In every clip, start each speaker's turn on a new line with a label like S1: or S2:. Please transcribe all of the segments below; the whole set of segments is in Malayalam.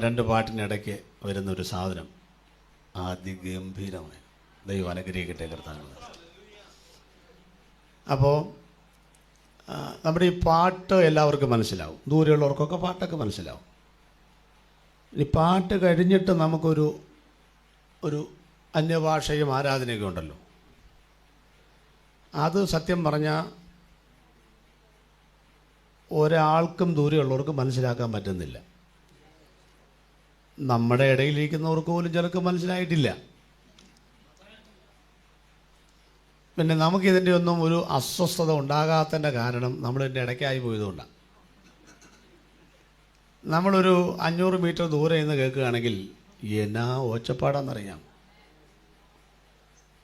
S1: രണ്ട് പാട്ടിനിടയ്ക്ക് വരുന്നൊരു സാധനം അതിഗംഭീരമായി. ദൈവം അനുഗ്രഹിക്കട്ടെ കർത്താവ്. അപ്പോൾ നമ്മുടെ ഈ പാട്ട് എല്ലാവർക്കും മനസ്സിലാവും, ദൂരെയുള്ളവർക്കൊക്കെ പാട്ടൊക്കെ മനസ്സിലാവും. ഈ പാട്ട് കഴിഞ്ഞിട്ട് നമുക്കൊരു അന്യഭാഷയും ആരാധനയൊക്കെ ഉണ്ടല്ലോ. അത് സത്യം പറഞ്ഞാൽ ഒരാൾക്കും ദൂരെയുള്ളവർക്ക് മനസ്സിലാക്കാൻ പറ്റുന്നില്ല. നമ്മുടെ ഇടയിലിരിക്കുന്നവർക്ക് പോലും ചിലർക്ക് മനസ്സിലായിട്ടില്ല. പിന്നെ നമുക്കിതിൻ്റെ ഒന്നും ഒരു അസ്വസ്ഥത ഉണ്ടാകാത്തതിൻ്റെ കാരണം നമ്മളിതിൻ്റെ ഇടയ്ക്കായി പോയതുകൊണ്ടാണ്. നമ്മളൊരു 500 മീറ്റർ ദൂരെ നിന്ന് കേൾക്കുകയാണെങ്കിൽ എന്നാ ഒച്ചപ്പാടാന്നറിയാം.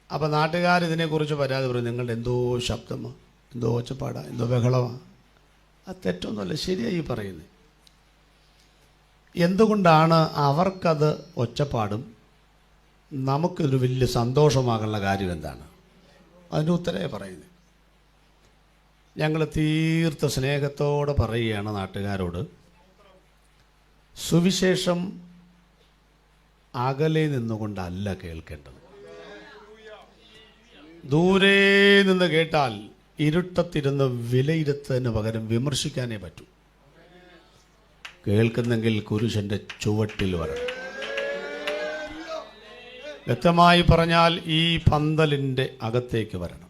S1: അപ്പോൾ നാട്ടുകാരിതിനെക്കുറിച്ച് പരാതി പറയും, നിങ്ങളുടെ എന്തോ ശബ്ദമാണ്, എന്തോ ഒച്ചപ്പാടാണ്, എന്തോ ബഹളമാണ്. അത് തെറ്റൊന്നുമല്ല, ശരിയായി പറയുന്നത്. എന്തുകൊണ്ടാണ് അവർക്കത് ഒച്ചപ്പാടും നമുക്കിതൊരു വലിയ സന്തോഷമാകാനുള്ള കാര്യം എന്താണ്? അതിൻ്റെ ഉത്തരവേ പറയുന്നത്. ഞങ്ങൾ തീർത്ത സ്നേഹത്തോടെ പറയുകയാണ് നാട്ടുകാരോട്, സുവിശേഷം അകലെ നിന്നുകൊണ്ടല്ല കേൾക്കേണ്ടത്. ദൂരെ നിന്ന് കേട്ടാൽ ഇരുട്ടത്തിരുന്ന് വിലയിരുത്തതിന് പകരം വിമർശിക്കാനേ പറ്റൂ. കേൾക്കുന്നെങ്കിൽ കുരിശൻ്റെ ചുവട്ടിൽ വരണം. വ്യക്തമായി പറഞ്ഞാൽ ഈ പന്തലിൻ്റെ അകത്തേക്ക് വരണം.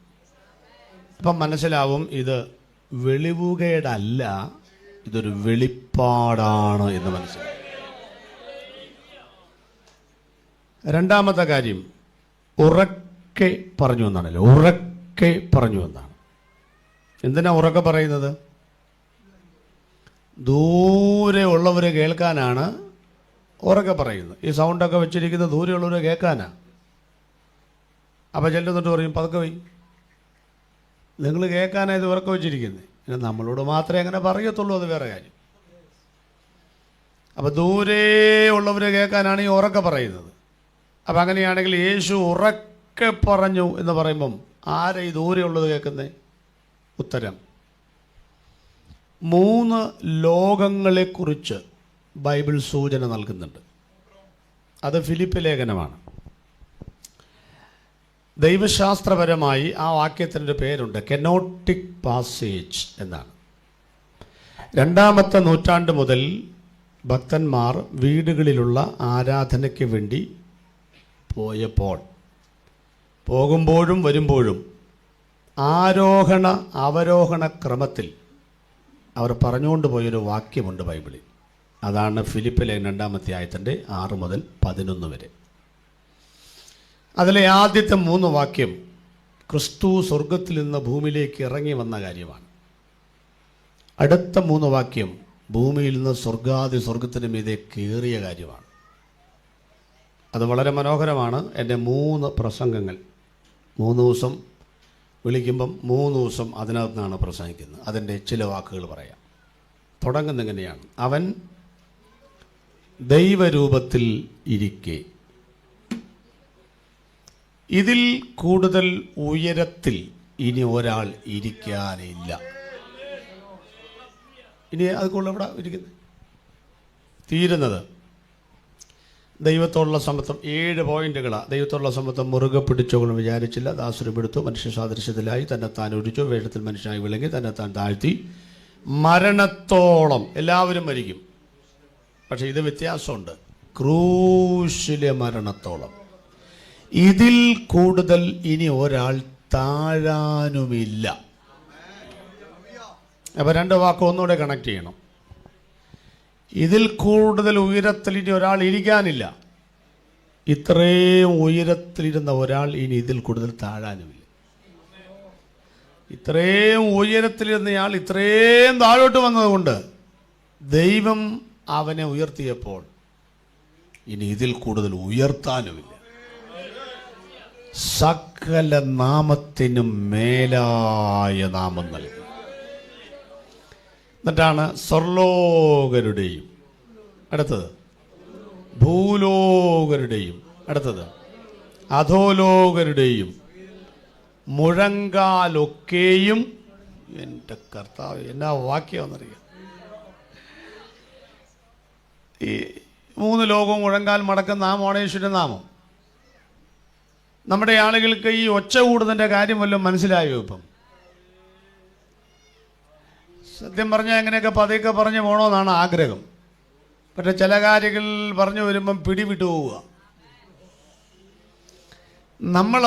S1: അപ്പം മനസ്സിലാവും ഇത് വെളിവുകേടല്ല, ഇതൊരു വെളിപ്പാടാണ് എന്ന് മനസ്സിലാവും. രണ്ടാമത്തെ കാര്യം ഉറക്കെ പറഞ്ഞു എന്നാണല്ലോ. ഉറക്കെ പറഞ്ഞു എന്നാണ്. എന്തിനാ ഉറക്കെ പറയുന്നത്? ദൂരെ ഉള്ളവർ കേൾക്കാനാണ് ഉറക്കെ പറയുന്നത്. ഈ സൗണ്ടൊക്കെ വെച്ചിരിക്കുന്നത് ദൂരെയുള്ളവർ കേൾക്കാനാണ്. അപ്പോൾ ചെല്ലുന്നിട്ട് പറയും പതുക്കെ പോയി, നിങ്ങൾ കേൾക്കാനാണ് ഇത് ഉറക്കെ വെച്ചിരിക്കുന്നത്. പിന്നെ നമ്മളോട് മാത്രമേ അങ്ങനെ പറയത്തുള്ളൂ, അത് വേറെ കാര്യം. അപ്പോൾ ദൂരെ ഉള്ളവർ കേൾക്കാനാണ് ഈ ഉറക്കെ പറയുന്നത്. അപ്പം അങ്ങനെയാണെങ്കിൽ യേശു ഉറക്കെ പറഞ്ഞു എന്ന് പറയുമ്പം ആരെ ഈ ദൂരെയുള്ളത് കേൾക്കുന്നത്? ഉത്തരം, 3 ലോകങ്ങളെക്കുറിച്ച് ബൈബിൾ സൂചന നൽകുന്നുണ്ട്. അത് ഫിലിപ്പ് ലേഖനമാണ്. ദൈവശാസ്ത്രപരമായി ആ വാക്യത്തിൻ്റെ പേരുണ്ട്, കെനോട്ടിക് പാസേജ് എന്നാണ്. 2-ാമത്തെ നൂറ്റാണ്ട് മുതൽ ഭക്തന്മാർ വീടുകളിലുള്ള ആരാധനയ്ക്ക് വേണ്ടി പോയപ്പോൾ, പോകുമ്പോഴും വരുമ്പോഴും ആരോഹണ അവരോഹണ ക്രമത്തിൽ അവർ പറഞ്ഞുകൊണ്ട് പോയൊരു വാക്യമുണ്ട് ബൈബിളിൽ. അതാണ് ഫിലിപ്പിലെ 2-ാമത്തെ ആയത്തിൻ്റെ 6 മുതൽ 11 വരെ. അതിലെ ആദ്യത്തെ 3 വാക്യം ക്രിസ്തു സ്വർഗത്തിൽ നിന്ന് ഭൂമിയിലേക്ക് ഇറങ്ങി വന്ന കാര്യമാണ്. അടുത്ത 3 വാക്യം ഭൂമിയിൽ നിന്ന് സ്വർഗത്തിന് മീതെ കയറിയ കാര്യമാണ്. അത് വളരെ മനോഹരമാണ്. എൻ്റെ 3 പ്രസംഗങ്ങൾ 3 ദിവസം വിളിക്കുമ്പം 3 ദിവസം അതിനകത്ത് നിന്നാണ് പ്രസംഗിക്കുന്നത്. അതിൻ്റെ ചില വാക്കുകൾ പറയാം. തുടങ്ങുന്ന എങ്ങനെയാണ്? അവൻ ദൈവരൂപത്തിൽ ഇരിക്കെ ഇതിൽ കൂടുതൽ ഉയരത്തിൽ ഇനി ഒരാൾ ഇരിക്കാനില്ല. ഇനി അതുകൊണ്ട് ഇവിടെ ഇരിക്കുന്നത് തീരുന്നത് ദൈവത്തോടുള്ള സമത്വം. 7 പോയിന്റുകളാണ്. ദൈവത്തോടുള്ള സമത്വം മുറുകെ പിടിച്ചോളം വിചാരിച്ചില്ല, ദാസുരപ്പെടുത്തു, മനുഷ്യ സാദൃശ്യത്തിലായി തന്നെത്താൻ ഒഴിച്ചു, വേഷത്തിൽ മനുഷ്യനായി വിളങ്ങി, തന്നെത്താൻ താഴ്ത്തി, മരണത്തോളം. എല്ലാവരും മരിക്കും, പക്ഷെ ഇത് വ്യത്യാസമുണ്ട്, ക്രൂശിലെ മരണത്തോളം. ഇതിൽ കൂടുതൽ ഇനി ഒരാൾ താഴാനുമില്ല. അപ്പോൾ 2 വാക്ക് ഒന്നുകൂടെ കണക്ട് ചെയ്യണം. ഇതിൽ കൂടുതൽ ഉയരത്തിൽ ഇനി ഒരാൾ ഇരിക്കാനില്ല. ഇത്രയും ഉയരത്തിലിരുന്ന ഒരാൾ ഇനി ഇതിൽ കൂടുതൽ താഴാനുമില്ല. ഇത്രയും ഉയരത്തിലിരുന്നയാൾ ഇത്രയും താഴോട്ട് വന്നതുകൊണ്ട് ദൈവം അവനെ ഉയർത്തിയപ്പോൾ ഇനി ഇതിൽ കൂടുതൽ ഉയർത്താനുമില്ല. സകല നാമത്തിനും മേലായ നാമം നൽകി. എന്നിട്ടാണ് സ്വർലോകരുടെയും, അടുത്തത് ഭൂലോകരുടെയും, അടുത്തത് അധോലോകരുടെയും മുഴങ്കാലൊക്കെയും. എൻ്റെ കർത്താവ്, എന്നാ വാക്യമെന്നറിയാം. ഈ 3 ലോകവും മുഴങ്കാൽ മടക്കുന്ന നാമമാണ് യേശുവിൻ്റെ നാമം. നമ്മുടെ ആളുകൾക്ക് ഈ ഒച്ച കൂടുന്നതിൻ്റെ കാര്യം വല്ലതും മനസ്സിലായോ? ഇപ്പം സത്യം പറഞ്ഞാൽ എങ്ങനെയൊക്കെ പതുക്കെ പറഞ്ഞു പോകണമെന്നാണ് ആഗ്രഹം. പക്ഷെ ചില കാര്യങ്ങൾ പറഞ്ഞു വരുമ്പം പിടിവിട്ടു പോവുക. നമ്മൾ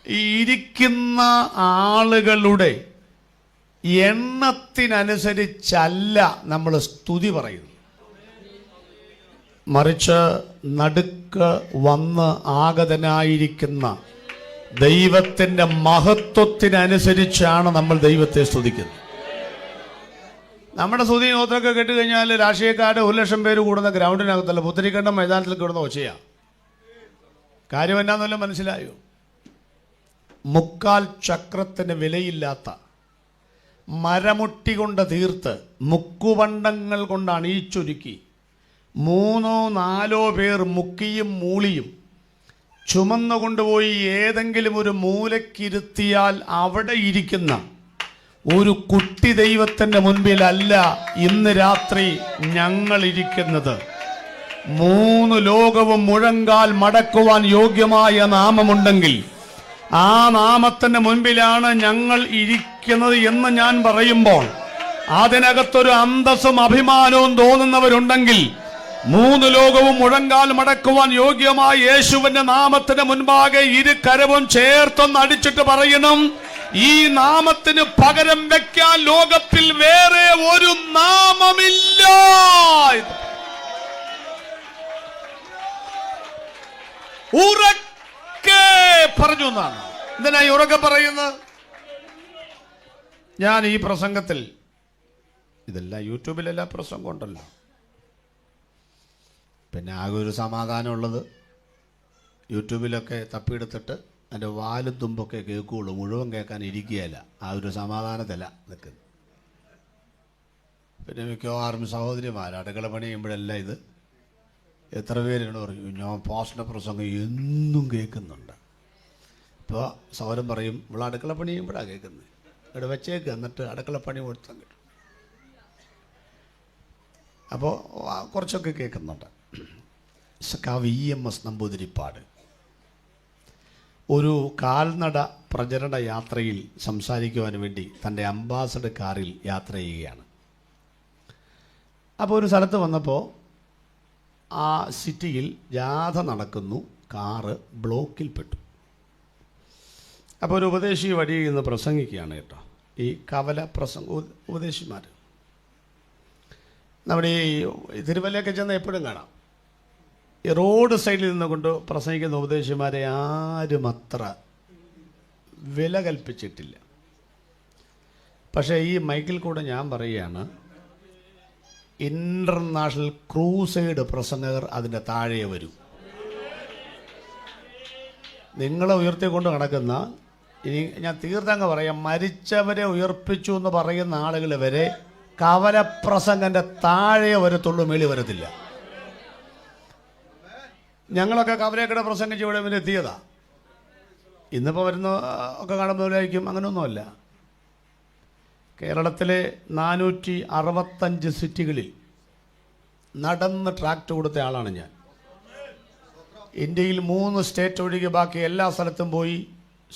S1: ഈ ഇരിക്കുന്ന ആളുകളുടെ എണ്ണത്തിനനുസരിച്ചല്ല നമ്മൾ സ്തുതി പറയുന്നത്, മറിച്ച് നടുക്ക് വന്ന് ആഗതനായിരിക്കുന്ന ദൈവത്തിൻ്റെ മഹത്വത്തിനനുസരിച്ചാണ് നമ്മൾ ദൈവത്തെ സ്തുതിക്കുന്നത്. നമ്മുടെ സ്തുതി നോത്തൊക്കെ കേട്ടുകഴിഞ്ഞാൽ രാഷ്ട്രീയക്കാരുടെ 1,00,000 പേര് കൂടുന്ന ഗ്രൗണ്ടിനകത്തല്ല, പുത്തരിക്കണ്ടം മൈതാനത്തിൽ കിടന്ന ഒച്ചയാണ്. കാര്യം എന്നാന്നല്ലോ മനസ്സിലായോ? 3/4 ചക്രത്തിന് വിലയില്ലാത്ത മരമുട്ടി കൊണ്ട് തീർത്ത് മുക്കുപണ്ടങ്ങൾ കൊണ്ട് അണിയിച്ചൊരുക്കി 3-4 പേർ മുക്കിയും മൂളിയും ചുമന്നു കൊണ്ടുപോയി ഏതെങ്കിലും ഒരു മൂലക്കിരുത്തിയാൽ അവിടെ ഇരിക്കുന്ന ഒരു കുട്ടി ദൈവത്തിൻ്റെ മുൻപിലല്ല ഇന്ന് രാത്രി ഞങ്ങൾ ഇരിക്കുന്നത്. 3 ലോകവും മുഴങ്കാൽ മടക്കുവാൻ യോഗ്യമായ നാമമുണ്ടെങ്കിൽ ആ നാമത്തിൻ്റെ മുൻപിലാണ് ഞങ്ങൾ ഇരിക്കുന്നത് എന്ന് ഞാൻ പറയുമ്പോൾ അതിനകത്തൊരു അന്തസ്സും അഭിമാനവും തോന്നുന്നവരുണ്ടെങ്കിൽ 3 ലോകവും മുഴങ്കാൽ മടക്കുവാൻ യോഗ്യമായ യേശുവിന്റെ നാമത്തിന് മുൻപാകെ 2 കരവും ചേർത്തൊന്ന് അടിച്ചിട്ട് പറയണം, ഈ നാമത്തിന് പകരം വെക്കാൻ ലോകത്തിൽ വേറെ ഒരു നാമമില്ല. ഉറക്കെ പറഞ്ഞു എന്നാണ്. എന്തിനായി ഉറക്കെ പറയുന്നത്? ഞാൻ ഈ പ്രസംഗത്തിൽ, ഇതെല്ലാം യൂട്യൂബിലെല്ലാം പ്രസംഗം ഉണ്ടല്ലോ, പിന്നെ ആകെ ഒരു സമാധാനമുള്ളത് യൂട്യൂബിലൊക്കെ തപ്പിയെടുത്തിട്ട് എൻ്റെ വാലും തുമ്പൊക്കെ കേൾക്കുകയുള്ളൂ, മുഴുവൻ കേൾക്കാൻ ഇരിക്കുകയല്ല. ആ ഒരു സമാധാനത്തില നിൽക്കുന്നത്. പിന്നെ മിക്കവാറും സഹോദരിമാർ അടുക്കള പണി ചെയ്യുമ്പോഴല്ല ഇത് എത്ര പേരോട് പറയും, ഞാൻ പാസ്റ്ററിൻ്റെ പ്രസംഗം എന്നും കേൾക്കുന്നുണ്ട്. ഇപ്പോൾ സഹോദരൻ പറയും, ഇവിടെ അടുക്കള പണി ചെയ്യുമ്പോഴാണ് കേൾക്കുന്നത്, ഇവിടെ വെച്ചേക്ക്, എന്നിട്ട് അടുക്കള പണി കൊടുത്താൽ കിട്ടും. അപ്പോൾ കുറച്ചൊക്കെ കേൾക്കുന്നുണ്ട്. സഖാവ് EMS നമ്പൂതിരിപ്പാട് ഒരു കാൽനട പ്രചരണ യാത്രയിൽ സംസാരിക്കുവാൻ വേണ്ടി തൻ്റെ അംബാസഡർ കാറിൽ യാത്ര ചെയ്യുകയാണ്. അപ്പോൾ ഒരു സ്ഥലത്ത് വന്നപ്പോൾ ആ സിറ്റിയിൽ ജാഥ നടക്കുന്നു, കാറ് ബ്ലോക്കിൽപ്പെട്ടു. അപ്പോൾ ഒരു ഉപദേശി വഴിയിൽ നിന്ന് പ്രസംഗിക്കുകയാണ് കേട്ടോ. ഈ കവല ഉപദേശിമാർ നമ്മുടെ ഈ തിരുവല്ലയൊക്കെ ചെന്ന് എപ്പോഴും കാണാം. ഈ റോഡ് സൈഡിൽ നിന്നുകൊണ്ട് പ്രസംഗിക്കുന്ന ഉപദേശിമാരെ ആരും അത്ര വില കൽപ്പിച്ചിട്ടില്ല. പക്ഷേ ഈ മൈക്കിൽ കൂടെ ഞാൻ പറയുകയാണ്, ഇൻ്റർനാഷണൽ ക്രൂസൈഡ് പ്രസംഗകർ അതിൻ്റെ താഴെ വരും. നിങ്ങളെ ഉയർത്തിക്കൊണ്ട് നടക്കുന്ന, ഇനി ഞാൻ തീർത്തങ്ങ് പറയാം, മരിച്ചവരെ ഉയർപ്പിച്ചു എന്ന് പറയുന്ന ആളുകൾ വരെ കവലപ്രസംഗൻ്റെ താഴെ വരത്തുള്ളൂ, മേളി വരത്തില്ല. ഞങ്ങളൊക്കെ കവലയൊക്കെ പ്രസംഗിച്ച് ഇവിടെ വരെ എത്തിയതാ. ഇന്നിപ്പോൾ വരുന്ന ഒക്കെ കാണുമ്പോഴായിരിക്കും, അങ്ങനെയൊന്നുമല്ല. കേരളത്തിലെ 465 സിറ്റികളിൽ നടന്ന് ട്രാക്ട് കൊടുത്ത ആളാണ് ഞാൻ. ഇന്ത്യയിൽ 3 സ്റ്റേറ്റ് ഒഴികെ ബാക്കി എല്ലാ സ്ഥലത്തും പോയി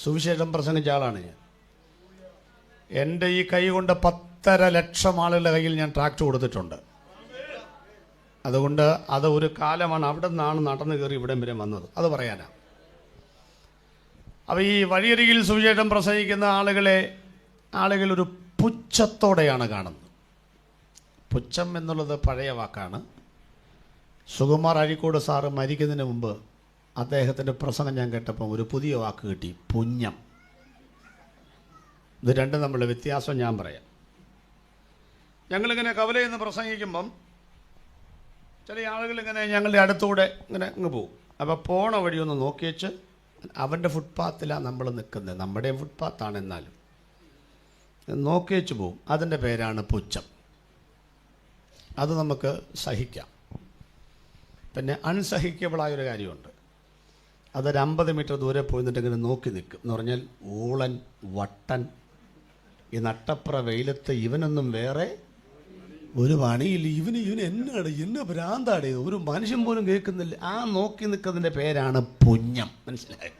S1: സുവിശേഷം പ്രസംഗിച്ച ആളാണ് ഞാൻ. എൻ്റെ ഈ കൈ കൊണ്ട് 10.5 ലക്ഷം ആളുകളുടെ കയ്യിൽ ഞാൻ ട്രാക്ട് കൊടുത്തിട്ടുണ്ട്. അതുകൊണ്ട് അത് ഒരു കാലമാണ്, അവിടെ നിന്നാണ് നടന്നു കയറി ഇവിടം വരെ വന്നത്. അത് പറയാനാ. അപ്പോൾ ഈ വഴിയരികിൽ സുവിശേഷം പ്രസംഗിക്കുന്ന ആളുകൾ ഒരു പുച്ഛത്തോടെയാണ് കാണുന്നത്. പുച്ഛം എന്നുള്ളത് പഴയ വാക്കാണ്. സുകുമാർ അഴീക്കോട് സാറ് മരിക്കുന്നതിന് മുമ്പ് അദ്ദേഹത്തിൻ്റെ പ്രസംഗം ഞാൻ കേട്ടപ്പം ഒരു പുതിയ വാക്ക് കിട്ടി, പുഞ്ഞം. ഇത് രണ്ടും തമ്മിലുള്ള വ്യത്യാസം ഞാൻ പറയാം. ഞങ്ങളിങ്ങനെ കവലയിൽ നിന്ന് പ്രസംഗിക്കുമ്പം ചില ആളുകളിങ്ങനെ ഞങ്ങളുടെ അടുത്തൂടെ ഇങ്ങനെ അങ്ങ് പോകും. അപ്പോൾ പോണ വഴി ഒന്ന് നോക്കി വെച്ച്, അവൻ്റെ ഫുട്പാത്തിലാണ് നമ്മൾ നിൽക്കുന്നത്, നമ്മുടെ ഫുട്പാത്താണ്, എന്നാലും നോക്കി വെച്ച് പോകും. അതിൻ്റെ പേരാണ് പുച്ഛം. അത് നമുക്ക് സഹിക്കാം. പിന്നെ അൺസഹിക്കബിളായൊരു കാര്യമുണ്ട്. അതൊരു 50 മീറ്റർ ദൂരെ പോയി നിന്നിട്ടിങ്ങനെ നോക്കി നിൽക്കും. എന്ന് പറഞ്ഞാൽ ഊളൻ, വട്ടൻ, ഈ നട്ടപ്ര വെയിലത്ത് ഇവനൊന്നും വേറെ ഒരു പണിയില്ല, ഇവന് എന്നാണ് എന്നെ ഭ്രാന്താടേ, ഒരു മനുഷ്യൻ പോലും കേൾക്കുന്നില്ല. ആ നോക്കി നിൽക്കുന്നതിൻ്റെ പേരാണ് പുണ്യം. മനസ്സിലായോ?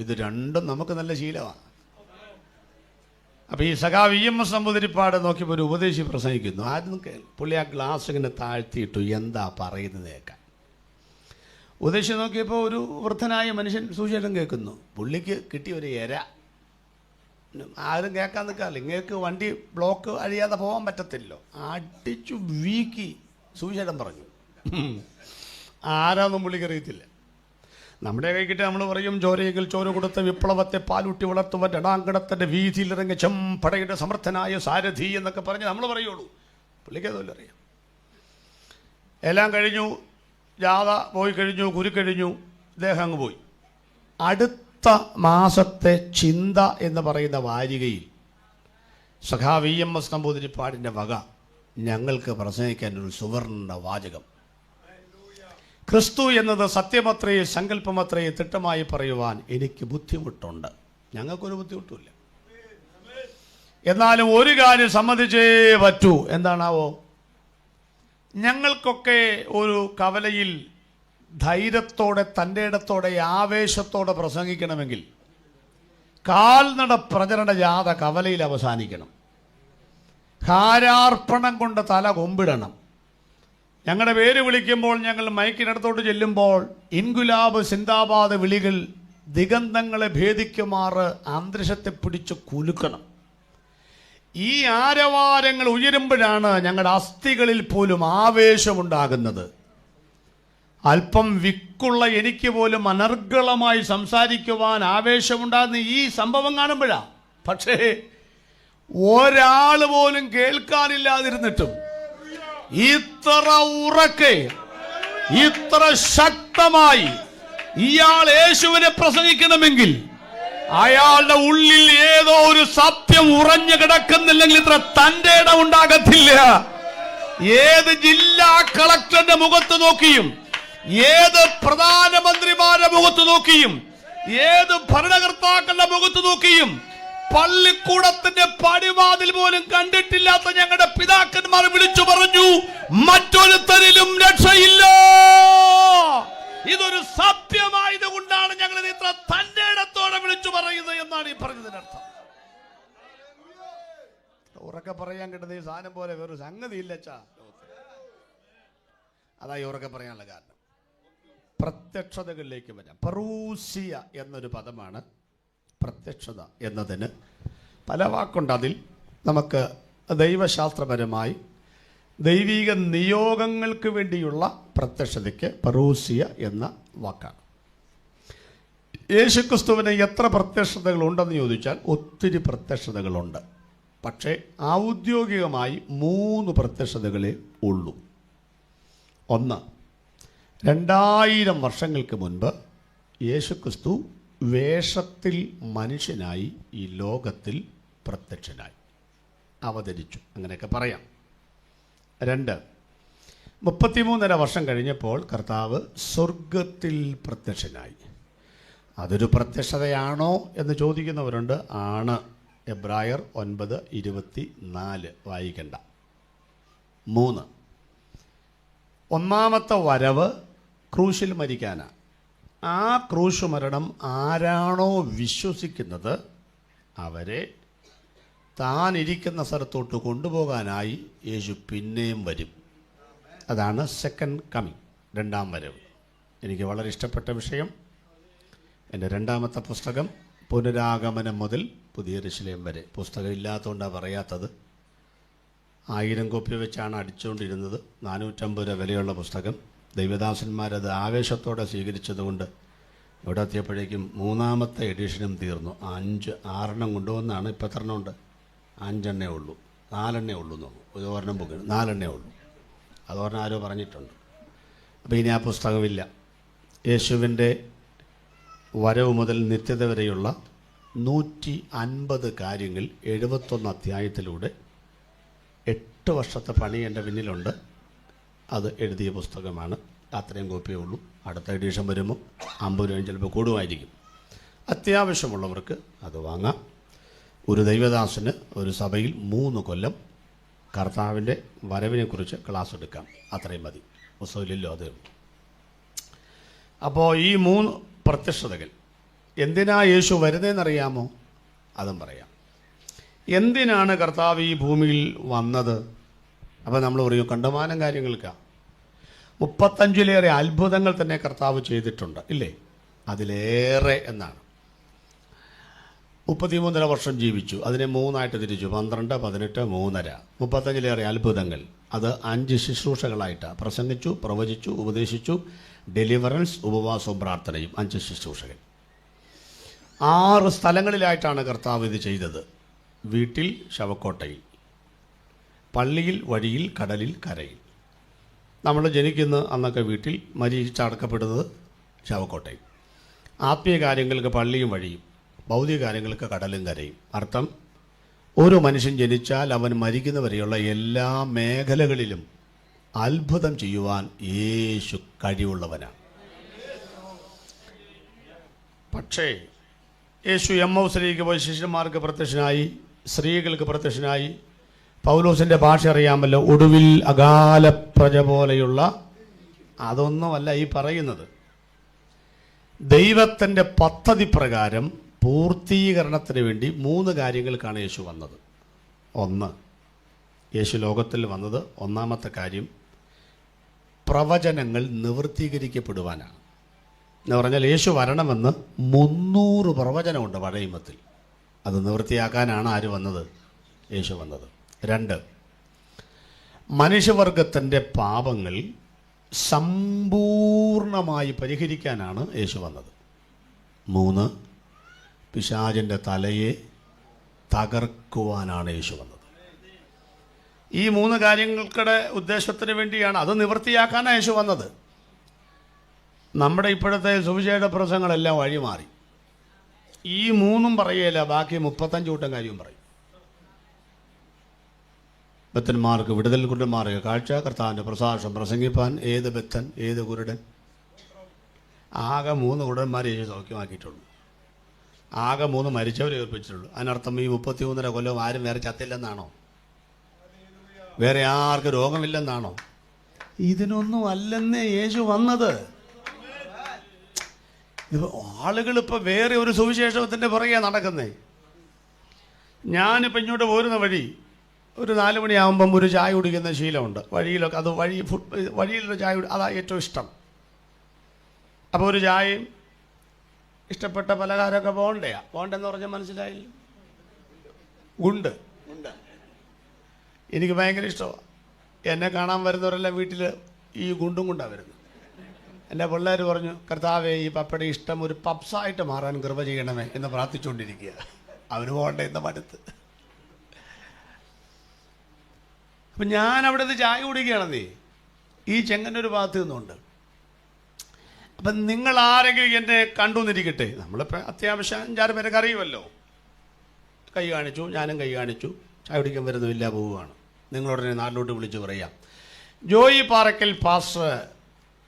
S1: ഇത് രണ്ടും നമുക്ക് നല്ല ശീലമാണ്. അപ്പോൾ ഈ സഖാവ് EMS നമ്പൂതിരിപ്പാട് നോക്കിയപ്പോൾ ഒരു ഉപദേശി പ്രസംഗിക്കുന്നു. ആദ്യം പുള്ളി ആ ഗ്ലാസ് ഇങ്ങനെ താഴ്ത്തിയിട്ടു, എന്താ പറയുന്നത് കേൾക്കാൻ. ഉപദേശി നോക്കിയപ്പോൾ ഒരു വൃദ്ധനായ മനുഷ്യൻ സുവിശേഷം കേൾക്കുന്നു. പുള്ളിക്ക് കിട്ടിയ ഒരു ഇര. ആരും കേൾക്കാൻ നിൽക്കാറില്ല. ഇങ്ങേക്ക് വണ്ടി ബ്ലോക്ക് അഴിയാതെ പോകാൻ പറ്റത്തില്ലോ. അടിച്ചു വീക്കി സുവിശേഷം പറഞ്ഞു. ആരാന്നും പുള്ളിക്ക് അറിയത്തില്ല. നമ്മുടെ കൈക്കിട്ട് നമ്മൾ പറയും, ചോരയെങ്കിൽ ചോര കൊടുത്ത വിപ്ലവത്തെ പാലൂട്ടി വളർത്തുവാൻ രണ്ടാങ്കടത്തിൻ്റെ വീതിയിലിറങ്ങിയ ചെമ്പടയുടെ സമർത്ഥനായ സാരഥി എന്നൊക്കെ പറഞ്ഞ് നമ്മൾ പറയുള്ളൂ. പുള്ളിക്ക് അതുപോലെ അറിയാം. എല്ലാം കഴിഞ്ഞു, ജാഥ പോയി കഴിഞ്ഞു, കുരുക്കഴിഞ്ഞു, ഇദ്ദേഹം അങ്ങ് പോയി. അടുത്ത മാസത്തെ ചിന്ത എന്ന് പറയുന്ന വാരികയിൽ സഖാവ് EMS നമ്പൂതിരിപ്പാടിൻ്റെ വക ഞങ്ങൾക്ക് പ്രസംഗിക്കാൻ ഒരു സുവർണ്ണ വാചകം. ക്രിസ്തു എന്നത് സത്യമത്രേ, സങ്കല്പമത്രേ, തിട്ടമായി പറയുവാൻ എനിക്ക് ബുദ്ധിമുട്ടുണ്ട്. ഞങ്ങൾക്കൊരു ബുദ്ധിമുട്ടുമില്ല, എന്നാലും ഒരു കാര്യം സമ്മതിച്ചേ പറ്റൂ. എന്താണാവോ? ഞങ്ങൾക്കൊക്കെ ഒരു കവലയിൽ ധൈര്യത്തോടെ, തൻ്റെ ഇടത്തോടെ, ആവേശത്തോടെ പ്രസംഗിക്കണമെങ്കിൽ കാൽനട പ്രചരണ ജാഥ കവലയിൽ അവസാനിക്കണം. ഹാരാർപ്പണം കൊണ്ട് തല കൊമ്പിടണം. ഞങ്ങളുടെ പേര് വിളിക്കുമ്പോൾ, ഞങ്ങൾ മൈക്കിനടുത്തോട്ട് ചെല്ലുമ്പോൾ ഇൻഗുലാബ് സിന്ദാബാദ് വിളികൾ ദിഗന്ധങ്ങളെ ഭേദിക്കുമാറ് അന്തരീക്ഷത്തെ പിടിച്ച് കുലുക്കണം. ഈ ആരവാരങ്ങൾ ഉയരുമ്പോഴാണ് ഞങ്ങളുടെ അസ്ഥികളിൽ പോലും ആവേശമുണ്ടാകുന്നത്. അല്പം വിക്കുള്ള എനിക്ക് പോലും അനർഗളമായി സംസാരിക്കുവാൻ ആവേശമുണ്ടാകുന്ന ഈ സംഭവം കാണുമ്പോഴാണ്. പക്ഷേ ഒരാൾ പോലും കേൾക്കാനില്ലാതിരുന്നിട്ടും ഇത്ര ഉറക്കെ, ഇത്ര ശക്തമായി ഇയാൾ യേശുവിനെ പ്രസംഗിക്കണമെങ്കിൽ അയാളുടെ ഉള്ളിൽ ഏതോ ഒരു സത്യം ഉറഞ്ഞു കിടക്കുന്നില്ലെങ്കിൽ ഇത്ര തന്റെ ഇടം ഉണ്ടാകത്തില്ല. ഏത് ജില്ലാ കളക്ടറുടെ മുഖത്ത് നോക്കിയും, ഏത് പ്രധാനമന്ത്രിമാരുടെ മുഖത്ത് നോക്കിയും, ഏത് ഭരണകർത്താക്കളുടെ മുഖത്ത് നോക്കിയും, പള്ളിക്കൂടത്തിന്റെ പടിവാതിൽ പോലും കണ്ടിട്ടില്ലാത്ത ഞങ്ങളുടെ പിതാക്കന്മാർ വിളിച്ചു പറഞ്ഞു, മറ്റൊരുത്തരിലും രക്ഷയില്ല. ഇതൊരു സത്യമായതുകൊണ്ടാണ് ഞങ്ങൾ ഇത്ര തന്റെ ഇടത്തോടെ വിളിച്ചു പറയുന്നത് എന്നാണ് ഈ പറഞ്ഞതിനർത്ഥം. ഉറക്കെ പറയാൻ കിട്ടുന്ന ഈ സാധനം പോലെ വേറൊരു സംഗതി ഇല്ലച്ചാ. അതായി ഉറക്കെ പറയാനുള്ള കാരണം. പ്രത്യക്ഷതകളിലേക്ക് വരാം. പറൂസിയ എന്നൊരു പദമാണ് പ്രത്യക്ഷത എന്നതിന് പല വാക്കുണ്ട്. അതിൽ നമുക്ക് ദൈവശാസ്ത്രപരമായി ദൈവിക നിയോഗങ്ങൾക്ക് വേണ്ടിയുള്ള പ്രത്യക്ഷതയ്ക്ക് പറൂസിയ എന്ന വാക്കാണ്. യേശുക്രിസ്തുവിന് എത്ര പ്രത്യക്ഷതകളുണ്ടെന്ന് ചോദിച്ചാൽ ഒത്തിരി പ്രത്യക്ഷതകളുണ്ട്. പക്ഷേ ഔദ്യോഗികമായി 3 പ്രത്യക്ഷതകളേ ഉള്ളൂ. ഒന്ന്, 2000 വർഷങ്ങൾക്ക് മുൻപ് യേശുക്രിസ്തു വേഷത്തിൽ മനുഷ്യനായി ഈ ലോകത്തിൽ പ്രത്യക്ഷനായി അവതരിച്ചു, അങ്ങനെയൊക്കെ പറയാം. 2, 33.5 വർഷം കഴിഞ്ഞപ്പോൾ കർത്താവ് സ്വർഗത്തിൽ പ്രത്യക്ഷനായി. അതൊരു പ്രത്യക്ഷതയാണോ എന്ന് ചോദിക്കുന്നവരുണ്ട്. ആണ്. എബ്രായർ 9:24 വായിക്കണ്ട. 3, ഒന്നാമത്തെ വരവ് ക്രൂശിൽ മരിക്കാനാണ്. ആ ക്രൂശ് മരണം ആരാണോ വിശ്വസിക്കുന്നത് അവരെ താൻ ഇരിക്കുന്ന സ്ഥലത്തോട്ട് കൊണ്ടുപോകാനായി യേശു പിന്നെയും വരും. അതാണ് സെക്കൻഡ് കമ്മിങ്, 2ാം വരവ്. എനിക്ക് വളരെ ഇഷ്ടപ്പെട്ട വിഷയം. എൻ്റെ 2ാമത്തെ പുസ്തകം പുനരാഗമനം മുതൽ പുതിയ യെരൂശലേം വരെ. പുസ്തകം ഇല്ലാത്തതുകൊണ്ടാണ് പറയാത്തത്. 1000 കോപ്പി വെച്ചാണ് അടിച്ചുകൊണ്ടിരുന്നത്. 450 രൂപ വിലയുള്ള പുസ്തകം. ദൈവദാസന്മാരത് ആവേശത്തോടെ സ്വീകരിച്ചതുകൊണ്ട് ഇവിടെ എത്തിയപ്പോഴേക്കും 3ാമത്തെ എഡിഷനും തീർന്നു. 6 കൊണ്ടുവന്നാണ്. ഇപ്പം എത്ര ഉണ്ട്? 5 ഉള്ളൂ. 4 ഉള്ളൂ എന്ന് തോന്നുന്നു. ഒരു ഒരെണ്ണം ബുക്ക് 4 ഉള്ളൂ. അതോർണം ആരോ പറഞ്ഞിട്ടുണ്ട്. അപ്പോൾ ഇനി ആ പുസ്തകമില്ല. യേശുവിൻ്റെ വരവ് മുതൽ നിത്യത വരെയുള്ള 150 കാര്യങ്ങൾ 71 അധ്യായത്തിലൂടെ 8 വർഷത്തെ പണി എൻ്റെ പിന്നിലുണ്ട്. അത് എഴുതിയ പുസ്തകമാണ്. അത്രയും കോപ്പിയേ ഉള്ളൂ. അടുത്ത എഡിഷൻ വരുമ്പോൾ 50 രൂപ ചിലപ്പോൾ കൂടുമായിരിക്കും. അത്യാവശ്യമുള്ളവർക്ക് അത് വാങ്ങാം. ഒരു ദൈവദാസന് ഒരു സഭയിൽ 3 കൊല്ലം കർത്താവിൻ്റെ വരവിനെക്കുറിച്ച് ക്ലാസ് എടുക്കാം. അത്രയും മതി. പുസ്തകമില്ലല്ലോ അത്. അപ്പോൾ ഈ 3 പ്രത്യക്ഷതകൾ എന്തിനാ യേശു വരുന്നതെന്നറിയാമോ? അതും പറയാം. എന്തിനാണ് കർത്താവ് ഈ ഭൂമിയിൽ വന്നത്? അപ്പോൾ നമ്മൾ പറയും കണ്ടമാനം കാര്യങ്ങൾക്കാണ്. 35-ലേറെ അത്ഭുതങ്ങൾ തന്നെ കർത്താവ് ചെയ്തിട്ടുണ്ട്, ഇല്ലേ? അതിലേറെ എന്നാണ്. 33.5 വർഷം ജീവിച്ചു, അതിനെ 3 തിരിച്ചു. 12, 18, 3.5. 35-ലേറെ അത്ഭുതങ്ങൾ. അത് 5 ശുശ്രൂഷകളായിട്ടാണ്. പ്രസംഗിച്ചു, പ്രവചിച്ചു, ഉപദേശിച്ചു, ഡെലിവറൻസ്, ഉപവാസവും പ്രാർത്ഥനയും. 5 ശുശ്രൂഷകൾ. 6 സ്ഥലങ്ങളിലായിട്ടാണ് കർത്താവ് ഇത് ചെയ്തത്. വീട്ടിൽ, ശവക്കോട്ടയിൽ, പള്ളിയിൽ, വഴിയിൽ, കടലിൽ, കരയിൽ. നമ്മൾ ജനിക്കുന്ന അന്നൊക്കെ വീട്ടിൽ, മരിച്ചടക്കപ്പെടുന്നത് ശവക്കോട്ടയിൽ. ആത്മീയ കാര്യങ്ങൾക്ക് പള്ളിയും വഴിയും, ഭൗതിക കാര്യങ്ങൾക്ക് കടലും കരയും. അർത്ഥം, ഒരു മനുഷ്യൻ ജനിച്ചാൽ അവൻ മരിക്കുന്നവരെയുള്ള എല്ലാ മേഖലകളിലും അത്ഭുതം ചെയ്യുവാൻ യേശു കഴിവുള്ളവനാണ്. പക്ഷേ യേശു എമ്മൗസിലേക്ക് പോയി ശിഷ്യന്മാർക്ക് പ്രത്യക്ഷനായി, സ്ത്രീകൾക്ക് പ്രത്യക്ഷനായി. പൗലോസിൻ്റെ ഭാഷ അറിയാമല്ലോ. ഒടുവിൽ അകാല പ്രജ പോലെയുള്ള, അതൊന്നുമല്ല ഈ പറയുന്നത്. ദൈവത്തിൻ്റെ പദ്ധതി പ്രകാരം പൂർത്തീകരണത്തിന് വേണ്ടി 3 കാര്യങ്ങൾക്കാണ് യേശു വന്നത്. 1, യേശു ലോകത്തിൽ വന്നത്, ഒന്നാമത്തെ കാര്യം പ്രവചനങ്ങൾ നിവൃത്തീകരിക്കപ്പെടുവാനാണ്. എന്ന് പറഞ്ഞാൽ യേശു വരണമെന്ന് 300 പ്രവചനമുണ്ട് പഴയ നിയമത്തിൽ. അത് നിവൃത്തിയാക്കാനാണ് ആര് വന്നത്? യേശു വന്നത്. 2, മനുഷ്യവർഗത്തിൻ്റെ പാപങ്ങൾ സമ്പൂർണമായി പരിഹരിക്കാനാണ് യേശു വന്നത്. 3, പിശാചിൻ്റെ തലയെ തകർക്കുവാനാണ് യേശു വന്നത്. ഈ 3 കാര്യങ്ങൾക്കുടെ ഉദ്ദേശത്തിന് വേണ്ടിയാണ്, അത് നിവൃത്തിയാക്കാനാണ് യേശു വന്നത്. നമ്മുടെ ഇപ്പോഴത്തെ സുവിശേഷ പ്രസംഗങ്ങളെല്ലാം വഴിമാറി. ഈ 3 പറയല, ബാക്കി 35 കൂട്ടം കാര്യവും പറയും. ബദ്ധന്മാർക്ക് വിടുതൽ, കുരുടന്മാർക്ക് കാഴ്ച, കർത്താവിൻ്റെ പ്രസാദം പ്രസംഗിപ്പാൻ. ഏത് ബദ്ധൻ, ഏത് കുരുടൻ? ആകെ 3 കുരുടന്മാരെ യേശു സൗഖ്യമാക്കിയിട്ടുള്ളൂ. ആകെ 3 മരിച്ചവരെ ഏൽപ്പിച്ചിട്ടുള്ളൂ. അതിനർത്ഥം ഈ 33.5 കൊല്ലം ആരും വേറെ ചത്തില്ലെന്നാണോ? വേറെ ആർക്കും രോഗമില്ലെന്നാണോ? ഇതിനൊന്നും അല്ലെന്നേ യേശു വന്നത്. ആളുകളിപ്പോൾ വേറെ ഒരു സുവിശേഷത്തിൻ്റെ പുറകെ നടക്കുന്നേ. ഞാനിപ്പോൾ ഇങ്ങോട്ട് പോരുന്ന വഴി ഒരു 4 മണിയാകുമ്പം ഒരു ചായ കുടിക്കുന്ന ശീലമുണ്ട് വഴിയിലൊക്കെ. അത് വഴിയിലൊരു ചായ അതാ ഏറ്റവും ഇഷ്ടം. അപ്പോൾ ഒരു ചായയും ഇഷ്ടപ്പെട്ട പലഹാരമൊക്കെ പോകണ്ടെന്ന് പറഞ്ഞാൽ മനസ്സിലായില്ല. ഗുണ്ട് എനിക്ക് ഭയങ്കര ഇഷ്ടമാണ്. എന്നെ കാണാൻ വരുന്നവരെല്ലാം വീട്ടിൽ ഈ ഗുണ്ടും കൊണ്ടാണ് വരുന്നത്. എൻ്റെ പിള്ളേർ പറഞ്ഞു, കർത്താവേ ഈ പപ്പയുടെ ഇഷ്ടം ഒരു പപ്സായിട്ട് മാറാൻ കൃപ ചെയ്യണമേ എന്ന് പ്രാർത്ഥിച്ചുകൊണ്ടിരിക്കുക. അവന് പോകണ്ടേ എന്ന മടുത്ത്. അപ്പം ഞാൻ അവിടെ നിന്ന് ചായ കുടിക്കുകയാണെന്നേ, ഈ ചെങ്ങന്നൂർ ഭാഗത്ത് നിന്നുണ്ട്. അപ്പം നിങ്ങൾ ആരെങ്കിലും എന്നെ കണ്ടു എന്നിരിക്കട്ടെ, നമ്മളിപ്പോൾ അത്യാവശ്യം 5-6 പേരൊക്കെ അറിയുമല്ലോ. കൈ കാണിച്ചു, ഞാനും കൈ കാണിച്ചു. ചായ കുടിക്കാൻ വരുന്നുമില്ല, പോവുകയാണ്. നിങ്ങളുടനെ നാട്ടിലോട്ട് വിളിച്ച് പറയാം, ജോയി പാറക്കൽ പാസ്റ്റർ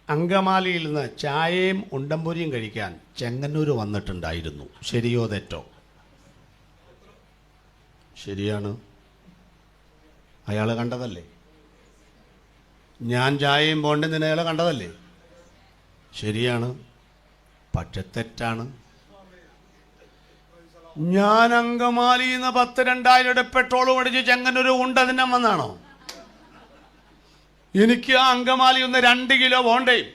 S1: അങ്കമാലിയിൽ നിന്ന് ചായയും ഉണ്ടംപൊരിയും കഴിക്കാൻ ചെങ്ങന്നൂർ വന്നിട്ടുണ്ടായിരുന്നു. ശരിയോ തെറ്റോ? ശരിയാണ്. അയാൾ കണ്ടതല്ലേ. ഞാൻ ചായയും പോണ്ടെന്ന് അയാളെ കണ്ടതല്ലേ. ശരിയാണ്. പക്ഷെ തെറ്റാണ്. ഞാൻ അങ്കമാലിയിൽ നിന്ന് 10,000-2,000 പെട്രോൾ മേടിച്ച് ചെങ്ങന്നൂർ ഉണ്ടതിനെ വന്നാണോ? എനിക്ക് ആ അങ്കമാലി ഒന്ന് 2 കിലോ ബോണ്ടയും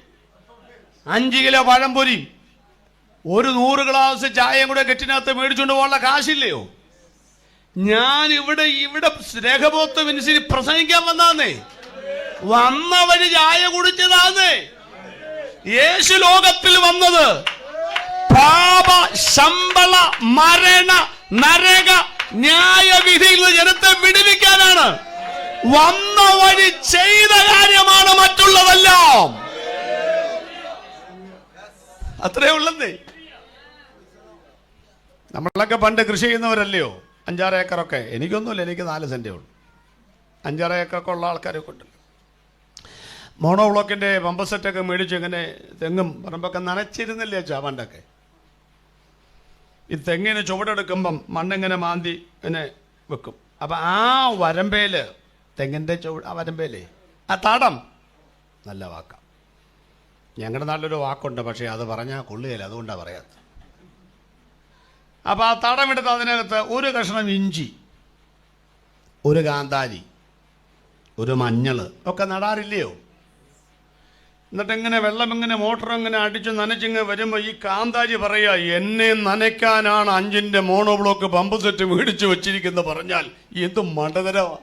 S1: 5 കിലോ പഴംപൊരിയും ഒരു 100 ഗ്ലാസ് ചായയും കൂടെ കെട്ടിനകത്ത് മേടിച്ചുകൊണ്ട് പോകാനുള്ള കാശില്ലയോ? ഞാൻ ഇവിടെ രേഖബോധ മിനിസിൽ പ്രസംഗിക്കാൻ വന്നാന്നേ, വന്ന വഴി ചായ കുടിച്ചതാന്നേ. യേശു ലോകത്തിൽ വന്നത് പാപ, ശമ്പള, മരണ, നരക, ന്യായവിധിയിൽ നിന്ന് ജനത്തെ വിടുവിക്കാനാണ്. വന്ന വഴി ചെയ്ത കാര്യമാണ്, മറ്റുള്ളതെല്ലാം. അത്രേ ഉള്ളതേ. നമ്മളൊക്കെ പണ്ട് കൃഷി ചെയ്യുന്നവരല്ലയോ? 5-6 ഏക്കറൊക്കെ. എനിക്കൊന്നുമില്ല, എനിക്ക് 4 സെന്റേ ഉള്ളൂ. 5-6 ഏക്കറൊക്കെ ഉള്ള ആൾക്കാരൊക്കെ ഉണ്ടല്ലോ. മോണോ ബ്ലോക്കിൻ്റെ പമ്പ് സെറ്റൊക്കെ മേടിച്ച് ഇങ്ങനെ തെങ്ങും പറമ്പൊക്കെ നനച്ചിരുന്നില്ലേ അച്ഛാ പണ്ടൊക്കെ? ഈ തെങ്ങിന് ചുവടെടുക്കുമ്പം മണ്ണിങ്ങനെ മാന്തി പിന്നെ വെക്കും. അപ്പം ആ വരമ്പേൽ, തെങ്ങിൻ്റെ ചുവട്, ആ വരമ്പേലേ ആ തടം, നല്ല വാക്കാം. ഞങ്ങളുടെ നാട്ടിലൊരു വാക്കുണ്ട്, പക്ഷേ അത് പറഞ്ഞാൽ കൊള്ളുകയില്ല, അതുകൊണ്ടാണ് പറയാത്തത്. അപ്പോൾ ആ തടമെടുത്ത് അതിനകത്ത് ഒരു കഷ്ണം ഇഞ്ചി, ഒരു കാന്താരി, ഒരു മഞ്ഞൾ ഒക്കെ നടാറില്ലയോ? എന്നിട്ട് ഇങ്ങനെ വെള്ളം ഇങ്ങനെ മോട്ടർ ഇങ്ങനെ അടിച്ച് നനച്ചിങ്ങ് വരുമ്പോൾ ഈ കാന്താരി പറയുക, എന്നെ നനയ്ക്കാനാണ് 5-ന്റെ മോണോ ബ്ലോക്ക് പമ്പ് സെറ്റ് മേടിച്ച് വെച്ചിരിക്കുന്നത് പറഞ്ഞാൽ എന്ത് മണ്ടതരവാ.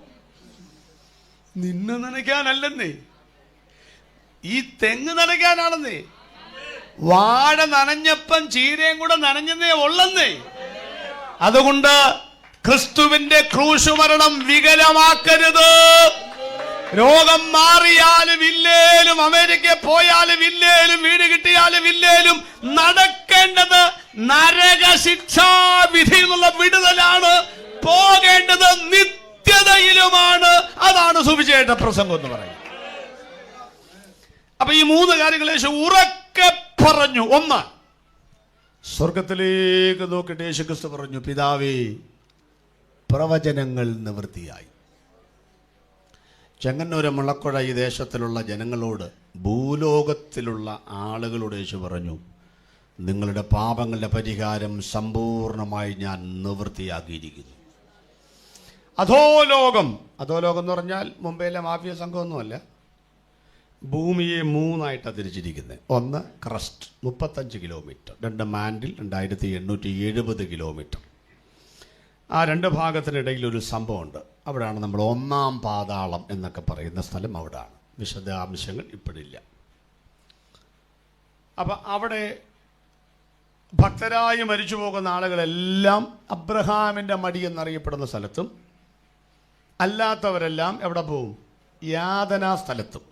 S1: നിന്നെ നനയ്ക്കാനല്ലെന്നേ, ഈ തെങ്ങ് നനയ്ക്കാനാണെന്നേ. വാഴ നനഞ്ഞപ്പം ചീരയും കൂടെ നനഞ്ഞെന്നേ ഉള്ളെന്നേ. അതുകൊണ്ട് ക്രിസ്തുവിന്റെ ക്രൂശ് മരണം വികലമാക്കരുത്. രോഗം മാറിയാലും ഇല്ലേലും, അമേരിക്കയിൽ പോയാലും ഇല്ലേലും, വീട് കിട്ടിയാലും ഇല്ലേലും, നടക്കേണ്ടത് നരകശിക്ഷാവിധി എന്നുള്ള വിടുതലാണ്. പോകേണ്ടത് നിത്യതയിലുമാണ്. അതാണ് സുവിശേഷ പ്രസംഗം എന്ന് പറയുന്നത്. അപ്പൊ ഈ 3 കാര്യങ്ങൾ യേശു ഉറക്കെ പറഞ്ഞു. 1, സ്വർഗത്തിലേക്ക് നോക്കിയിട്ട് യേശു ക്രിസ്തു പറഞ്ഞു, പിതാവേ, പ്രവചനങ്ങൾ നിവൃത്തിയായി. ചെങ്ങന്നൂര്, മുളക്കുഴ ഈ ദേശത്തിലുള്ള ജനങ്ങളോട്, ഭൂലോകത്തിലുള്ള ആളുകളോട് യേശു പറഞ്ഞു, നിങ്ങളുടെ പാപങ്ങളുടെ പരിഹാരം സമ്പൂർണമായി ഞാൻ നിവൃത്തിയാക്കിയിരിക്കുന്നു. അധോലോകം എന്ന് പറഞ്ഞാൽ മുംബൈയിലെ മാഫിയ സംഘമൊന്നുമല്ല. ഭൂമിയെ 3ആയിട്ടാണ് തിരിച്ചിരിക്കുന്നത്. 1 ക്രസ്റ്റ് 35 കിലോമീറ്റർ, 2 മാൻഡിൽ 2870 കിലോമീറ്റർ. ആ 2 ഭാഗത്തിനിടയിൽ ഒരു സംഭവമുണ്ട്. അവിടെയാണ് നമ്മൾ 1-ാം പാതാളം എന്നൊക്കെ പറയുന്ന സ്ഥലം. അവിടെയാണ്. വിശദാംശങ്ങൾ ഇപ്പോഴില്ല. അപ്പം അവിടെ ഭക്തരായി മരിച്ചു പോകുന്ന ആളുകളെല്ലാം അബ്രഹാമിൻ്റെ മടി എന്നറിയപ്പെടുന്ന സ്ഥലത്തും, അല്ലാത്തവരെല്ലാം എവിടെ പോവും? യാതനാ സ്ഥലത്തും.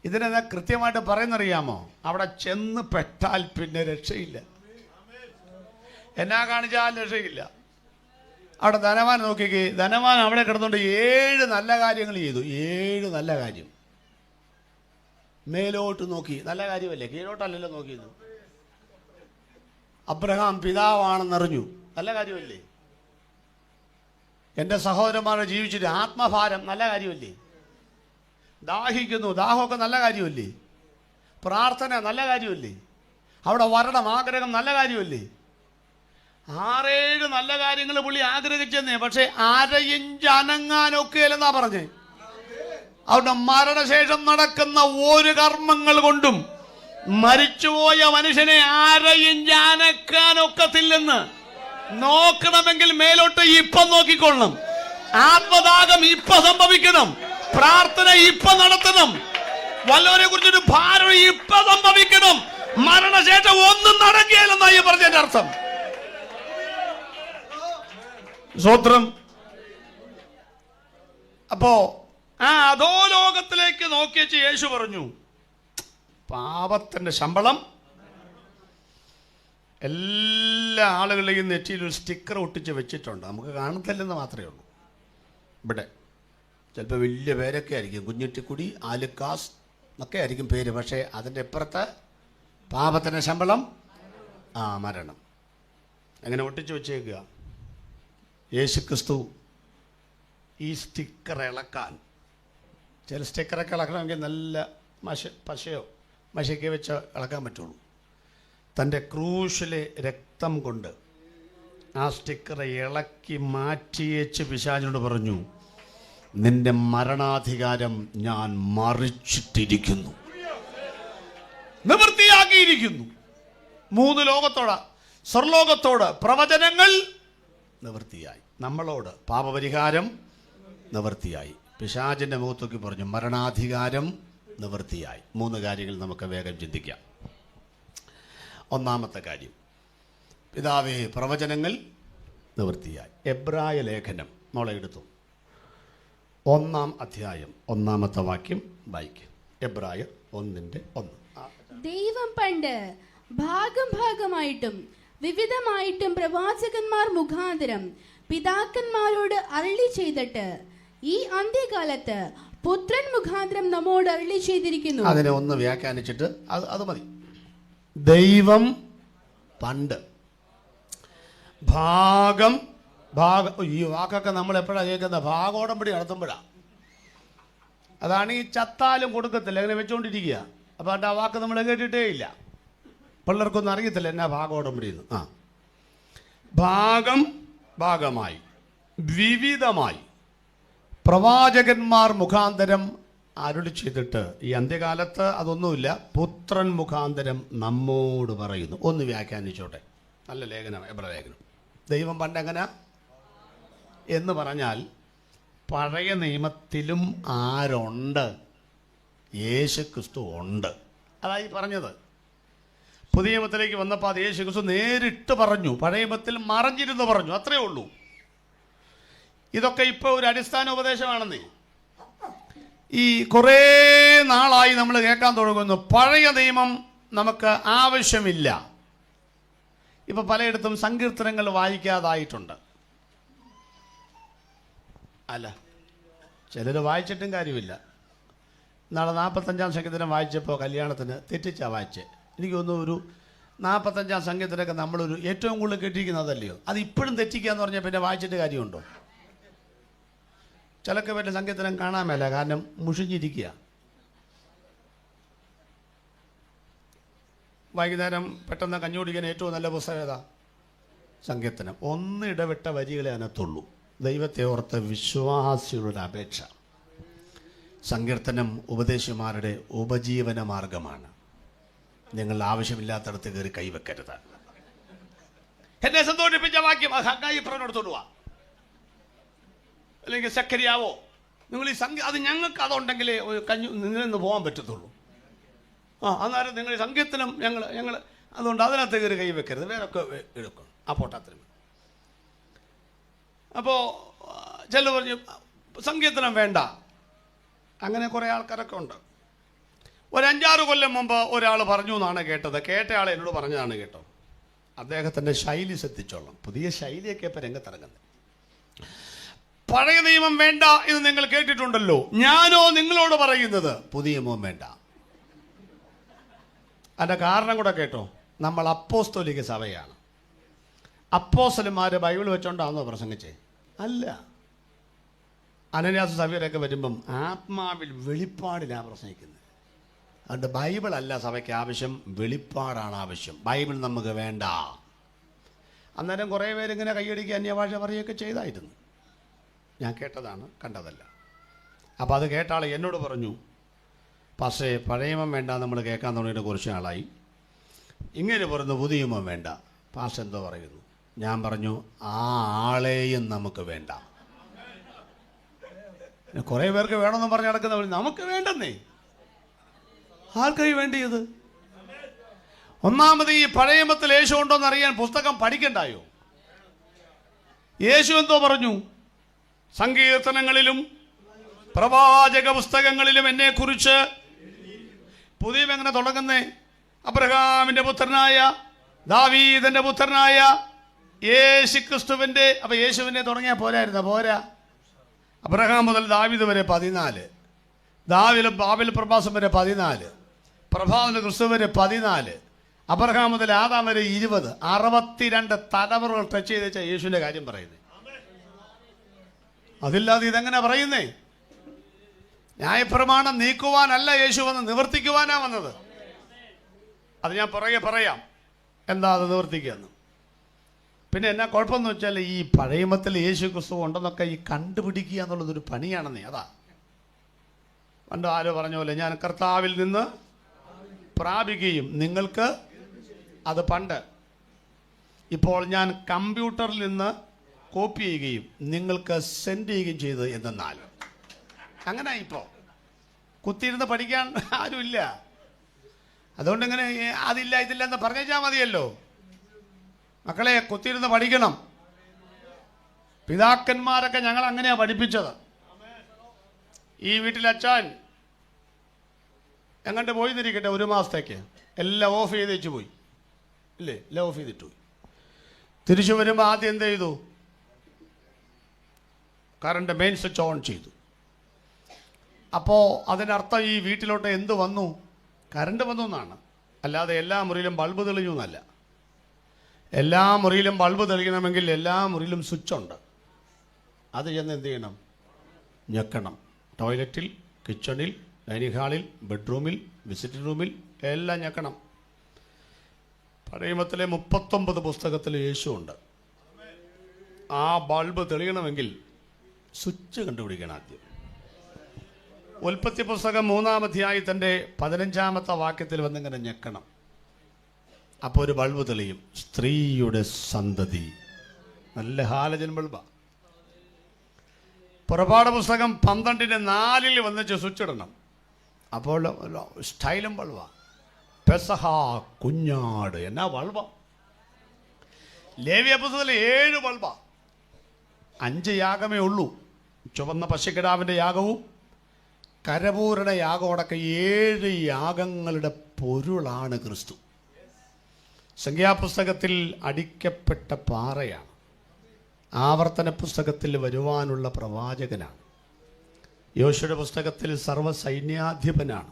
S1: ഇതിനെന്താ കൃത്യമായിട്ട് പറയുന്നറിയാമോ? അവിടെ ചെന്ന് പെട്ടാൽ പിന്നെ രക്ഷയില്ല. എന്നാ കാണിച്ചാൽ രക്ഷയില്ല. അവിടെ ധനവാൻ നോക്കിക്കേ, ധനവാൻ അവിടെ കിടന്നുകൊണ്ട് 7 നല്ല കാര്യങ്ങൾ ചെയ്തു. 7 നല്ല കാര്യം. മേലോട്ട് നോക്കി, നല്ല കാര്യമല്ലേ, കീഴോട്ടല്ലല്ലോ നോക്കിയത്. അബ്രഹാം പിതാവാണെന്നറിഞ്ഞു, നല്ല കാര്യമല്ലേ. എൻ്റെ സഹോദരന്മാരെ ജീവിച്ചിട്ട് ആത്മഭാരം, നല്ല കാര്യമല്ലേ. ദാഹിക്കുന്നു, ദാഹമൊക്കെ നല്ല കാര്യമല്ലേ. പ്രാർത്ഥന നല്ല കാര്യമല്ലേ. അവിടെ വരണം, ആഗ്രഹം നല്ല കാര്യമല്ലേ. 6-7 നല്ല കാര്യങ്ങൾ പുള്ളി ആഗ്രഹിച്ചെന്നേ. പക്ഷെ 1/2 ഇഞ്ച് അനങ്ങാനൊക്കെ അല്ലെന്നാ പറഞ്ഞേ. അവിടെ മരണശേഷം നടക്കുന്ന ഒരു കർമ്മങ്ങൾ കൊണ്ടും മരിച്ചുപോയ മനുഷ്യനെ 1/2 ഇഞ്ച് അനക്കാനൊക്കത്തില്ലെന്ന്. നോക്കണമെങ്കിൽ മേലോട്ട് ഇപ്പം നോക്കിക്കൊള്ളണം. ആത്മദാഹം ഇപ്പൊ സംഭവിക്കണം. പ്രാർത്ഥന ഇപ്പൊ നടത്തണം. വല്ലവരെ കുറിച്ചൊരു ഭാരം ഇപ്പൊ സംഭവിക്കണം. മരണശേഷം ഒന്നും നടക്കുകയില്ലെന്നായി പറഞ്ഞതിന്റെ അർത്ഥം. സ്വത്രം. അപ്പോ ആ അധോലോകത്തിലേക്ക് നോക്കിയച്ച് യേശു പറഞ്ഞു, പാപത്തിന്റെ ശമ്പളം. എല്ലാ ആളുകളുടെയും നെറ്റിയിൽ ഒരു സ്റ്റിക്കർ ഒട്ടിച്ച് വെച്ചിട്ടുണ്ട്. നമുക്ക് കാണത്തില്ലെന്ന് മാത്രമേ ഉള്ളൂ. ഇവിടെ ചിലപ്പോൾ വലിയ പേരൊക്കെ ആയിരിക്കും, കുഞ്ഞിട്ടിക്കുടി, ആലുക്കാസ് എന്നൊക്കെ ആയിരിക്കും പേര്. പക്ഷേ അതിൻ്റെ ഇപ്പുറത്ത് പാപത്തിൻ്റെ ശമ്പളം മരണം. അങ്ങനെ ഒട്ടിച്ച് വെച്ചേക്കുക. യേശുക്രിസ്തു ഈ സ്റ്റിക്കർ ഇളക്കാൻ, ചില സ്റ്റിക്കറൊക്കെ ഇളക്കണമെങ്കിൽ നല്ല പശയോ മഷയ്ക്ക് വെച്ച് ഇളക്കാൻ പറ്റുള്ളൂ. തൻ്റെ ക്രൂശിലെ രക്തം കൊണ്ട് ആ സ്റ്റിക്കറെ ഇളക്കി മാറ്റിയേച്ച് പിശാചിനോട് പറഞ്ഞു, നിന്റെ മരണാധികാരം ഞാൻ മറിച്ചിട്ടിരിക്കുന്നു, നിവൃത്തിയാക്കിയിരിക്കുന്നു. 3 ലോകത്തോട്, സ്വർലോകത്തോട് പ്രവചനങ്ങൾ നിവൃത്തിയായി. നമ്മളോട് പാപപരിഹാരം നിവൃത്തിയായി. പിശാചിൻ്റെ മുഖത്തൊക്കെ പറഞ്ഞു, മരണാധികാരം നിവൃത്തിയായി. 3 കാര്യങ്ങൾ നമുക്ക് വേഗം ചിന്തിക്കാം. 1-ാമത്തെ കാര്യം, പിതാവേ, പ്രവചനങ്ങൾ നിവൃത്തിയായി. എബ്രായ ലേഖനം മോളെ എടുത്തു, 1-ാം അധ്യായം 1-ാമത്തെ വാക്യം വായിക്കും. എബ്രായർ 1:1.
S2: ദൈവം പണ്ട് ഭാഗമായിട്ടും വിവിധമായിട്ടും പ്രവാചകന്മാർ മുഖാന്തരം പിതാക്കന്മാരോട് അരുളി ചെയ്തിട്ട് ഈ അന്ത്യകാലത്ത് പുത്രൻ മുഖാന്തരം നമ്മോട് അരുളി ചെയ്തിരിക്കുന്നു.
S1: അതിനെ ഒന്ന് വ്യാഖ്യാനിച്ചിട്ട് അത് മതി. ദൈവം പണ്ട്, ഭാഗം ഭാഗം. ഈ വാക്കൊക്കെ നമ്മൾ എപ്പോഴാണ് കേൾക്കുന്നത്? ഭാഗോടമ്പടി നടത്തുമ്പോഴാണ്. അതാണ് ഈ ചത്താലും കൊടുക്കത്തില്ല, അങ്ങനെ വെച്ചുകൊണ്ടിരിക്കുക. അപ്പോൾ ആ വാക്ക് നമ്മൾ കേട്ടിട്ടേ ഇല്ല. പിള്ളേർക്കൊന്നും അറിയത്തില്ല എന്നാ ഭാഗോടമ്പടി എന്ന്. ഭാഗം ഭാഗമായി, വിവിധമായി പ്രവാചകന്മാർ മുഖാന്തരം അരുളി ചെയ്തിട്ട്, ഈ അന്ത്യകാലത്ത് അതൊന്നുമില്ല, പുത്രൻ മുഖാന്തരം നമ്മോട് പറയുന്നു. ഒന്ന് വ്യാഖ്യാനിച്ചോട്ടെ. നല്ല ലേഖനം, എബ്രായ ലേഖനം. ദൈവം പണ്ടെങ്ങനെ എന്ന് പറഞ്ഞാൽ, പഴയ നിയമത്തിലും ആരുണ്ട്? യേശു ക്രിസ്തു ഉണ്ട്. അതായി പറഞ്ഞത്. പുതിയ നിയമത്തിലേക്ക് വന്നപ്പോൾ അത് യേശു ക്രിസ്തു നേരിട്ട് പറഞ്ഞു. പഴയ നിയമത്തിൽ മറഞ്ഞിരുന്ന് പറഞ്ഞു, അത്രയേ ഉള്ളൂ. ഇതൊക്കെ ഇപ്പോൾ ഒരു അടിസ്ഥാന ഉപദേശമാണെന്നേ. ഈ കുറേ നാളായി നമ്മൾ കേൾക്കാൻ തുടങ്ങുന്നു, പഴയ നിയമം നമുക്ക് ആവശ്യമില്ല. ഇപ്പം പലയിടത്തും സങ്കീർത്തനങ്ങൾ വായിക്കാതായിട്ടുണ്ട്. അല്ല, ചിലർ വായിച്ചിട്ടും കാര്യമില്ല. നാളെ 45-ാം സങ്കീർത്തനം വായിച്ചപ്പോൾ കല്യാണത്തിന് തെറ്റിച്ചാ വായിച്ചേ. എനിക്ക് തോന്നുന്നു ഒരു 45-ാം സങ്കീർത്തനമൊക്കെ നമ്മളൊരു ഏറ്റവും കൂടുതൽ കേട്ടിരിക്കുന്നതല്ലയോ. അത് ഇപ്പോഴും തെറ്റിക്കുക എന്ന് പറഞ്ഞാൽ പിന്നെ വായിച്ചിട്ട് കാര്യമുണ്ടോ? ചിലക്ക് പറ്റുന്ന സങ്കീർത്തനം കാണാൻ മേല, കാരണം മുഷിഞ്ഞിരിക്കുക. വൈകുന്നേരം പെട്ടെന്ന് കഞ്ഞി കുടിക്കാൻ ഏറ്റവും നല്ല പുസ്തകം ഏതാ? സങ്കീർത്തനം. ഒന്ന് ഇടവിട്ട വരികളെ അതിനകത്തുള്ളൂ. ദൈവത്തെ ഓർത്ത് വിശ്വാസികളുടെ അപേക്ഷ. സങ്കീർത്തനം ഉപദേശിമാരുടെ ഉപജീവന മാർഗമാണ്. നിങ്ങൾ ആവശ്യമില്ലാത്തടത്ത് കയറി കൈവെക്കരുത്. എന്നെ സന്തോഷിപ്പിച്ച വാക്യം ഹഗ്ഗായി പ്രവചനത്തോട് വാ, അല്ലെങ്കിൽ സക്കരിയാവോ, നിങ്ങൾ ഈ അത് ഞങ്ങൾക്ക് അതുണ്ടെങ്കിലേ നിന്ന് പോകാൻ പറ്റത്തുള്ളൂ. അന്നേരം നിങ്ങൾ ഈ സങ്കീർത്തനം ഞങ്ങൾ അതുകൊണ്ട് അതിനകത്ത് കയറി കൈ വെക്കരുത്, വേറൊക്കെ എടുക്കണം. ആ പോട്ടാത്തിനും. അപ്പോൾ ചിലർ പറഞ്ഞു സങ്കീർത്തനം വേണ്ട. അങ്ങനെ കുറേ ആൾക്കാരൊക്കെ ഉണ്ട്. ഒരു 5-6 കൊല്ലം മുമ്പ് ഒരാൾ പറഞ്ഞു എന്നാണ് കേട്ടത്. കേട്ടയാൾ എന്നോട് പറഞ്ഞതാണ് കേട്ടോ. അദ്ദേഹത്തിൻ്റെ ശൈലി ശ്രദ്ധിച്ചോളാം. പുതിയ ശൈലിയൊക്കെ ഇപ്പം രംഗത്തിറങ്ങുന്നത്. പഴയ നിയമം വേണ്ട എന്ന് നിങ്ങൾ കേട്ടിട്ടുണ്ടല്ലോ. ഞാനോ നിങ്ങളോട് പറയുന്നത് പുതിയ നിയമം വേണ്ട. അതിൻ്റെ കാരണം കൂടെ കേട്ടോ. നമ്മൾ അപ്പോസ്തോലിക സഭയാണ്. അപ്പോസ്തലന്മാർ ബൈബിൾ വെച്ചോണ്ടാണോ പ്രസംഗിച്ചേ? അല്ല. അനന്യാസ സഭയിലൊക്കെ വരുമ്പം ആത്മാവിൽ വെളിപ്പാടിലാണ് പ്രസംഗിക്കുന്നത്. അതുകൊണ്ട് ബൈബിളല്ല സഭയ്ക്ക് ആവശ്യം, വെളിപ്പാടാണ് ആവശ്യം. ബൈബിൾ നമുക്ക് വേണ്ട. അന്നേരം കുറേ പേരിങ്ങനെ കൈയടിക്കുക, അന്യഭാഷ പറയുകയൊക്കെ ചെയ്തായിരുന്നു. ഞാൻ കേട്ടതാണ്, കണ്ടതല്ല. അപ്പോൾ അത് കേട്ട ആൾ എന്നോട് പറഞ്ഞു, പക്ഷേ പഴയ നിയമം വേണ്ട നമ്മൾ കേൾക്കാൻ തുടങ്ങിയിട്ട് കുറച്ച് നാളായി. ഇങ്ങനെ പറഞ്ഞു പുതിയ നിയമം വേണ്ട. പാസ്റ്റർ എന്തോ പറയുന്നു? ഞാൻ പറഞ്ഞു ആ ആളെയും നമുക്ക് വേണ്ട. കുറേ പേർക്ക് വേണമെന്ന് പറഞ്ഞ് നടക്കുന്നവർ നമുക്ക് വേണ്ടെന്നേ. ആർക്കായി വേണ്ടിയത്? ഒന്നാമത് ഈ പഴയ നിയമത്തിൽ യേശു ഉണ്ടോന്ന് അറിയാൻ പുസ്തകം പഠിക്കണ്ടായോ? യേശു എന്തോ പറഞ്ഞു? സങ്കീർത്തനങ്ങളിലും പ്രവാചക പുസ്തകങ്ങളിലും എന്നെക്കുറിച്ച്. പുതിയ എങ്ങനെ തുടങ്ങുന്നേ? അബ്രഹാമിന്റെ പുത്രനായ ദാവീദിന്റെ പുത്രനായ യേശുക്രിസ്തുവിന്റെ. അപ്പൊ യേശുവിനെ തുടങ്ങിയാൽ പോരായിരുന്ന? പോരാ. അബ്രഹാം മുതൽ ദാവീദ് വരെ 14, ബാബിൽ പ്രഭാസം വരെ 14, പ്രഭാവന ക്രിസ്തു വരെ 14, അബ്രഹാം മുതൽ ആദാം വരെ 20, 62 തലമുറകൾ ടച്ച് ചെയ്ത് വെച്ചാൽ യേശുവിന്റെ കാര്യം പറയുന്നത്. അതില്ലാതെ ഇതെങ്ങനെ പറയുന്നേ? ന്യായപ്രമാണം നീക്കുവാനല്ല യേശു വന്ന്, നിവർത്തിക്കുവാനാ വന്നത്. അത് ഞാൻ പുറകെ പറയാം എന്താ അത് നിവർത്തിക്കുകയെന്ന്. പിന്നെ എന്നാ കുഴപ്പമെന്ന് വെച്ചാൽ ഈ പഴയ നിയമത്തിൽ യേശു ക്രിസ്തു ഉണ്ടെന്നൊക്കെ ഈ കണ്ടുപിടിക്കുക എന്നുള്ളതൊരു പണിയാണെന്നേ. അതാ പണ്ട് ആരോ പറഞ്ഞ പോലെ, ഞാൻ കർത്താവിൽ നിന്ന് പ്രാപിക്കുകയും നിങ്ങൾക്ക് അത് പണ്ട്. ഇപ്പോൾ ഞാൻ കമ്പ്യൂട്ടറിൽ നിന്ന് കോപ്പി ചെയ്യുകയും നിങ്ങൾക്ക് സെൻഡ് ചെയ്യുകയും ചെയ്ത് എന്നാൽ. അങ്ങനെ ഇപ്പോൾ കുത്തിയിരുന്ന് പഠിക്കാൻ ആരുമില്ല. അതുകൊണ്ട് ഇങ്ങനെ അതില്ല ഇതില്ല എന്ന് പറഞ്ഞാൽ മതിയല്ലോ. മക്കളെ, കുത്തിയിരുന്ന് പഠിക്കണം. പിതാക്കന്മാരൊക്കെ ഞങ്ങൾ അങ്ങനെയാണ് പഠിപ്പിച്ചത്. ഈ വീട്ടിൽ അച്ഛൻ എങ്ങോട്ട് പോയി എന്നിരിക്കട്ടെ, 1 മാസത്തേക്ക് എല്ലാം ഓഫ് ചെയ്ത് വെച്ച് പോയി ഇല്ലേ? എല്ലാം ഓഫ് ചെയ്തിട്ട് പോയി. തിരിച്ചു വരുമ്പോൾ ആദ്യം എന്ത് ചെയ്തു? കറണ്ട് മെയിൻ സ്വിച്ച് ഓൺ ചെയ്തു. അപ്പോൾ അതിനർത്ഥം ഈ വീട്ടിലോട്ട് എന്ത് വന്നു? കറണ്ട് വന്നു എന്നാണ്. അല്ലാതെ എല്ലാ മുറിയിലും ബൾബ് തെളിഞ്ഞു എന്നല്ല. എല്ലാ മുറിയിലും ബൾബ് തെളിയണമെങ്കിൽ എല്ലാ മുറിയിലും സ്വിച്ചുണ്ട്. അത് ചെന്ന് എന്ത് ചെയ്യണം? ഞെക്കണം. ടോയ്ലറ്റിൽ, കിച്ചണിൽ, ഡൈനിങ് ഹാളിൽ, ബെഡ്റൂമിൽ, വിസിറ്റിംഗ് റൂമിൽ എല്ലാം ഞെക്കണം. പഴയ നിയമത്തിലെ 39 പുസ്തകത്തിൽ യേശു ഉണ്ട്. ആ ബൾബ് തെളിയണമെങ്കിൽ സ്വിച്ച് കണ്ടുപിടിക്കണം ആദ്യം. ഉൽപ്പത്തി പുസ്തകം 3-ാം അധ്യായത്തിൻ്റെ 15-ാമത്തെ വാക്യത്തിൽ വന്നിങ്ങനെ ഞെക്കണം. അപ്പോൾ ഒരു ബൾബ് തെളിയും. സ്ത്രീയുടെ സന്തതി. നല്ല ഹാലജൻ ബൾബാ. പുറപ്പാട് പുസ്തകം 12:4 വന്നിച്ച് സ്വിച്ച് ഇടണം. അപ്പോൾ സ്റ്റൈലും ബൾബാ. പെസഹ കുഞ്ഞാട് എന്നാ ബൾബാ. ലേവ്യ പുസ്തകത്തിൽ 7 ബൾബാ. 5 യാഗമേ ഉള്ളൂ. ചുവന്ന പശുക്കിടാവിൻ്റെ യാഗവും കരപൂരണ യാഗം അടക്കം 7 യാഗങ്ങളുടെ പൊരുളാണ് ക്രിസ്തു. സംഖ്യാപുസ്തകത്തിൽ അടിക്കപ്പെട്ട പാറയാണ്. ആവർത്തന പുസ്തകത്തിൽ വരുവാനുള്ള പ്രവാചകനാണ്. യോശുവയുടെ പുസ്തകത്തിൽ സർവ്വസൈന്യാധിപനാണ്.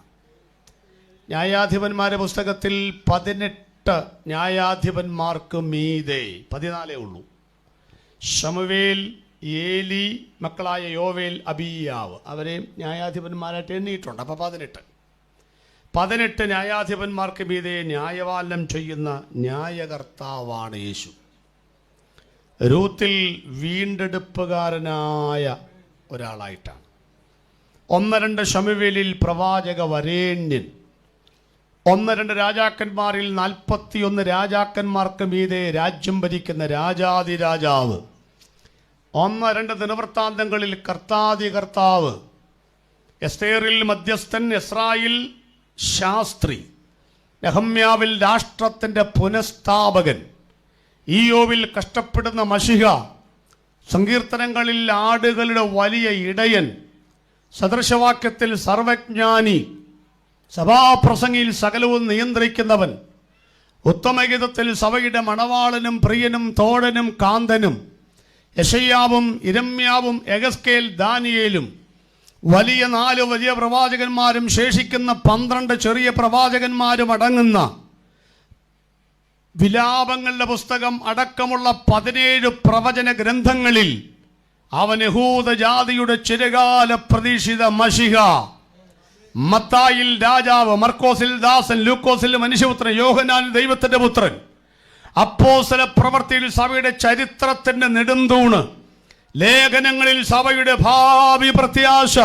S1: ന്യായാധിപന്മാരുടെ പുസ്തകത്തിൽ 18 ന്യായാധിപന്മാർക്ക് മീതെ 14 ഉള്ളൂ. ശമൂവേൽ, ഏലി, മക്കളായ യോവേൽ, അബീയാവ് അവരെയും ന്യായാധിപന്മാരായിട്ട് എണ്ണിയിട്ടുണ്ട്. അപ്പോൾ 18 ന്യായാധിപന്മാർക്ക് മീതെ ന്യായപാലനം ചെയ്യുന്ന ന്യായകർത്താവാണ് യേശു. രൂത്തിൽ വീണ്ടെടുപ്പുകാരനായ ഒരാളായിട്ടാണ്. 1-2 ശമൂവേലിൽ പ്രവാചക വരേണ്യൻ. 1-2 രാജാക്കന്മാരിൽ 41 രാജാക്കന്മാർക്ക് മീതെ രാജ്യം ഭരിക്കുന്ന രാജാതിരാജാവ്. 1-2 ദിനവൃത്താന്തങ്ങളിൽ കർത്താതി കർത്താവ്. എസ്തേറിൽ മധ്യസ്ഥൻ, എസ്രായിൽ ശാസ്ത്രി, നെഹമ്യാവിൽ രാഷ്ട്രത്തിൻ്റെ പുനഃസ്ഥാപകൻ, ഈയോവിൽ കഷ്ടപ്പെടുന്ന മശിഹ, സങ്കീർത്തനങ്ങളിൽ ആടുകളുടെ വലിയ ഇടയൻ, സദൃശവാക്യത്തിൽ സർവജ്ഞാനി, സഭാപ്രസംഗിയിൽ സകലവും നിയന്ത്രിക്കുന്നവൻ, ഉത്തമഗീതത്തിൽ സഭയുടെ മണവാളനും പ്രിയനും തോഴനും കാന്തനും, യെശയ്യാവും ഇരമ്യാവും എഗസ്കേൽ ദാനിയേലും, വലിയ 4 വലിയ പ്രവാചകന്മാരും ശേഷിക്കുന്ന 12 ചെറിയ പ്രവാചകന്മാരും അടങ്ങുന്ന വിലാപങ്ങളുടെ പുസ്തകം അടക്കമുള്ള 17 പ്രവചന ഗ്രന്ഥങ്ങളിൽ അവൻ യഹൂദ ജാതിയുടെ ചിരകാല പ്രതീക്ഷിത മശിഹ, മത്തായിൽ രാജാവ്, മർക്കോസിൽ ദാസൻ, ലൂക്കോസിൽ മനുഷ്യപുത്രൻ, യോഹന്നാനിൽ ദൈവത്തിന്റെ പുത്രൻ, അപ്പോസ്തല പ്രവൃത്തിയിൽ സഭയുടെ ചരിത്രത്തിന്റെ നെടുന്തൂണ്, ലേഖനങ്ങളിൽ സഭയുടെ ഭാവി പ്രത്യാശ,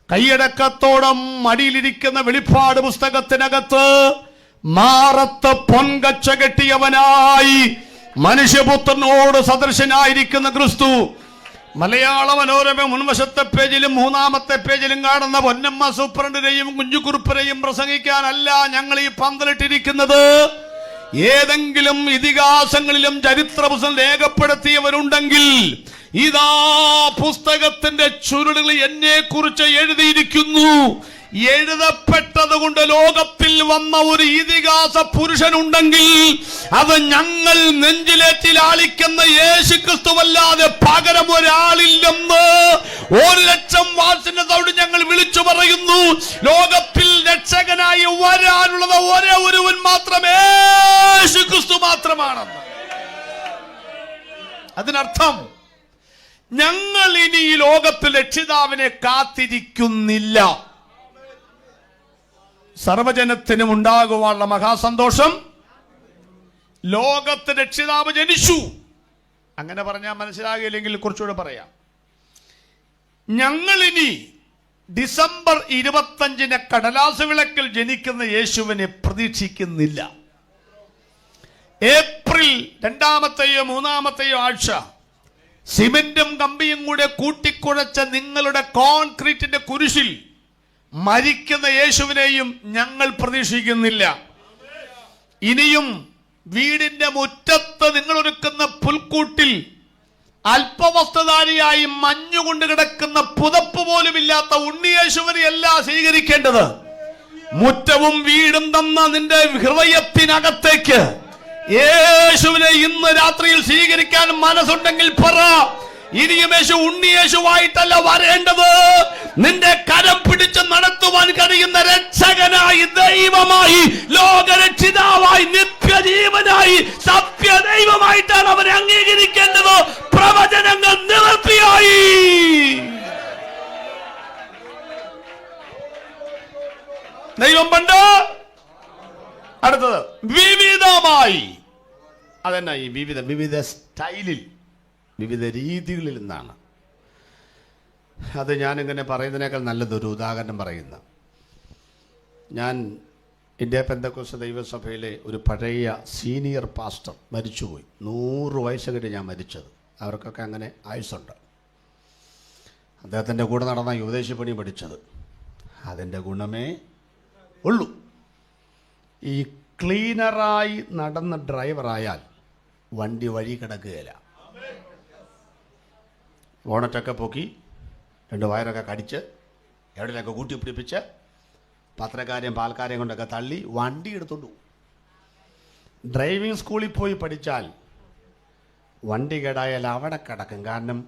S1: കൈയടക്കത്തോളം മടിയിലിരിക്കുന്ന വെളിപ്പാട് പുസ്തകത്തിനകത്ത് മാറത്ത് പൊൻകച്ച കെട്ടിയവനായി മനുഷ്യപുത്രനോട് സദൃശനായിരിക്കുന്ന ക്രിസ്തു. മലയാള മനോരമ മുൻവശത്തെ പേജിലും 3-ാമത്തെ പേജിലും കാണുന്ന പൊന്നമ്മ സൂപ്രണ്ടിനെയും കുഞ്ഞുകുറുപ്പനെയും പ്രസംഗിക്കാനല്ല ഞങ്ങൾ ഈ പന്തലിട്ടിരിക്കുന്നത്. ഏതെങ്കിലും ഇതിഹാസങ്ങളിലും ചരിത്ര പുസ്തകം രേഖപ്പെടുത്തിയവരുണ്ടെങ്കിൽ ഇതാ പുസ്തകത്തിന്റെ ചുരുളുകൾ എന്നെ കുറിച്ച് എഴുതിയിരിക്കുന്നു. എഴുതപ്പെട്ടത് കൊണ്ട് ലോകത്തിൽ വന്ന ഒരു ഇതിഹാസ പുരുഷനുണ്ടെങ്കിൽ അത് ഞങ്ങൾ നെഞ്ചിലേറ്റി ലാളിക്കുന്ന യേശു ക്രിസ്തുവല്ലാതെ പകരം ഒരാളില്ലെന്ന് 1,00,000 വാത്സല്യത്തോട് ഞങ്ങൾ വിളിച്ചു പറയുന്നു. ലോകത്തിൽ രക്ഷകനായി വരാനുള്ളത് ഒരേ ഒരുവൻ മാത്രമേ, യേശു ക്രിസ്തു മാത്രമാണെന്ന്. അതിനർത്ഥം ഞങ്ങൾ ഇനി ഈ ലോകത്തിൽ രക്ഷിതാവിനെ കാത്തിരിക്കുന്നില്ല. സർവജനത്തിനും ഉണ്ടാകുവാനുള്ള മഹാസന്തോഷം. ലോകത്ത് രക്ഷിതാവ് ജനിച്ചു. അങ്ങനെ പറഞ്ഞാൽ മനസ്സിലാകില്ലെങ്കിൽ കുറച്ചുകൂടെ പറയാം. ഞങ്ങളിനി ഡിസംബർ 25 കടലാസ് വിളക്കിൽ ജനിക്കുന്ന യേശുവിനെ പ്രതീക്ഷിക്കുന്നില്ല. ഏപ്രിൽ 2-ാമത്തെയോ 3-ാമത്തെയോ ആഴ്ച സിമെന്റും കമ്പിയും കൂടെ കൂട്ടിക്കുഴച്ച നിങ്ങളുടെ കോൺക്രീറ്റിന്റെ കുരിശിൽ മരിക്കുന്ന യേശുവിനെയും ഞങ്ങൾ പ്രതീക്ഷിക്കുന്നില്ല. ഇനിയും വീടിന്റെ മുറ്റത്ത് നിങ്ങൾ ഒരുക്കുന്ന പുൽക്കൂട്ടിൽ അല്പവസ്ത്രധാരിയായി മഞ്ഞുകൊണ്ട് കിടക്കുന്ന പുതപ്പ് പോലും ഇല്ലാത്ത ഉണ്ണിയേശുവിനെ അല്ല സ്വീകരിക്കേണ്ടത്. മുറ്റവും വീടും തന്ന നിന്റെ ഹൃദയത്തിനകത്തേക്ക് യേശുവിനെ ഇന്ന് രാത്രിയിൽ സ്വീകരിക്കാൻ മനസ്സുണ്ടെങ്കിൽ പറ. ഇനിയും യേശു ഉണ്ണിയേശുവായിട്ടല്ല വരേണ്ടത്. നിന്റെ കരം പിടിച്ച് നടത്തുവാൻ കഴിയുന്ന രക്ഷകനായി, ദൈവമായി, ലോകരക്ഷിതാവായി, നിത്യജീവനായി, സത്യദൈവമായിട്ടാണ് അവനെ അംഗീകരിക്കേണ്ടത്. പ്രവചനങ്ങൾ നിവർത്തിയായി. ദൈവം പണ്ട്. അടുത്തത് വിവിധമായി. അതെന്നാ ഈ വിവിധ സ്റ്റൈലിൽ, വിവിധ രീതികളിൽ നിന്നാണ്. അത് ഞാനിങ്ങനെ പറയുന്നതിനേക്കാൾ നല്ലതൊരു ഉദാഹരണം പറയുന്ന, ഞാൻ ഇന്ത്യ പെന്തക്കോസ്ത് ദൈവസഭയിലെ ഒരു പഴയ സീനിയർ പാസ്റ്റർ മരിച്ചുപോയി. 100 വയസ്സ് കഴിഞ്ഞ് ഞാൻ മരിച്ചത്. അവർക്കൊക്കെ അങ്ങനെ ആയുസ്സുണ്ട്. അദ്ദേഹത്തിൻ്റെ കൂടെ നടന്ന ഉപദേശപ്പണി പഠിച്ചത്. അതിൻ്റെ ഗുണമേ ഉള്ളൂ. ഈ ക്ലീനറായി നടന്ന ഡ്രൈവറായാൽ വണ്ടി വഴി കിടക്കുകയില്ല. ബോണറ്റൊക്കെ പൊക്കി 2 വയറൊക്കെ കടിച്ച് എവിടെയൊക്കെ കൂട്ടിപ്പിടിപ്പിച്ച് പത്രക്കാരെയും പാൽക്കാരെയും കൊണ്ടൊക്കെ തള്ളി വണ്ടി എടുത്തോണ്ടു. ഡ്രൈവിംഗ് സ്കൂളിൽ പോയി പഠിച്ചാൽ വണ്ടി കേടായാൽ അവിടെ കിടക്കും. കാരണം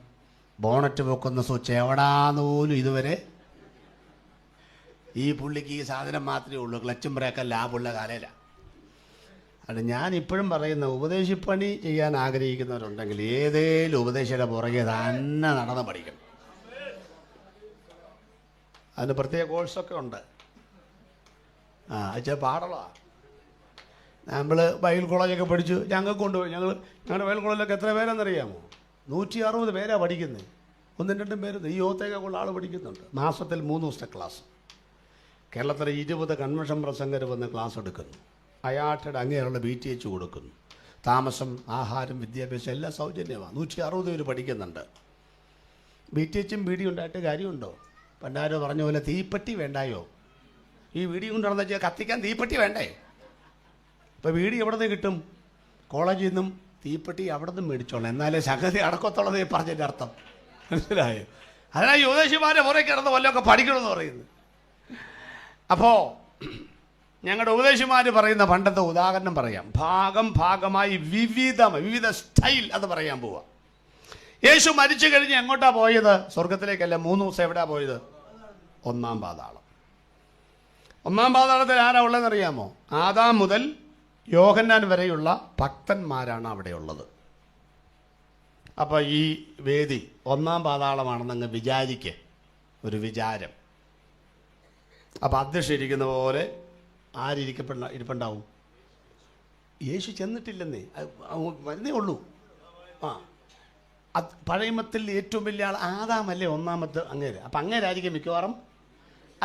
S1: ബോണറ്റ് പൊക്കുന്ന സ്വിച്ച് എവിടാന്ന് പോലും ഇതുവരെ ഈ പുള്ളിക്ക് ഈ സാധനം മാത്രമേ ഉള്ളൂ. ക്ലച്ചും ബ്രേക്കും ലാഭമുള്ള കാലയില. അത് ഞാൻ ഇപ്പോഴും പറയുന്ന, ഉപദേശിപ്പണി ചെയ്യാൻ ആഗ്രഹിക്കുന്നവരുണ്ടെങ്കിൽ ഏതേലും ഉപദേശിയുടെ പുറകെ തന്നെ നടന്ന് പഠിക്കണം. അതിന് പ്രത്യേക കോഴ്സൊക്കെ ഉണ്ട്. അച്ഛാ പാടളമാണ്. നമ്മൾ ബൈബിൾ കോളേജൊക്കെ പഠിച്ചു ഞങ്ങൾക്ക് കൊണ്ടുപോയി. ഞങ്ങളുടെ ബൈബിൾ കോളേജിലൊക്കെ എത്ര പേരെന്നറിയാമോ? 160 പേരാണ് പഠിക്കുന്നത്. 1-2 പേര് ഈ യോത്തേക്കുള്ള ആൾ പഠിക്കുന്നുണ്ട്. മാസത്തിൽ 3 ദിവസത്തെ ക്ലാസ്. കേരളത്തിലെ 20 കൺവെൻഷൻ പ്രസംഗർ വന്ന് ക്ലാസ് എടുക്കുന്നു. അയാളുടെ അങ്ങനെയുള്ള BTH കൊടുക്കുന്നു. താമസം, ആഹാരം, വിദ്യാഭ്യാസം എല്ലാം സൗജന്യമാണ്. 160 പേര് പഠിക്കുന്നുണ്ട്. BTHും ബീഡിയും ഉണ്ടായിട്ട് കാര്യമുണ്ടോ? പണ്ടാരോ പറഞ്ഞ പോലെ തീപ്പെട്ടി വേണ്ടായോ? ഈ വീഡിയോ കൊണ്ട് നടന്നു വെച്ചാൽ കത്തിക്കാൻ തീപ്പെട്ടി വേണ്ടേ? ഇപ്പോൾ വീഡിയോ എവിടെ നിന്ന് കിട്ടും? കോളേജിൽ നിന്നും തീപ്പെട്ടി അവിടെ നിന്നും മേടിച്ചോളാം. എന്നാലേ സംഗതി അടക്കത്തുള്ളത് പറഞ്ഞതിൻ്റെ അർത്ഥം മനസ്സിലായോ? അതിനാ യുവദേശിമാരെ പുറകെ കിടന്ന് വല്ലതൊക്കെ പഠിക്കണമെന്ന് പറയുന്നത്. അപ്പോൾ ഞങ്ങളുടെ ഉപദേശിമാർ പറയുന്ന പണ്ടത്തെ ഉദാഹരണം പറയാം. ഭാഗമായി വിവിധ സ്റ്റൈൽ അത് പറയാൻ പോവാ. യേശു മരിച്ചു കഴിഞ്ഞ് എങ്ങോട്ടാ പോയത്? സ്വർഗത്തിലേക്കല്ല. 3 ദിവസം എവിടെയാ പോയത്? 1-ാം പാതാളം. 1-ാം പാതാളത്തിൽ ആരാ ഉള്ളതെന്ന് അറിയാമോ? ആദാം മുതൽ യോഹന്നാൻ വരെയുള്ള ഭക്തന്മാരാണ് അവിടെ ഉള്ളത്. അപ്പോൾ ഈ വേദി 1-ാം പാതാളമാണെന്നങ്ങ് വിചാരിക്കേ, ഒരു വിചാരം. അപ്പോൾ അധ്യക്ഷൻ ഇരിക്കുന്ന പോലെ ഇരിപ്പുണ്ടാവും? യേശു ചെന്നിട്ടില്ലെന്നേ, വരുന്നേ ഉള്ളൂ. പഴയമത്തിൽ ഏറ്റവും വലിയ ആൾ ആദാമല്ലേ, 1-ാമത്തെ അങ്ങേര്. അപ്പം അങ്ങേരായിരിക്കും മിക്കവാറും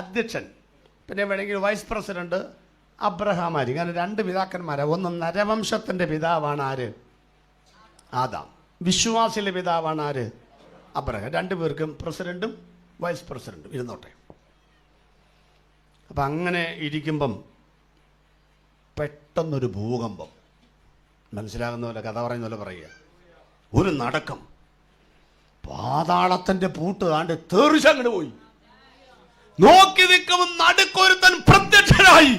S1: അധ്യക്ഷൻ. പിന്നെ വേണമെങ്കിൽ വൈസ് പ്രസിഡന്റ് അബ്രഹാം ആയിരിക്കും. അങ്ങനെ 2 പിതാക്കന്മാരാണ്. ഒന്ന് നരവംശത്തിൻ്റെ പിതാവാണ് ആര്? ആദാം. വിശ്വാസിയുടെ പിതാവാണ് ആര്? അബ്രഹാം. 2 പേർക്കും പ്രസിഡന്റും വൈസ് പ്രസിഡന്റും ഇരുന്നോട്ടെ. അപ്പം അങ്ങനെ ഇരിക്കുമ്പം പെട്ടെന്നൊരു ഭൂകമ്പം. മനസ്സിലാകുന്ന പോലെ, കഥ പറയുന്ന പോലെ പറയുക. ഒരു നടക്കം. പാതാളത്തിൻ്റെ പൂട്ട് താണ്ട് തെറിച്ചങ്ങോട്ട് പോയി. നോക്കി നിൽക്കുമ്പോൾ നടുക്കൊരുത്തൻ പ്രത്യക്ഷനായി.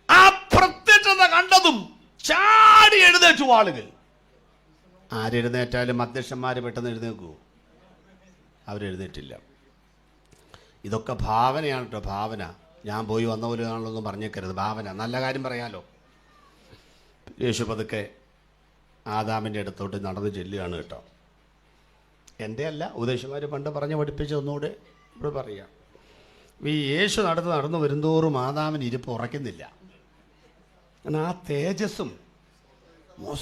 S1: ആ പ്രത്യക്ഷത കണ്ടതും ചാടി എഴുന്നേറ്റു ആളുകൾ. ആരെഴുന്നേറ്റാലും അധ്യക്ഷന്മാർ പെട്ടെന്ന് എഴുന്നേക്കുമോ? അവരെഴുന്നേറ്റില്ല. ഇതൊക്കെ ഭാവനയാണ് കേട്ടോ, ഭാവന. ഞാൻ പോയി വന്ന പോലെയാണല്ലോ പറഞ്ഞേക്കരുത്. ഭാവന. നല്ല കാര്യം പറയാലോ. യേശു പതുക്കെ ആദാമിൻ്റെ അടുത്തോട്ട് നടന്ന് ചെല്ലുകയാണ് കേട്ടോ. എൻ്റെ അല്ല, ഉപദേശിമാർ പണ്ട് പറഞ്ഞ് പഠിപ്പിച്ച ഒന്നുകൂടെ ഇവിടെ പറയാം. ഈ യേശു നടന്നു വരുന്തോറും ആദാമിന് ഇരിപ്പ് ഉറയ്ക്കുന്നില്ല. കാരണം ആ തേജസ്സും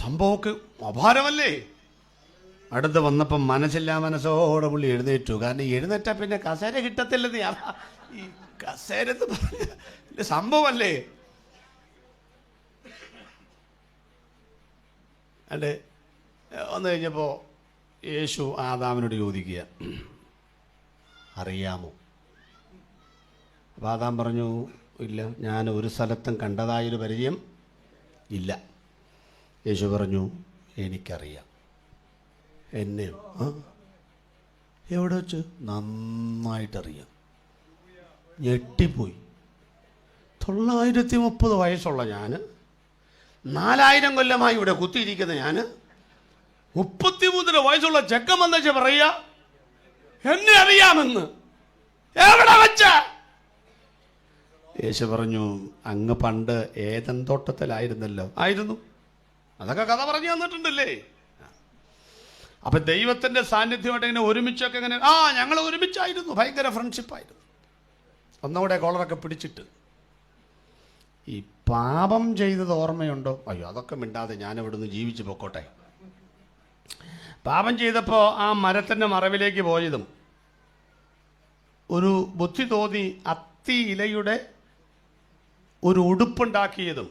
S1: സംഭവമൊക്കെ അപാരമല്ലേ. അടുത്ത് വന്നപ്പം മനസ്സോടെ പുള്ളി എഴുന്നേറ്റു. കാരണം എഴുന്നേറ്റാൽ പിന്നെ കസേര കിട്ടത്തില്ലെന്ന്. ഈ കസേര സംഭവമല്ലേ. അല്ലേ? വന്നു കഴിഞ്ഞപ്പോൾ യേശു ആദാമിനോട് ചോദിക്കുക, അറിയാമോ? അപ്പോൾ ആദാം പറഞ്ഞു, ഇല്ല, ഞാൻ ഒരു സ്ഥലത്തും കണ്ടതായൊരു പരിചയം ഇല്ല. യേശു പറഞ്ഞു, എനിക്കറിയാം. എന്നെയോ? എവിടെ വെച്ച്? നന്നായിട്ടറിയാം. ഞെട്ടിപ്പോയി. 930 വയസ്സുള്ള ഞാൻ, 4000 കൊല്ലമായി ഇവിടെ കുത്തിയിരിക്കുന്ന ഞാൻ, 33 വയസ്സുള്ള ചെക്കൻ വന്നേച്ച് പറയാ എന്നെ അറിയാമെന്ന്. എവിടെ വെച്ച? യേശു പറഞ്ഞു, അങ്ങ് പണ്ട് ഏദൻ തോട്ടത്തിലായിരുന്നല്ലോ. ആയിരുന്നു, അതൊക്കെ കഥ പറഞ്ഞു തന്നിട്ടുണ്ടല്ലേ. അപ്പൊ ദൈവത്തിന്റെ സാന്നിധ്യമായിട്ട് ഇങ്ങനെ ഒരുമിച്ചൊക്കെ ഇങ്ങനെ ഞങ്ങൾ ഒരുമിച്ചായിരുന്നു, ഭയങ്കര ഫ്രണ്ട്ഷിപ്പായിരുന്നു. ഒന്നുകൂടെ കോളറൊക്കെ പിടിച്ചിട്ട്. ഈ പാപം ചെയ്തത് ഓർമ്മയുണ്ടോ? അയ്യോ, അതൊക്കെ മിണ്ടാതെ ഞാൻ ഇവിടുന്ന് ജീവിച്ചു പൊക്കോട്ടെ. പാപം ചെയ്തപ്പോൾ ആ മരത്തിൻ്റെ മറവിലേക്ക് പോയതും ഒരു ബുദ്ധി തോന്നി അത്തി ഇലയുടെ ഒരു ഉടുപ്പുണ്ടാക്കിയതും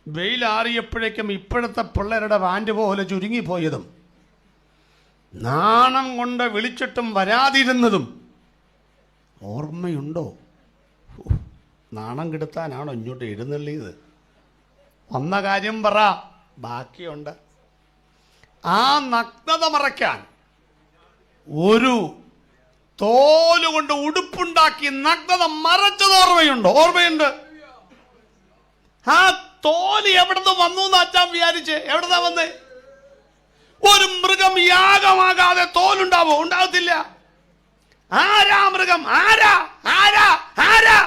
S1: വെയിലാറിയപ്പോഴേക്കും ഇപ്പോഴത്തെ പിള്ളേരുടെ പാൻറ് പോലെ ചുരുങ്ങിപ്പോയതും നാണം കൊണ്ട് വിളിച്ചിട്ടും വരാതിരുന്നതും ഓർമ്മയുണ്ടോ? നാണം കെടുത്താനാണോ ഇങ്ങോട്ട് എഴുന്നള്ളിയത്? വന്ന കാര്യം പറ, ബാക്കിയുണ്ട്. ആ നഗ്നത മറയ്ക്കാൻ ഒരു തോലുകൊണ്ട് ഉടുപ്പുണ്ടാക്കി നഗ്നത മറച്ചത് ഓർമ്മയുണ്ടോ? ഓർമ്മയുണ്ട്. ആ തോല് എവിടുന്ന് വന്നു എന്ന് അച്ഛൻ വിചാരിച്ച് എവിടുന്നാ വന്നേ? ഒരു മൃഗം യാഗമാകാതെ തോലുണ്ടാവോ? ഉണ്ടാകത്തില്ല. ആരാ മൃഗം? ആരാ ആരാ ആരാ?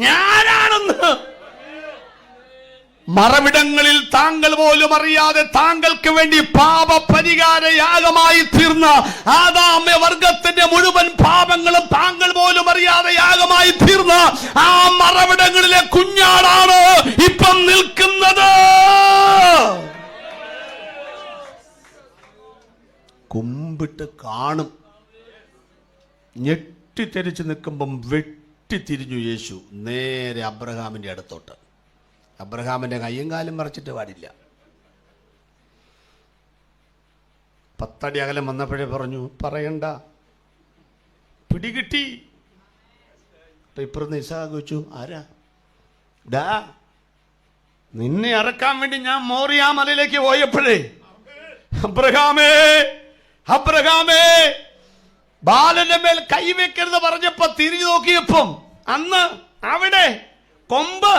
S1: ഞാനാണെന്ന്. മറവിടങ്ങളിൽ താങ്കൾ പോലും അറിയാതെ താങ്കൾക്ക് വേണ്ടി പാപപരിഹാര യാഗമായി തീർന്ന ആദാമ്യ വർഗത്തിന്റെ മുഴുവൻ പാപങ്ങളും താങ്കൾ പോലും അറിയാതെ യാഗമായി തീർന്ന ആ മറവിടങ്ങളിലെ കുഞ്ഞാടാണ് ഇപ്പം നിൽക്കുന്നത്. കുമ്പിട്ട് കാണും. ഞെട്ടിത്തെരിച്ച് നിൽക്കുമ്പം വെട്ടിത്തിരിഞ്ഞു യേശു നേരെ അബ്രഹാമിന്റെ അടുത്തോട്ട്. അബ്രഹാമിന്റെ കയ്യും കാലും മറച്ചിട്ട് പാടില്ല. 10 അടി അകലം വന്നപ്പോഴേ പറഞ്ഞു, പറയണ്ട, പിടികിട്ടി. ഇപ്പുറത്ത് ഇസാഖ് ചോദിച്ചു, ആരാ? ഡാ, നിന്നെ അറക്കാൻ വേണ്ടി ഞാൻ മോറിയ മലയിലേക്ക് പോയപ്പോഴേ അബ്രഹാമേ അബ്രഹാമേ ബാലന്റെ മേൽ കൈവെക്കരുത് പറഞ്ഞപ്പോ തിരിഞ്ഞു നോക്കിയപ്പം അന്ന് അവിടെ കൊമ്പ്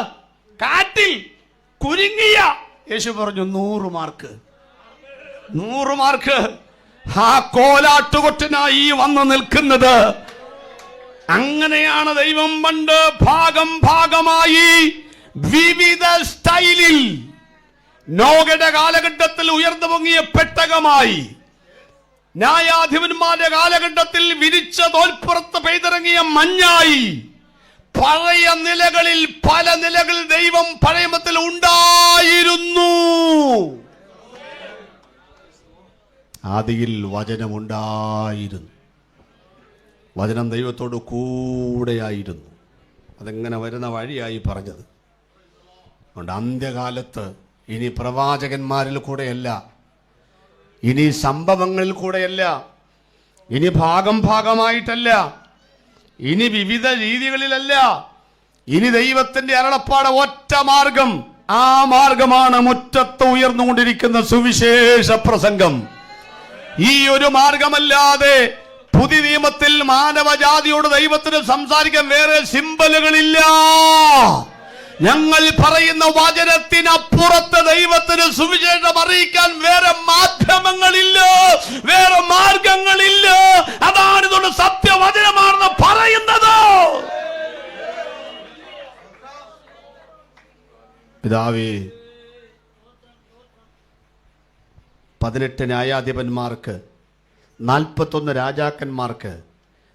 S1: കാറ്റിൽ കുരുങ്ങിയ യേശു പറഞ്ഞു 100 മാർക്ക്. 100 മാർക്ക്. ആ കോലാട്ടുകൊറ്റനായി വന്നു നിൽക്കുന്നത്. അങ്ങനെയാണ് ദൈവം പണ്ട് ഭാഗം ഭാഗമായി വിവിധ സ്റ്റൈലിൽ നോഗയുടെ കാലഘട്ടത്തിൽ ഉയർന്നു പൊങ്ങിയ പെട്ടകമായി, ന്യായാധിപന്മാരുടെ കാലഘട്ടത്തിൽ വിരിച്ച തോൽപ്പുറത്ത് പെയ്തിറങ്ങിയ മഞ്ഞായി, പഴയ നിലകളിൽ പല നിലകളിൽ ദൈവം പഴയമത്തിൽ ഉണ്ടായിരുന്നു. ആദിയിൽ വചനമുണ്ടായിരുന്നു. വചനം ദൈവത്തോട് കൂടെയായിരുന്നു. അതെങ്ങനെ വരുന്ന വഴിയായി പറഞ്ഞത്. അതുകൊണ്ട് അന്ത്യകാലത്ത് ഇനി പ്രവാചകന്മാരിൽ കൂടെയല്ല, ഇനി സംഭവങ്ങളിൽ കൂടെയല്ല, ഇനി ഭാഗം ഭാഗമായിട്ടല്ല, ഇനി വിവിധ രീതികളിലല്ല, ഇനി ദൈവത്തിന്റെ അരുളപ്പാട് ഒറ്റ മാർഗം. ആ മാർഗമാണ് മുറ്റത്ത് ഉയർന്നുകൊണ്ടിരിക്കുന്ന സുവിശേഷ പ്രസംഗം. ഈ ഒരു മാർഗമല്ലാതെ പുതിയ നിയമത്തിൽ മാനവജാതിയോട് ദൈവത്തിന് സംസാരിക്കാൻ വേറെ സിംബലുകളില്ല. ഞങ്ങൾ പറയുന്ന വചനത്തിനപ്പുറത്ത് ദൈവത്തിന് സുവിശേഷം അറിയിക്കാൻ വേറെ മാധ്യമങ്ങളില്ല, വേറെ മാർഗങ്ങളില്ല. അതാണ് ഇതുകൊണ്ട് സത്യവചനമാണെന്ന് പറയുന്നത്. പിതാവേ, 18 ന്യായാധിപന്മാർക്ക്, 41 രാജാക്കന്മാർക്ക്,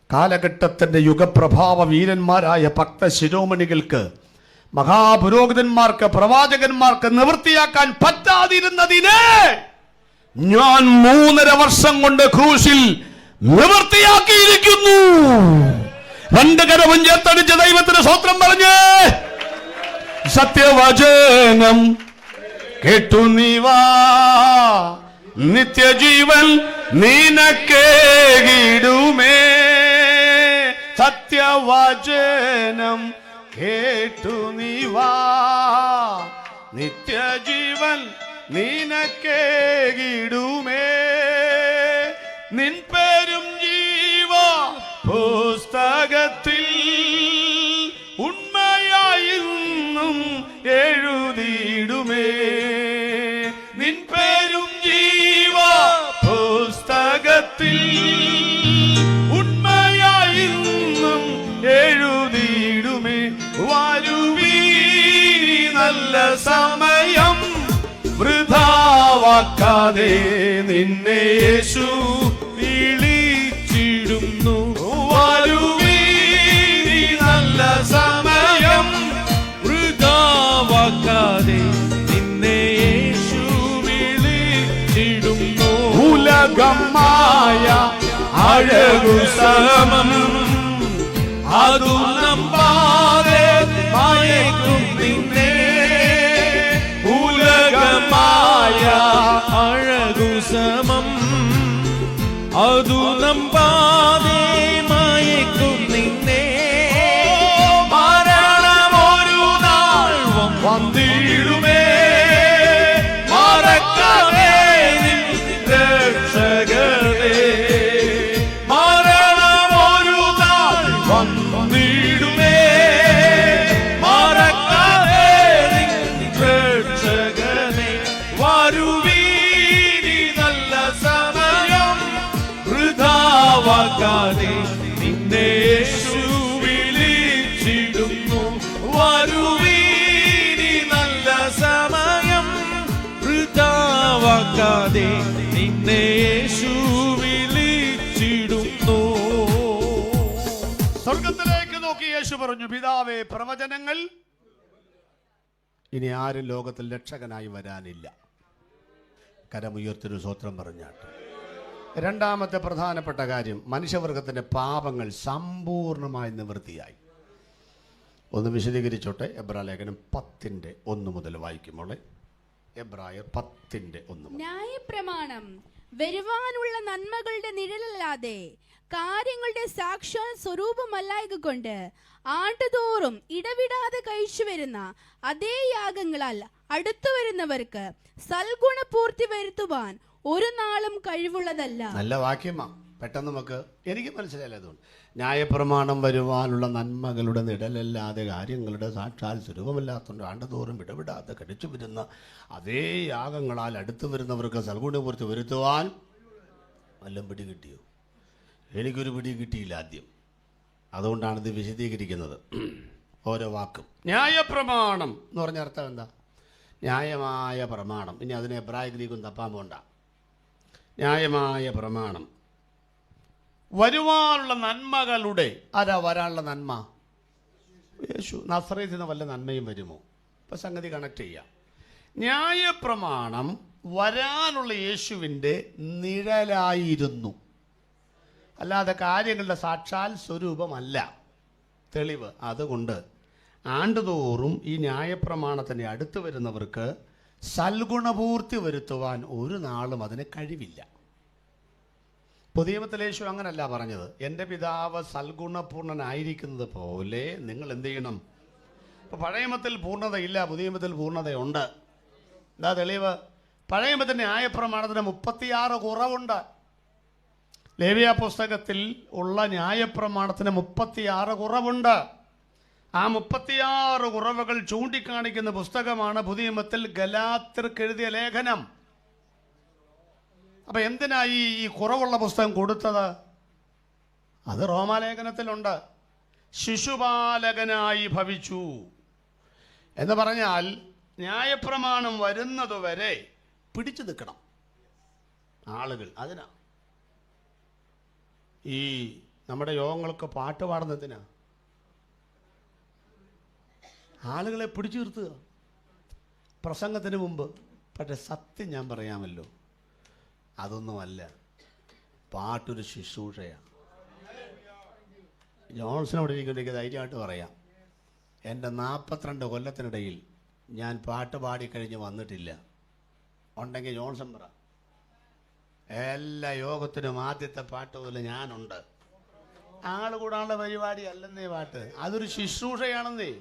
S1: കാലഘട്ടത്തിന്റെ യുഗപ്രഭാവ വീരന്മാരായ ഭക്ത ശിരോമണികൾക്ക്, മഹാപുരോഹിതന്മാർക്ക്, പ്രവാചകന്മാർക്ക് നിവൃത്തിയാക്കാൻ പറ്റാതിരുന്നതിനെ ഞാൻ 3.5 വർഷം കൊണ്ട് ക്രൂശിൽ നിവൃത്തിയാക്കിയിരിക്കുന്നു. 2 കരവും ചേർത്തടിച്ച് ദൈവത്തിന് സ്തോത്രം പറഞ്ഞ് സത്യവചനം കേട്ടു നീ വാ, നിത്യജീവൻ നിനക്കേകിടുമേ. സത്യവചനം കേട്ടു നീ വാ, നിത്യജീവൻ നിനക്കേകിടുമേ. നിൻ പേരും ജീവ പുസ്തകത്തിൽ ഉണ്മയായിന്നും എഴുതിയിടുമേ. നിൻ പേരും ജീവ വന്നിടുമേ വരുവീ നല്ല സമയം വൃഥാവാക്കാതെ നിന്നെ യേശു വിളിച്ചിടുന്നു വരുവീ നല്ല സമയം
S3: വൃഥാവാക്കാതെ നിന്നെ യേശു വിളിച്ചിടുന്നു
S1: ഉലകമായ അഴകു സമം
S3: അതു നമ്പാതെ മയക്കും നിന്നെ ഉലകമായ അഴകു സമം അതു നമ്പാതെ മയക്കും നിന്നെ
S1: മരണമൊരു നാൾ വന്നിടുമേ മറക്കാതെ നിൻ രക്ഷകനെ മരണമൊരു നാൾ വന്നിടുമേ മറക്കാതെ നിൻ രക്ഷകനെ വരുവീനി നല്ല സമയം
S3: വൃഥാവാക്കാതെ നിന്നെ യേശു വിളിച്ചിടുന്നു വരുവീനി നല്ല സമയം വൃഥാവാക്കാതെ നിന്നെ യേശു വിളിച്ചിടുന്നു.
S1: സ്വർഗത്തിലേക്ക് നോക്കി യേശു പറഞ്ഞു, പിതാവേ, പ്രവചനങ്ങൾ ഇനി ആരും ലോകത്തിൽ രക്ഷകനായി വരാനില്ല. കരമുയർത്തൊരു സ്വത്രം പറഞ്ഞാട്ട്. രണ്ടാമത്തെ പ്രധാനപ്പെട്ട കാര്യം, മനുഷ്യവർഗത്തിന്റെ പാപങ്ങൾ സമ്പൂർണമായി നിവൃത്തിയായി. ഒന്ന് വിശദീകരിച്ചോട്ടെ. എബ്രായ ലേഖനം 10:1 മുതൽ വായിക്കുമ്പോൾ, എബ്രായർ 10:1.
S2: ന്യായപ്രമാണം വരുവാനുള്ള നന്മകളുടെ നിഴലല്ലാതെ കാര്യങ്ങളുടെ സാക്ഷാൽ സ്വരൂപമല്ലായകൊണ്ട് ആണ്ടുതോറും ഇടവിടാതെ കഴിച്ചു വരുന്ന അതേ യാഗങ്ങളാൽ അടുത്തു വരുന്നവർക്ക് സൽഗുണപൂർത്തി വരുത്തുവാൻ ഒരു നാളും കഴിവുള്ളതല്ല.
S1: നല്ല വാക്യമാ. പെട്ടെന്ന് നമുക്ക് എനിക്ക് മനസ്സിലായതുകൊണ്ട്, ന്യായപ്രമാണം വരുവാനുള്ള നന്മകളുടെ നിഴലല്ലാതെ കാര്യങ്ങളുടെ സാക്ഷാൽ സ്വരൂപമില്ലാത്തതുകൊണ്ട് ആണ്ടുതോറും ഇടവിടാതെ കഴിച്ചു വരുന്ന അതേ യാഗങ്ങളാൽ അടുത്തു വരുന്നവർക്ക് സൽഗുണപൂർത്തി വരുത്തുവാൻ വല്ലതും പിടി കിട്ടിയോ? എനിക്കൊരു പിടി കിട്ടിയില്ല ആദ്യം. അതുകൊണ്ടാണ് ഇത് വിശദീകരിക്കുന്നത് ഓരോ വാക്കും. ന്യായപ്രമാണം എന്ന് പറഞ്ഞ അർത്ഥം എന്താ? ന്യായമായ പ്രമാണം. ഇനി അതിനെ എബ്രായ ഗ്രീക്കും തപ്പാൻ പോണ്ട. ന്യായമായ പ്രമാണം വരുവാനുള്ള നന്മകളുടെ, ആരാ വരാനുള്ള നന്മ? യേശു. നസറേത്തിൽ നിന്ന് വല്ല നന്മയും വരുമോ? ഇപ്പം സംഗതി കണക്ട് ചെയ്യാം. ന്യായപ്രമാണം വരാനുള്ള യേശുവിൻ്റെ നിഴലായിരുന്നു, അല്ലാതെ കാര്യങ്ങളുടെ സാക്ഷാൽ സ്വരൂപമല്ല. തെളിവ് അതുകൊണ്ട് ആണ്ടുതോറും ഈ ന്യായപ്രമാണത്തിൻ്റെ അടുത്ത് വരുന്നവർക്ക് സൽഗുണപൂർത്തി വരുത്തുവാൻ ഒരു നാളും അതിന് കഴിവില്ല. പുതിയ നിയമത്തിലെ യേശു അങ്ങനല്ല പറഞ്ഞത്. എൻ്റെ പിതാവ് സൽഗുണപൂർണനായിരിക്കുന്നത് പോലെ നിങ്ങൾ എന്ത് ചെയ്യണം. ഇപ്പോൾ പഴയ നിയമത്തിൽ പൂർണ്ണതയില്ല, പുതിയ നിയമത്തിൽ പൂർണ്ണതയുണ്ട്. എന്താ തെളിവ്? പഴയ നിയമത്തിൻ്റെ ന്യായപ്രമാണത്തിന് 36 കുറവുണ്ട്. ലേവ്യ പുസ്തകത്തിൽ ഉള്ള ന്യായപ്രമാണത്തിന് 36 കുറവുണ്ട്. ആ 36 കുറവുകൾ ചൂണ്ടിക്കാണിക്കുന്ന പുസ്തകമാണ് പുതിയ നിയമത്തിൽ ഗലാത്യർക്ക് എഴുതിയ ലേഖനം. അപ്പൊ എന്തിനായി ഈ കുറവുള്ള പുസ്തകം കൊടുത്തത്? അത് റോമാലേഖനത്തിലുണ്ട്. ശിശുപാലകനായി ഭവിച്ചു എന്ന് പറഞ്ഞാൽ ന്യായപ്രമാണം വരുന്നതുവരെ പിടിച്ചു നിൽക്കണം ആളുകൾ. അതിനാ ഈ നമ്മുടെ യോഗങ്ങൾക്ക് പാട്ട് പാടുന്നതിനാ ആളുകളെ പിടിച്ചു നിർത്തുക പ്രസംഗത്തിന് മുമ്പ്. പക്ഷെ സത്യം ഞാൻ പറയാമല്ലോ, അതൊന്നുമല്ല. പാട്ടൊരു ശുശ്രൂഷയാണ്. ജോൺസനോട് എനിക്ക് ധൈര്യമായിട്ട് പറയാം, എൻ്റെ 42 കൊല്ലത്തിനിടയിൽ ഞാൻ പാട്ട് പാടിക്കഴിഞ്ഞ് വന്നിട്ടില്ല. ഉണ്ടെങ്കിൽ ജോൺസൺ പറ. എല്ലാ യോഗത്തിനും ആദ്യത്തെ പാട്ട് പോലെ ഞാനുണ്ട്. ആള് കൂടാനുള്ള പരിപാടി അല്ലെന്നേ പാട്ട്, അതൊരു ശുശ്രൂഷയാണെന്നേ.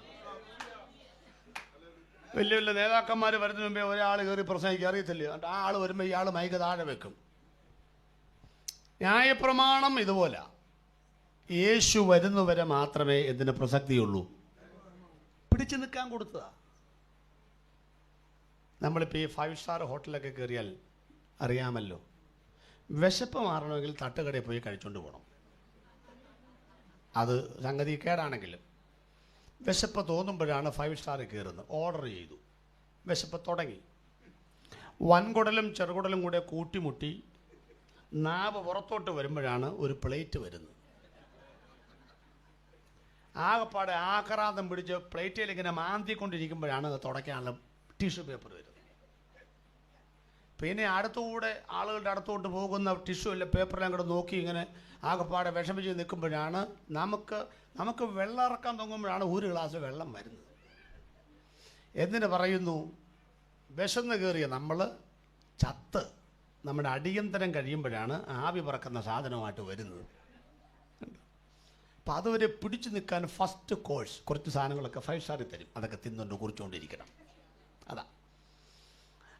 S1: വലിയ വലിയ നേതാക്കന്മാർ വരുന്നതിന് മുമ്പേ ഒരാൾ കയറി പ്രസംഗിക്കുക, അറിയത്തില്ല. ആ ആൾ വരുമ്പോൾ ഇയാൾ മൈക്ക് താഴെ വെക്കും. ന്യായപ്രമാണം ഇതുപോലെ യേശു വരുന്നവരെ മാത്രമേ ഇതിന് പ്രസക്തിയുള്ളൂ. പിടിച്ചു നിൽക്കാൻ കൊടുത്തതാ. നമ്മളിപ്പോൾ ഈ 5 സ്റ്റാർ ഹോട്ടലൊക്കെ കയറിയാൽ അറിയാമല്ലോ, വിശപ്പ് മാറണമെങ്കിൽ തട്ടുകടയിൽ പോയി കഴിച്ചുകൊണ്ട് പോകണം. അത് സംഗതി കേടാണെങ്കിലും വിശപ്പ് തോന്നുമ്പോഴാണ് 5 സ്റ്റാർ കയറുന്നത്. ഓർഡർ ചെയ്തു, വിശപ്പ് തുടങ്ങി. വൻകുടലും ചെറുകുടലും കൂടെ കൂട്ടിമുട്ടി നാവ് പുറത്തോട്ട് വരുമ്പോഴാണ് ഒരു പ്ലേറ്റ് വരുന്നത്. ആകെപ്പാടെ ആക്രാന്തം പിടിച്ച് പ്ലേറ്റിൽ ഇങ്ങനെ മാന്തിക്കൊണ്ടിരിക്കുമ്പോഴാണ് അത് തുടയ്ക്കാനുള്ള ടിഷ്യൂ പേപ്പർ വരുന്നത്. പിന്നെ അടുത്തുകൂടെ ആളുകളുടെ അടുത്തോട്ട് പോകുന്ന ടിഷ്യൂ അല്ല പേപ്പറെല്ലാം കൂടെ നോക്കി ഇങ്ങനെ ആകെപ്പാടെ വിഷമിച്ച് നിൽക്കുമ്പോഴാണ് നമുക്ക് വെള്ളം ഇറക്കാൻ തുടങ്ങുമ്പോഴാണ് ഒരു ഗ്ലാസ് വെള്ളം വരുന്നത്. എന്തിനു പറയുന്നു? വിശന്ന് കയറിയ നമ്മൾ ചത്ത് നമ്മുടെ അടിയന്തരം കഴിയുമ്പോഴാണ് ആവി പറക്കുന്ന സാധനമായിട്ട് വരുന്നത്. അപ്പം അതുവരെ പിടിച്ചു നിൽക്കാൻ ഫസ്റ്റ് കോഴ്സ് കുറച്ച് സാധനങ്ങളൊക്കെ 5 സ്റ്റാറിൽ തരും. അതൊക്കെ തിന്നുകൊണ്ട് കുറിച്ചുകൊണ്ടിരിക്കണം. അതാ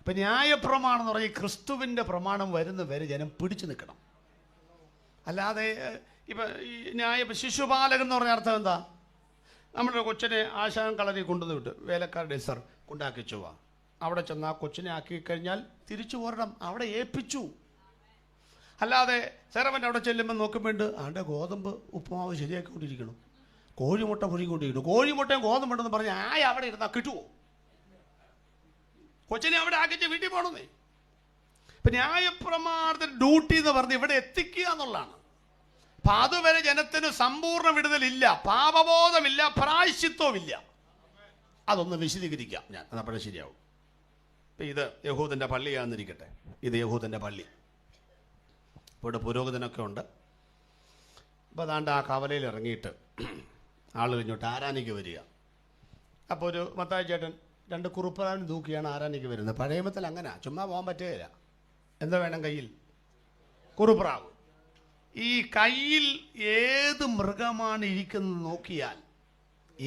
S1: ഇപ്പം ന്യായപ്രമാണം എന്ന് പറഞ്ഞാൽ ക്രിസ്തുവിൻ്റെ പ്രമാണം വരുന്ന വരെ ജനം പിടിച്ചു നിൽക്കണം. അല്ലാതെ ഇപ്പം ഈ ശിശുപാലകൻ എന്ന് പറഞ്ഞ അർത്ഥം എന്താ? നമ്മുടെ കൊച്ചിനെ ആശാൻ കളരി കൊണ്ടുവന്ന് വിട്ട് വേലക്കാരുടെ സർ കൊണ്ടാക്കിച്ചു പോവാ. അവിടെ ചെന്ന് ആ കൊച്ചിനെ ആക്കി കഴിഞ്ഞാൽ തിരിച്ചു പോരണം, അവിടെ ഏൽപ്പിച്ചു. അല്ലാതെ സെറവൻ്റെ അവിടെ ചെല്ലുമ്പോൾ നോക്കുമ്പോണ്ട് ആൻ്റെ ഗോതമ്പ് ഉപ്പുമാവ് ശരിയാക്കിക്കൊണ്ടിരിക്കണം, കോഴിമുട്ട പുഴുകിക്കൊണ്ടിരിക്കണം. കോഴിമുട്ടയും ഗോതമ്പുണ്ടെന്ന് പറഞ്ഞാൽ അവിടെ ഇരുന്നാൽ കിട്ടുമോ? കൊച്ചിനെ അവിടെ ആക്കിച്ച് വീട്ടിൽ പോകണമെന്നേ. ഇപ്പം ന്യായപ്രമാണത്തിൻ്റെ ഡ്യൂട്ടി എന്ന് പറഞ്ഞ് ഇവിടെ എത്തിക്കുക എന്നുള്ളതാണ്. അപ്പം അതുവരെ ജനത്തിന് സമ്പൂർണ്ണ വിടുതലില്ല, പാപബോധമില്ല, പ്രായശ്ചിത്വമില്ല. അതൊന്ന് വിശദീകരിക്കാം ഞാൻ, അതപ്പോഴേ ശരിയാവും. ഇപ്പം ഇത് യഹൂദൻ്റെ പള്ളിയാണെന്നിരിക്കട്ടെ. ഇത് യഹൂദൻ്റെ പള്ളി. ഇവിടെ പുരോഹിതനൊക്കെ ഉണ്ട്. അപ്പോൾ അതാണ്ട് ആ കവലയിൽ ഇറങ്ങിയിട്ട് ആൾ കഴിഞ്ഞോട്ട് ആരാനിക്ക് വരിക. അപ്പോൾ ഒരു മത്തായി ചേട്ടൻ 2 കുറുപ്രാവിന് തൂക്കിയാണ് ആരാനിക്ക് വരുന്നത്. പഴയമത്തിൽ അങ്ങനെ ചുമ്മാ പോകാൻ പറ്റുകയില്ല. എന്താ വേണം കയ്യിൽ? കുറുപ്രാവ്. ഈ കയ്യിൽ ഏത് മൃഗമാണ് ഇരിക്കുന്നത് നോക്കിയാൽ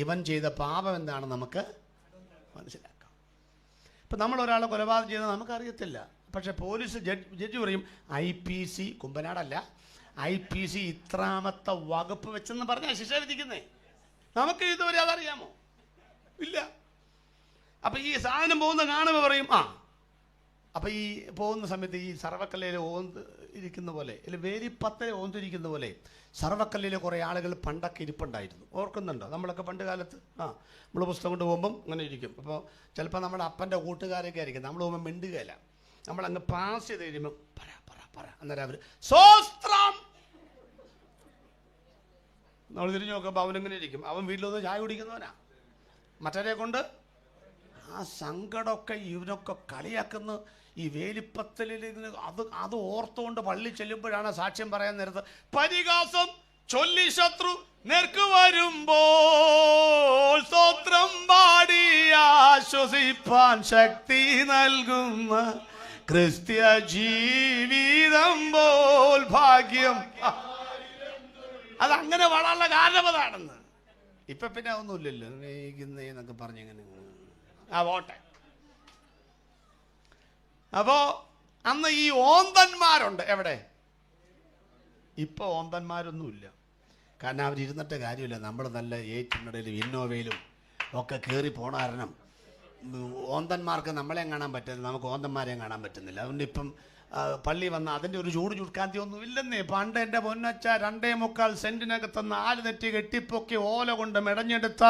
S1: ഇവൻ ചെയ്ത പാപം എന്താണെന്ന് നമുക്ക് മനസ്സിലാക്കാം. ഇപ്പം നമ്മളൊരാളെ കൊലപാതകം ചെയ്താൽ നമുക്കറിയത്തില്ല. പക്ഷെ പോലീസ് ജഡ്ജി പറയും IPC കുമ്പനാടല്ല, IPC ഇത്രാമത്തെ വകുപ്പ് വെച്ചെന്ന് പറഞ്ഞാൽ ശിക്ഷ വിധിക്കുന്നേ. നമുക്ക് ഇതുവരെ അതറിയാമോ? ഇല്ല. അപ്പം ഈ സാധനം പോകുന്ന കാണുമ്പോൾ പറയും അപ്പം ഈ പോകുന്ന സമയത്ത് ഈ സർവക്കല്ലയിൽ ഓന്ത് ഇരിക്കുന്ന പോലെ, അല്ലെങ്കിൽ വേലിപ്പത്തലെ ഓന്തിരിക്കുന്ന പോലെ സർവക്കല്ലയിലെ കുറേ ആളുകൾ പണ്ടൊക്കെ ഇരിപ്പുണ്ടായിരുന്നു. ഓർക്കുന്നുണ്ടോ? നമ്മളൊക്കെ പണ്ട് കാലത്ത് നമ്മൾ പുസ്തകം കൊണ്ട് പോകുമ്പം അങ്ങനെ ഇരിക്കും. അപ്പോൾ ചിലപ്പോൾ നമ്മുടെ അപ്പൻ്റെ കൂട്ടുകാരൊക്കെ ആയിരിക്കും. നമ്മൾ പോകുമ്പോൾ മിണ്ടുകയില്ല. നമ്മളങ്ങ് പാസ് ചെയ്ത് കഴിയുമ്പോൾ പറ പറ പറ അന്നേരം അവർ സ്വസ്ത്രം. നമ്മൾ തിരിഞ്ഞു നോക്കുമ്പോൾ അവനിങ്ങനെ ഇരിക്കും. അവൻ വീട്ടിലൊന്ന് ചായ കുടിക്കുന്നവനാ. മറ്റവരെ കൊണ്ട് ആ സങ്കടമൊക്കെ ഇവനൊക്കെ കളിയാക്കുന്ന ഈ വേലിപ്പത്തലിൽ അത് ഓർത്തുകൊണ്ട് പള്ളി ചെല്ലുമ്പോഴാണ് സാക്ഷ്യം പറയാൻ നേരത്ത് പരിഹാസം ചൊല്ലി ശത്രു നേർക്ക് വരുമ്പോൾ സ്തോത്രം പാടി ആശ്വസിപ്പാൻ ശക്തി നൽകുന്ന ക്രിസ്ത്യ ജീവിതം പോൽ ഭാഗ്യം. അതങ്ങനെ വളരാനുള്ള കാരണം അതാണെന്ന്. ഇപ്പം പിന്നെ ഒന്നുമില്ലല്ലോ എന്നൊക്കെ പറഞ്ഞിങ്ങനെ പോട്ടെ. അപ്പോൾ അന്ന് ഈ ഓന്തന്മാരുണ്ട്. എവിടെ? ഇപ്പോൾ ഓന്തന്മാരൊന്നുമില്ല. കാരണം അവരിരുന്നിട്ട് കാര്യമില്ല. നമ്മൾ നല്ല ഏറ്റുന്നടയിലും ഇന്നോവയിലും ഒക്കെ കയറി പോണ കാരണം ഓന്തന്മാർക്ക് നമ്മളെ കാണാൻ പറ്റുന്നില്ല, നമുക്ക് ഓന്തന്മാരെയും കാണാൻ പറ്റുന്നില്ല. അതുകൊണ്ട് ഇപ്പം പള്ളി വന്ന അതിൻ്റെ ഒരു ചൂടുകാന്തി ഒന്നും ഇല്ലെന്നേ. പണ്ട് എൻ്റെ പൊന്നച്ച 2.25 സെൻറ്റിനകത്ത് 4 നെറ്റി കെട്ടിപ്പൊക്കി ഓല കൊണ്ട് മെടഞ്ഞെടുത്ത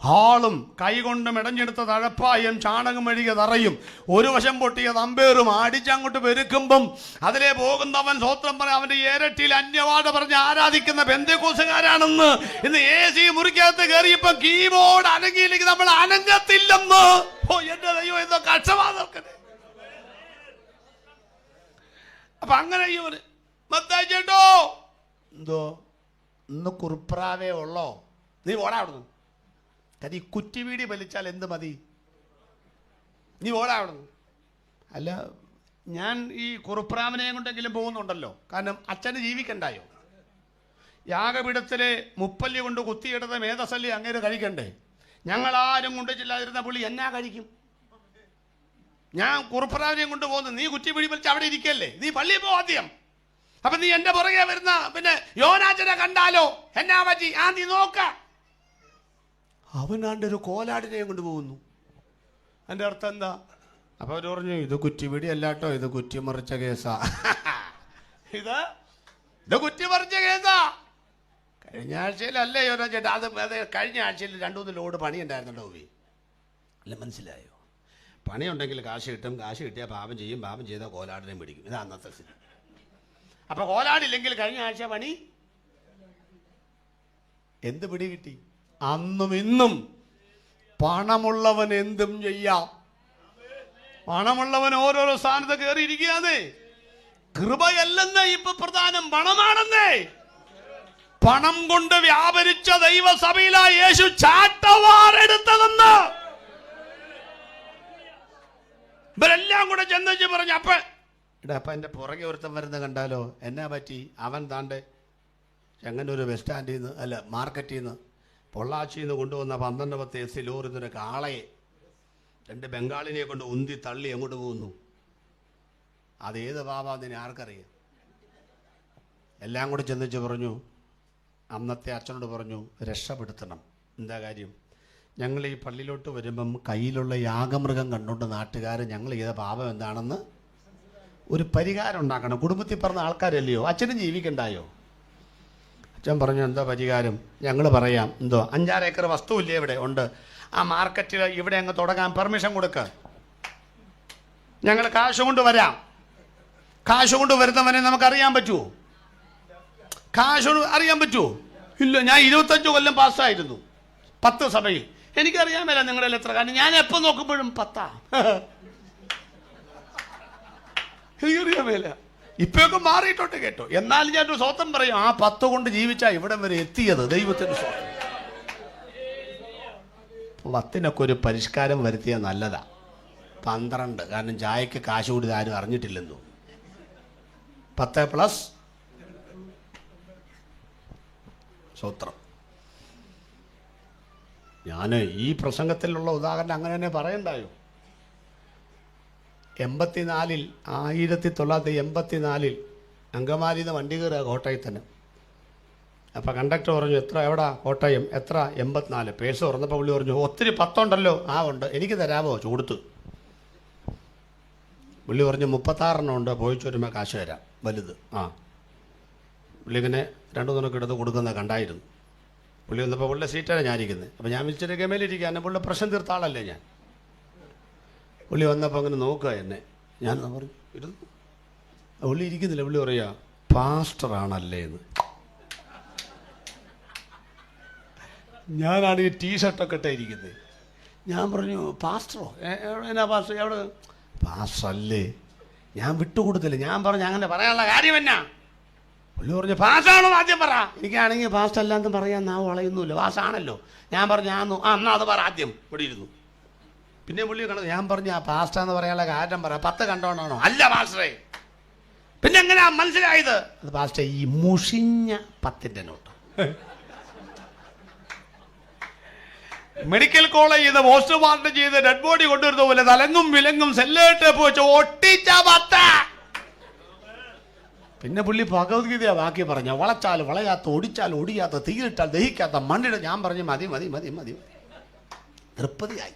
S1: ഹാളും കൈകൊണ്ട് മെടഞ്ഞെടുത്ത തഴപ്പായും ചാണകം മെഴുകിയ തറയും ഒരു വശം പൊട്ടിയ തമ്പേറും അടിച്ചങ്ങോട്ട് പെരുക്കുമ്പം അതിലെ പോകുന്നവൻ സ്വത്രം പറയാൻ അവൻ്റെ ഇരട്ടിയിൽ അന്യവാദ പറഞ്ഞ് ആരാധിക്കുന്ന പെന്തക്കോസുകാരാണെന്ന് ഇന്ന് AC മുറിക്കകത്ത് കയറിയപ്പം കീബോർഡ് അനങ്ങിയില്ലെങ്കിൽ നമ്മൾ അനങ്ങത്തില്ലെന്ന്. എന്റെ ദൈവം എന്തോ കക്ഷമാതർക്കണേ. അപ്പൊ അങ്ങനെ മത്തായി ചേട്ടോ എന്തോ ഇന്ന് കുറുപ്രാവേ ഉള്ളോ? നീ ഓടാ അവിടുന്ന്. കാര്യം ഈ കുറ്റിവീടി വലിച്ചാൽ എന്ത് മതി? നീ ഓടാ അവിടുന്ന്. അല്ല, ഞാൻ ഈ കുറുപ്രാവിനെയും കൊണ്ടെങ്കിലും പോകുന്നുണ്ടല്ലോ. കാരണം അച്ഛന് ജീവിക്കണ്ടായോ? യാഗപീഠത്തിലെ മുപ്പല്ലി കൊണ്ട് കുത്തിയിടത മേധസല്ലി അങ്ങേര് കഴിക്കണ്ടേ? ഞങ്ങളാരും കൊണ്ടുചില്ലാതിരുന്ന പുള്ളി എന്നാ കഴിക്കും? ഞാൻ കുറുപ്രാവിനെയും കൊണ്ട് പോകുന്നു. നീ കുറ്റിവീടി വലിച്ച് അവിടെ ഇരിക്കല്ലേ? നീ പള്ളിയിൽ പോ ആദ്യം. അപ്പൊ നീ എന്റെ പുറകെ വരുന്ന പിന്നെ യോനാച്ചനെ കണ്ടാലോ എന്നാ പറ്റി? നീ നോക്ക. അവനാണ്ട് ഒരു കോലാടിനെയും കൊണ്ട് പോകുന്നു. എൻ്റെ അർത്ഥം എന്താ? അപ്പൊ അവർ പറഞ്ഞു ഇത് കുറ്റിപിടി അല്ലാട്ടോ, ഇത് കുറ്റിമറിച്ച കേസാ. ഇത് കുറ്റിമറിച്ച കേസാ. കഴിഞ്ഞ ആഴ്ചയിലല്ലേ ഓരോ ചേട്ടാ, അത് കഴിഞ്ഞ ആഴ്ചയിൽ 2-3 ലോഡ് പണി ഉണ്ടായിരുന്നുണ്ടോ ഉവി? അല്ല, മനസ്സിലായോ? പണിയുണ്ടെങ്കിൽ കാശ് കിട്ടും, കാശ് കിട്ടിയാൽ പാപം ചെയ്യും, പാപം ചെയ്താൽ കോലാടിനെയും പിടിക്കും. ഇതാ അന്നത്തെ സ്ഥിതി. അപ്പോൾ കോലാടില്ലെങ്കിൽ കഴിഞ്ഞ ആഴ്ച പണി എന്ത് പിടി കിട്ടി? അന്നും ഇന്നും പണമുള്ളവൻ എന്തും ചെയ്യാം. പണമുള്ളവൻ ഓരോരോ സ്ഥാനത്ത് കയറിയിരിക്കുകയാണേ. കൃപയല്ലെന്നേ ഇപ്പൊ പ്രധാനം, പണമാണെന്നേ. പണം കൊണ്ട് വ്യാപരിച്ച ദൈവസഭയിലാ യേശു ചാട്ടവാറെടുത്തതെന്ന് ഇവരെല്ലാം കൂടെ ചെന്നു പറഞ്ഞു. അപ്പൊ എന്റെ പുറകെ ഒരുത്തം വരുന്ന കണ്ടാലോ, എന്നാ പറ്റി? അവൻ താണ്ടെ ചെങ്ങന്നൂർ ബസ് സ്റ്റാൻഡിൽ നിന്ന്, അല്ല മാർക്കറ്റിൽ നിന്ന്, പൊള്ളാച്ചിയിൽ നിന്ന് കൊണ്ടുവന്ന 12 SC ലോറിന്നൊരു കാളയെ 2 ബംഗാളിനെ കൊണ്ട് ഉന്തി തള്ളി എങ്ങോട്ട് പോകുന്നു? അതേത് പാപാന്ന് ആർക്കറിയാം? എല്ലാം കൂടെ ചെന്നിച്ച് പറഞ്ഞു. അന്നത്തെ അച്ഛനോട് പറഞ്ഞു, രക്ഷപ്പെടുത്തണം. എന്താ കാര്യം? ഞങ്ങൾ ഈ പള്ളിയിലോട്ട് വരുമ്പം കയ്യിലുള്ള യാഗമൃഗം കണ്ടുകൊണ്ട് നാട്ടുകാർ ഞങ്ങൾ ചെയ്ത പാപം എന്താണെന്ന് ഒരു പരിഹാരം ഉണ്ടാക്കണം. കുടുംബത്തിൽ പറഞ്ഞ ആൾക്കാരല്ലയോ, അച്ഛനും ജീവിക്കണ്ടായോ? അച്ഛൻ പറഞ്ഞു, എന്താ പരിഹാരം? ഞങ്ങൾ പറയാം. എന്തോ 5-6 ഏക്കർ വസ്തുവില്ലേ ഇവിടെ ഉണ്ട്, ആ മാർക്കറ്റിൽ ഇവിടെ അങ്ങ് തുടങ്ങാൻ പെർമിഷൻ കൊടുക്കുക. ഞങ്ങൾ കാശ് കൊണ്ട് വരാം. കാശ് കൊണ്ട് വരുന്നവനെ നമുക്കറിയാൻ പറ്റുമോ? കാശ് കൊണ്ട് അറിയാൻ പറ്റുമോ? ഇല്ല. ഞാൻ 25 കൊല്ലം പാസ്സായിരുന്നു 10 സഭയിൽ. എനിക്കറിയാമല്ല നിങ്ങളുടെ എത്ര. കാരണം ഞാൻ എപ്പോൾ നോക്കുമ്പോഴും 10. എനിക്കറിയാമല്ല. ഇപ്പൊക്കെ മാറിയിട്ടോട്ട് കേട്ടോ. എന്നാലും ഞാനൊരു സ്വന്തം പറയും, ആ 10 കൊണ്ട് ജീവിച്ചാ ഇവിടം വരെ എത്തിയത് ദൈവത്തിന് സ്വന്തം. 10നൊക്കെ ഒരു പരിഷ്കാരം വരുത്തിയാൽ നല്ലതാ. 12. കാരണം ചായക്ക് കാശ് കൂടി ആരും അറിഞ്ഞിട്ടില്ലെന്നു. 10+ സൂത്രം. ഞാൻ ഈ പ്രസംഗത്തിലുള്ള ഉദാഹരണം അങ്ങനെ തന്നെ പറയണ്ടായോ? 1984 അങ്കമാലിയിൽ നിന്ന് വണ്ടി കയറുക കോട്ടയത്തിന്. അപ്പോൾ കണ്ടക്ടർ പറഞ്ഞു, എത്ര എവിടാ? കോട്ടയം. എത്ര? 84. പേഴ്സ് തുറന്നപ്പോൾ പുള്ളി പറഞ്ഞു, ഒത്തിരി 10 ഉണ്ടല്ലോ. ആ ഉണ്ട്, എനിക്ക് തരാമോ? ചൂടുത്ത്. പുള്ളി പറഞ്ഞു, 36 ഉണ്ട്, പോയിച്ചു വരുമ്പോൾ കാശ് തരാം, വലുത്. ആ പുള്ളി ഇങ്ങനെ 2-3 എടുത്ത് കൊടുക്കുന്ന കണ്ടായിരുന്നു. പുള്ളി വന്നപ്പോൾ പുള്ളിയുടെ സീറ്റാണ് ഞാനിരിക്കുന്നത്. അപ്പോൾ ഞാൻ വിളിച്ചിട്ട് ഗമയിലിരിക്കുക, എന്നെ പുള്ളിയുടെ പ്രശ്നം തീർത്ത ആളല്ലേ ഞാൻ. പുള്ളി വന്നപ്പോൾ അങ്ങനെ നോക്കുക എന്നെ. ഞാൻ പറഞ്ഞു ഇരുന്നു. പുള്ളി ഇരിക്കുന്നില്ല. പുള്ളി പറയുക, പാസ്റ്ററാണല്ലേ എന്ന്. ഞാനാണ് ഈ ടീഷർട്ടൊക്കെ ഇട്ടേ ഇരിക്കുന്നത്. ഞാൻ പറഞ്ഞു, പാസ്റ്ററോ? എന്നാ പാസ്റ്റർ? എവിടെ? പാസ്റ്റർ അല്ലേ. ഞാൻ വിട്ടുകൊടുത്തില്ല. ഞാൻ പറഞ്ഞു, അങ്ങനെ പറയാനുള്ള കാര്യം എന്നാ? പുള്ളി പറഞ്ഞു, പാസ്സാണോ ആദ്യം പറ. എനിക്കാണെങ്കിൽ പാസ്റ്റ് അല്ലാന്ന് പറയാൻ നാവ് വളയൊന്നുമില്ല, പാസ്സാണല്ലോ. ഞാൻ പറഞ്ഞു, എന്നാ അത് പറ ആദ്യം. ഇവിടെ ഇരുന്നു. പിന്നെ പുള്ളി കണ്ടത്. ഞാൻ പറഞ്ഞു, ആ പാസ്റ്റാന്ന് പറയാനുള്ള കാരണം പറ. 10 കണ്ടോണ്ടാണോ? അല്ല പാസ്റ്ററേ. പിന്നെ എങ്ങനെയാ മനസ്സിലായത്? അത് പാസ്റ്റർ ഈ മുഷിഞ്ഞ 10ന്റെ നോട്ട്. മെഡിക്കൽ കോളേജിൽ നിന്ന് പോസ്റ്റ്മോർട്ടം ചെയ്ത് ഡെഡ് ബോഡി കൊണ്ടുവരുന്ന പോലെ തലങ്ങും വിലങ്ങും സെല്ലേട്ട് പോയിട്ട് ഒട്ടിച്ച 10. പിന്നെ പുള്ളി ഭഗവത്ഗീതയാ ബാക്കി പറഞ്ഞ, വളച്ചാൽ വളയാത്ത, ഒടിച്ചാൽ ഒടിയാത്ത, തീയിലിട്ടാൽ ദഹിക്കാത്ത, മണ്ണിട. ഞാൻ പറഞ്ഞു, മതി മതി മതി മതി, തൃപ്തിയായി.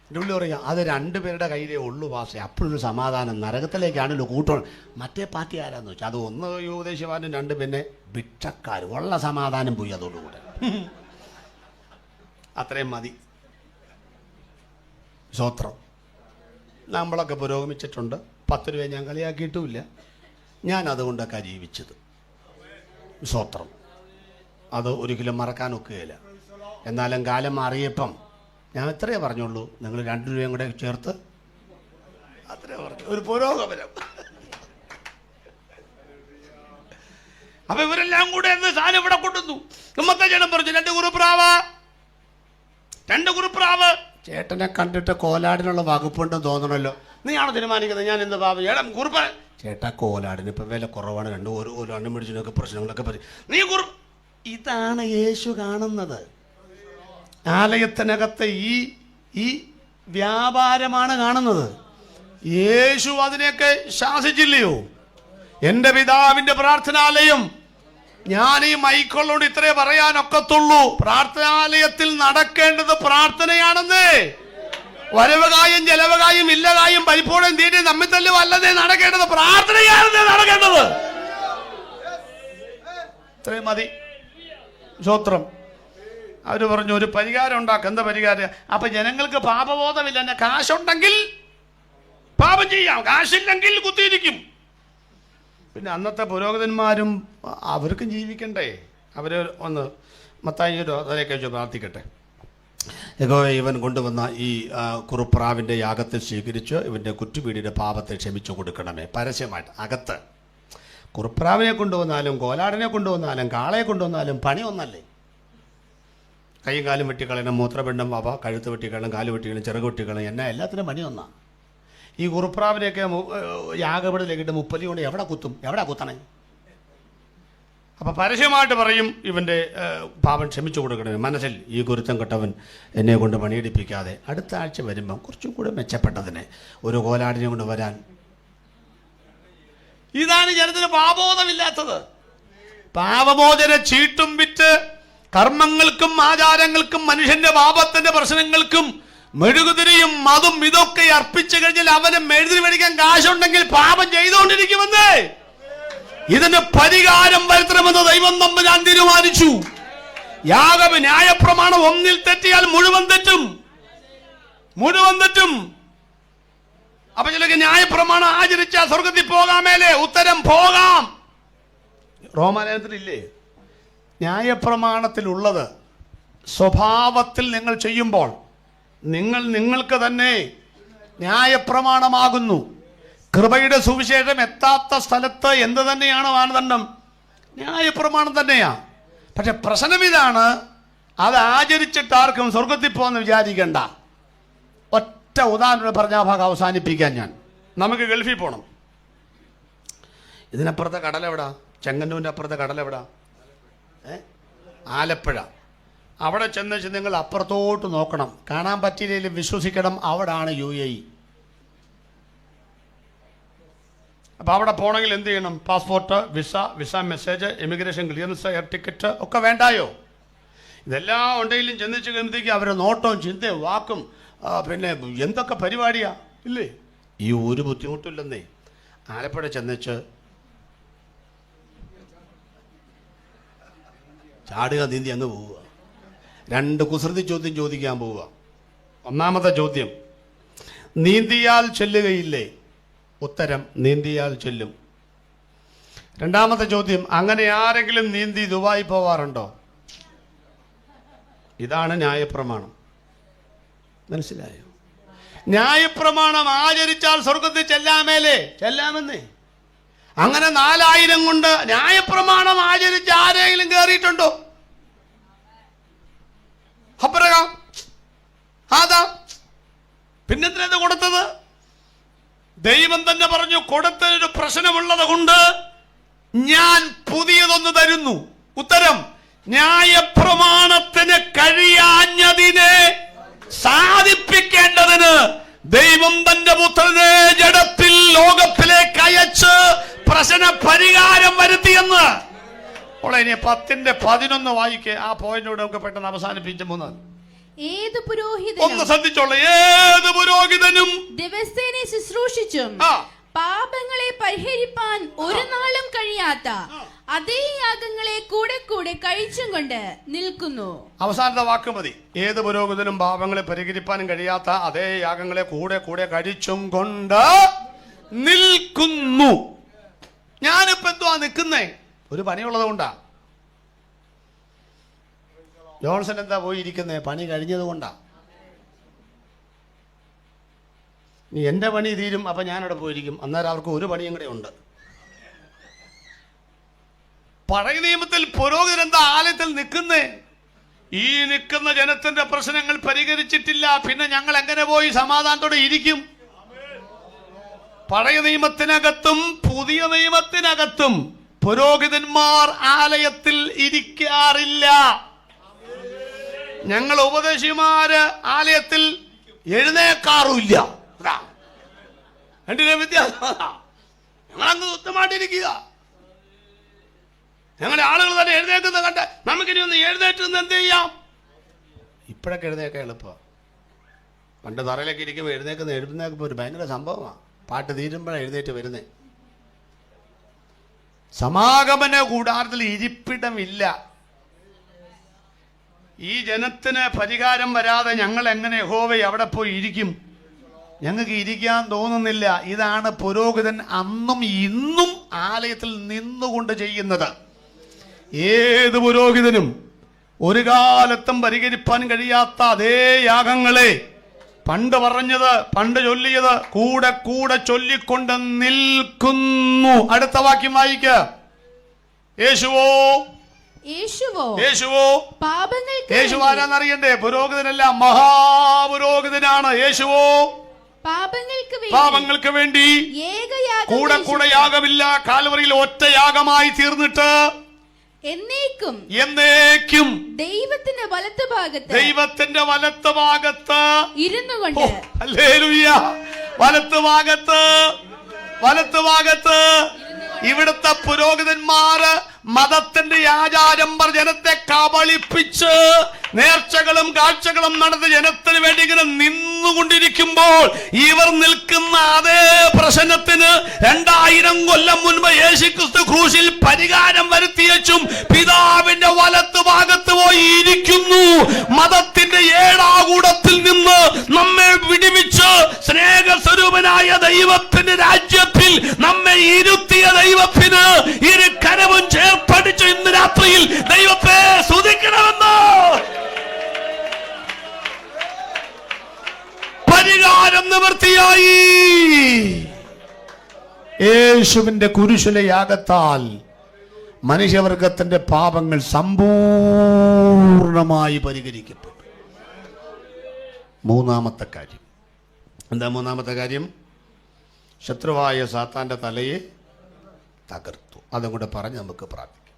S1: എൻ്റെ പുള്ളി പറയാം, അത് 2 പേരുടെ കയ്യിലേ ഉള്ളൂ പാസേ. അപ്പോഴൊരു സമാധാനം. നരകത്തിലേക്കാണല്ലോ കൂട്ടണം. മറ്റേ പാർട്ടി ആരാന്ന് വെച്ചാൽ അത് 1 യുവദേശവാനും 2 പിന്നെ ഭിക്ഷക്കാർ. ഉള്ള സമാധാനം പോയി അതോടുകൂടെ. അത്രയും മതി. സ്വത്രം. നമ്മളൊക്കെ പുരോഗമിച്ചിട്ടുണ്ട്. 10 രൂപ ഞാൻ കളിയാക്കിയിട്ടുമില്ല. ഞാൻ അതുകൊണ്ടൊക്കെ ജീവിച്ചത്. സ്വത്രം. അത് ഒരിക്കലും മറക്കാനൊക്കുകയില്ല. എന്നാലും കാലം മാറിയപ്പം ഞാൻ എത്രയേ പറഞ്ഞുള്ളൂ, നിങ്ങൾ 2 രൂപയും കൂടെ ചേർത്ത് അത്രേ പറഞ്ഞു. ഒരു പുരോഗമനം. അപ്പൊ ഇവരെല്ലാം കൂടെ എന്ന് സാധനം ഇവിടെ കൊണ്ടുവന്നു. നമ്മത്തെ ജനം പറഞ്ഞു, 2 കുറുപ്രാവ്. ചേട്ടനെ കണ്ടിട്ട് കോലാടിനുള്ള വകുപ്പുണ്ടെന്ന് തോന്നണല്ലോ. നീയാണോ തീരുമാനിക്കുന്നത് ഞാൻ എന്ത് പാവം? ചേട്ടൻ കുറുപ്പ. ചേട്ടാ കോലാടിന് ഇപ്പം വില കുറവാണ്. 2 കോലാടിനും മേടിച്ചതിനൊക്കെ പ്രശ്നങ്ങളൊക്കെ പറയും. നീ ഇതാണ് യേശു കാണുന്നത്. ആലയത്തിനകത്തെ ഈ വ്യാപാരമാണ് കാണുന്നത്. യേശു അതിനെയൊക്കെ ശാസിച്ചില്ലയോ? എൻ്റെ പിതാവിൻ്റെ പ്രാർത്ഥനാലയം. ഞാൻ ഈ മൈക്കൊള്ളോട് ഇത്രേ പറയാനൊക്കത്തുള്ളൂ. പ്രാർത്ഥനാലയത്തിൽ നടക്കേണ്ടത് പ്രാർത്ഥനയാണെന്നേ. വരവകായും ജലവകായും ഇല്ലകായും പരിപ്പോടും തീറ്റി നമ്മിൽ തല്ലും അല്ലതേ നടക്കേണ്ടത് പ്രാർത്ഥനയാണെന്നേ നടക്കേണ്ടത്. ഇത്രയും മതി. സ്തോത്രം. അവർ പറഞ്ഞു ഒരു പരിഹാരം ഉണ്ടാക്കുക. എന്താ പരിഹാരം? അപ്പൊ ജനങ്ങൾക്ക് പാപബോധമില്ല. എന്നെ കാശുണ്ടെങ്കിൽ പാപം ചെയ്യാം, കാശില്ലെങ്കിൽ കുത്തിയിരിക്കും. പിന്നെ പുരോഹിതന്മാരും അവർക്കും ജീവിക്കണ്ടേ? അവര് ഒന്ന് മത്തായിയുടെ അതിലേക്ക് വെച്ച് പ്രാർത്ഥിക്കട്ടെ. ഇവൻ കൊണ്ടുവന്ന ഈ കുറുപ്രാവിൻ്റെ യാഗത്തെ സ്വീകരിച്ച് ഇവൻ്റെ കുറ്റുവീടിൻ്റെ പാപത്തെ ക്ഷമിച്ചു കൊടുക്കണമേ. പരസ്യമായിട്ട് അകത്ത് കുറുപ്രാവിനെ കൊണ്ടുവന്നാലും കോലാടിനെ കൊണ്ടുവന്നാലും കാളയെ കൊണ്ടുവന്നാലും പണി ഒന്നല്ലേ? കൈയും കാലും വെട്ടിക്കളയണം, മൂത്രപിണ്ഡം പാപ, കഴുത്ത് വെട്ടിക്കളയണം, കാല് വെട്ടിക്കളയണം, ചിറക് വെട്ടിക്കളയണം, എന്നാ എല്ലാത്തിനും പണി ഒന്നാ. ഈ കുറുപ്രാവിനെയൊക്കെ യാഗപീഠത്തിലേക്കിട്ട് 30 കൊണ്ട് എവിടെ കുത്തും? എവിടെ കുത്തണേ? അപ്പം പരസ്യമായിട്ട് പറയും ഇവൻ്റെ പാപം ക്ഷമിച്ചു കൊടുക്കണമേ. മനസ്സിൽ ഈ കുരുത്തം കെട്ടവൻ എന്നെ കൊണ്ട് പണിയെടുപ്പിക്കാതെ അടുത്ത ആഴ്ച വരുമ്പം കുറച്ചും കൂടെ മെച്ചപ്പെട്ടതിനെ ഒരു കോലാടിനെ കൊണ്ട് വരാൻ. ഇതാണ് ജനത്തിന് പാപബോധമില്ലാത്തത്. പാപമോചന ചീട്ടും വിറ്റ് കർമ്മങ്ങൾക്കും ആചാരങ്ങൾക്കും മനുഷ്യന്റെ പാപത്തിന്റെ പ്രശ്നങ്ങൾക്കും മെഴുകുതിരിയും അതും ഇതൊക്കെ അർപ്പിച്ചു കഴിഞ്ഞാൽ അവന് മെഴുതിരി മേടിക്കാൻ കാശുണ്ടെങ്കിൽ പാപം ചെയ്തുകൊണ്ടിരിക്കുമെന്ന്. ഇതിന് പരിഹാരം വരുത്തണമെന്ന് ദൈവം തമ്പുരാൻ തീരുമാനിച്ചു. ന്യായപ്രമാണം ഒന്നിൽ തെറ്റിയാൽ മുഴുവൻ തെറ്റും. അപ്പൊ ചിലക്ക് ന്യായപ്രമാണം ആചരിച്ചാൽ സ്വർഗത്തിൽ പോകാമേലേ? ഉത്തരം പോകാം. റോമാലേഖനത്തിലില്ലേ ന്യായപ്രമാണത്തിലുള്ളത് സ്വഭാവത്തിൽ നിങ്ങൾ ചെയ്യുമ്പോൾ നിങ്ങൾക്ക് തന്നെ ന്യായപ്രമാണമാകുന്നു. കൃപയുടെ സുവിശേഷം എത്താത്ത സ്ഥലത്ത് എന്ത് തന്നെയാണ് മാനദണ്ഡം? ന്യായപ്രമാണം തന്നെയാ. പക്ഷെ പ്രശ്നം ഇതാണ്, അത് ആചരിച്ചിട്ട് ആർക്കും സ്വർഗത്തിൽ പോകുമെന്ന് വിചാരിക്കണ്ട. ഒറ്റ ഉദാഹരണം പറഞ്ഞ ആ ഭാഗം അവസാനിപ്പിക്കാൻ ഞാൻ. നമുക്ക് ഗൾഫിൽ പോകണം. ഇതിനപ്പുറത്തെ കടലെവിടാ? ചെങ്ങന്നൂരിൻ്റെ അപ്പുറത്തെ കടലെവിടാ? ആലപ്പുഴ. അവിടെ ചെന്ന് നിങ്ങൾ അപ്പുറത്തോട്ട് നോക്കണം. കാണാൻ പറ്റിയില്ലെങ്കിലും വിശ്വസിക്കണം, അവിടാണ് UAE. അപ്പോൾ അവിടെ പോകണമെങ്കിൽ എന്ത് ചെയ്യണം? Passport, visa message, immigration clearance, air ticket ഒക്കെ വേണ്ടായോ? ഇതെല്ലാം ഉണ്ടെങ്കിലും ചെന്നിച്ച് കഴിയുമ്പോഴത്തേക്ക് അവരുടെ നോട്ടവും ചിന്തയും വാക്കും പിന്നെ എന്തൊക്കെ പരിപാടിയാ ഇല്ലേ? ഈ ഒരു ബുദ്ധിമുട്ടില്ലെന്നേ. ആലപ്പുഴ ചെന്നിച്ച് ചാടുക നീന്തി അങ്ങ് പോവുക. 2 കുസൃതി ചോദ്യം ചോദിക്കാൻ പോവുക. ഒന്നാമത്തെ ചോദ്യം, നീന്തിയാൽ ചെല്ലുകയില്ലേ? ഉത്തരം, നീന്തിയാൽ ചെല്ലും. രണ്ടാമത്തെ ചോദ്യം, അങ്ങനെ ആരെങ്കിലും നീന്തി ദുബായി പോവാറുണ്ടോ? ഇതാണ് ന്യായപ്രമാണം. മനസ്സിലായോ? ന്യായപ്രമാണം ആചരിച്ചാൽ സ്വർഗത്തിൽ ചെല്ലാമേലേ? ചെല്ലാമെന്നേ. അങ്ങനെ 4000 കൊണ്ട് ന്യായപ്രമാണം ആചരിച്ച് ആരെങ്കിലും കയറിയിട്ടുണ്ടോ? Abraham, Adam. പിന്നെന്തിനാ കൊടുത്തത്? ദൈവം തന്നെ പറഞ്ഞു, കൊടുത്തതിനൊരു പ്രശ്നമുള്ളത് കൊണ്ട് ഞാൻ പുതിയതൊന്ന് തരുന്നു. ഉത്തരം, ന്യായപ്രമാണത്തിന് കഴിയാഞ്ഞതിനെ സാധിപ്പിക്കേണ്ടതിന് ദൈവം തന്റെ പുത്രനെ ജഡത്തിൽ ലോകത്തിലേക്ക് അയച്ച് പ്രശ്ന പരിഹാരം വരുത്തിയെന്ന്. അപ്പോൾ ഇനി 10:11 വായിക്കേ. ആ പോയിന്റോട് നമുക്ക് പെട്ടെന്ന് അവസാനിപ്പിച്ച 3.
S2: ഏത് പുരോഹിതനും,
S1: ഒന്ന് ശ്രദ്ധിച്ചോളൂ, ഏത് പുരോഹിതനും
S2: ദിവസേന ശുശ്രൂഷിച്ചും പാപങ്ങളെ പരിഹരിപ്പാൻ ഒരു നാളും കഴിയാത്ത അതേ യാഗങ്ങളെ കൂടെ കൂടെ കഴിച്ചും കൊണ്ട് നിൽക്കുന്നു. അവസാനത്തെ വാക്ക് മതി. ഏത് പുരോഹിതനും പാപങ്ങളെ പരിഹരിപ്പാനും കഴിയാത്ത അതേ യാഗങ്ങളെ കൂടെ കൂടെ കഴിച്ചും കൊണ്ട് നിൽക്കുന്നു. ഞാനിപ്പോ എന്തുവാ നിൽക്കുന്നേ? ഒരു പണിയുള്ളത് കൊണ്ടാ. ജോൺസൺ എന്താ പോയിരിക്കുന്നേ? പണി കഴിഞ്ഞത് കൊണ്ടാ. നീ എൻ്റെ പണി തീരും, അപ്പൊ ഞാനവിടെ പോയിരിക്കും. അന്നേരം അവർക്ക് ഒരു പണിയും കൂടെ ഉണ്ട്. പഴയ നിയമത്തിൽ പുരോഹിതൻ എന്താ ആലയത്തിൽ നിൽക്കുന്നേ? ഈ നിൽക്കുന്ന ജനത്തിന്റെ പ്രശ്നങ്ങൾ പരിഹരിച്ചിട്ടില്ല, പിന്നെ ഞങ്ങൾ എങ്ങനെ പോയി സമാധാനത്തോടെ ഇരിക്കും? പഴയ നിയമത്തിനകത്തും പുതിയ നിയമത്തിനകത്തും പുരോഹിതന്മാർ ആലയത്തിൽ ഇരിക്കാറില്ല. ഞങ്ങൾ ഉപദേശിമാര് ആലയത്തിൽ എഴുന്നേക്കാറുമില്ല. രണ്ടിനും വ്യത്യാസം. ഞങ്ങളങ്ങ് സ്വന്തമായിട്ടിരിക്കുക. ഞങ്ങളുടെ ആളുകൾ തന്നെ എഴുന്നേക്കുന്നത് കണ്ട് നമുക്കിനി ഒന്ന് എഴുന്നേറ്റ് നിന്ന് എന്ത് ചെയ്യാം? ഇപ്പോഴൊക്കെ എഴുന്നേക്കാൻ എളുപ്പമാണ്. പണ്ട് തറയിലൊക്കെ ഇരിക്കുമ്പോൾ എഴുന്നേക്കുമ്പോൾ ഒരു ഭയങ്കര സംഭവമാണ്. പാട്ട് തീരുമ്പോഴാണ് എഴുന്നേറ്റ് വരുന്നേ. സമാഗമന കൂടാരത്തിൽ ഇരിപ്പിടമില്ല.
S1: ഈ ജനത്തിന് പരിഹാരം വരാതെ ഞങ്ങൾ എങ്ങനെ യഹോവേ അവിടെ പോയി ഇരിക്കും? ഞങ്ങൾക്ക് ഇരിക്കാൻ തോന്നുന്നില്ല. ഇതാണ് പുരോഹിതൻ അന്നും ഇന്നും ആലയത്തിൽ നിന്നുകൊണ്ട് ചെയ്യുന്നത്. ഏത് പുരോഹിതനും ഒരു കാലത്തും പരിഹരിപ്പാൻ കഴിയാത്ത അതേ യാഗങ്ങളെ പണ്ട് പറഞ്ഞത്, പണ്ട് ചൊല്ലിയത് കൂടെ കൂടെ ചൊല്ലിക്കൊണ്ട് നിൽക്കുന്നു. അടുത്ത വാക്യം വായിക്ക. യേശുവോ യേശു ആരാന്നറിയണ്ടേ? പുരോഹിതനല്ല, മഹാപുരോഹിതനാണ്. യേശുവോ പാപങ്ങൾക്ക് വേണ്ടി കൂടെ കൂടെ യാഗമില്ല, കാൽവറിയിൽ ഒറ്റ യാഗമായി തീർന്നിട്ട് എന്നേക്കും ദൈവത്തിന്റെ വലത്തുഭാഗത്ത് ഇരുന്നു കൊണ്ട്, ഹല്ലേലൂയ, വലത്തുഭാഗത്ത് ഇവിടുത്തെ പുരോഹിതന്മാര് മതത്തിന്റെ ആചാരം പറഞ്ഞ് ജനത്തെ കബളിപ്പിച്ച് നേർച്ചകളും കാഴ്ചകളും നടന്ന് ജനത്തിന് വേണ്ടി ഇങ്ങനെ നിന്നുകൊണ്ടിരിക്കുമ്പോൾ ഇവർ നിൽക്കുന്ന അതേ പ്രശ്നത്തിന് 2000 കൊല്ലം മുൻപ് യേശുക്രിസ്തു ക്രൂശിൽ പരിഹാരം വരുത്തിയച്ചും പിതാവിന്റെ വലത്ത് ഭാഗത്ത് പോയി ഇരിക്കുന്നു. മതത്തിന്റെ ഏടാകൂടത്തിൽ നിന്ന് നമ്മെ വിടുവിച്ച് സ്നേഹസ്വരൂപനായ ദൈവത്തിന്റെ രാജ്യത്തിൽ നമ്മെ ഇരുത്തിയ ദൈവത്തിന് ഇരു കരവും ചേർപ്പടിച്ച് ഇന്ന് രാത്രിയിൽ ദൈവത്തെ സ്തുതിക്കണമെന്ന് പരിഹാരം നിവൃത്തിയായി. യേശുവിന്റെ കുരിശിലെ യാഗത്താൽ മനുഷ്യവർഗത്തിന്റെ പാപങ്ങൾ സമ്പൂർണമായി പരിഹരിക്കപ്പെട്ടു. മൂന്നാമത്തെ കാര്യം എന്താ? മൂന്നാമത്തെ കാര്യം, ശത്രുവായ സാത്താന്റെ തലയെ തകർത്തു. അതും കൂടെ പറഞ്ഞ് നമുക്ക് പ്രാർത്ഥിക്കാം.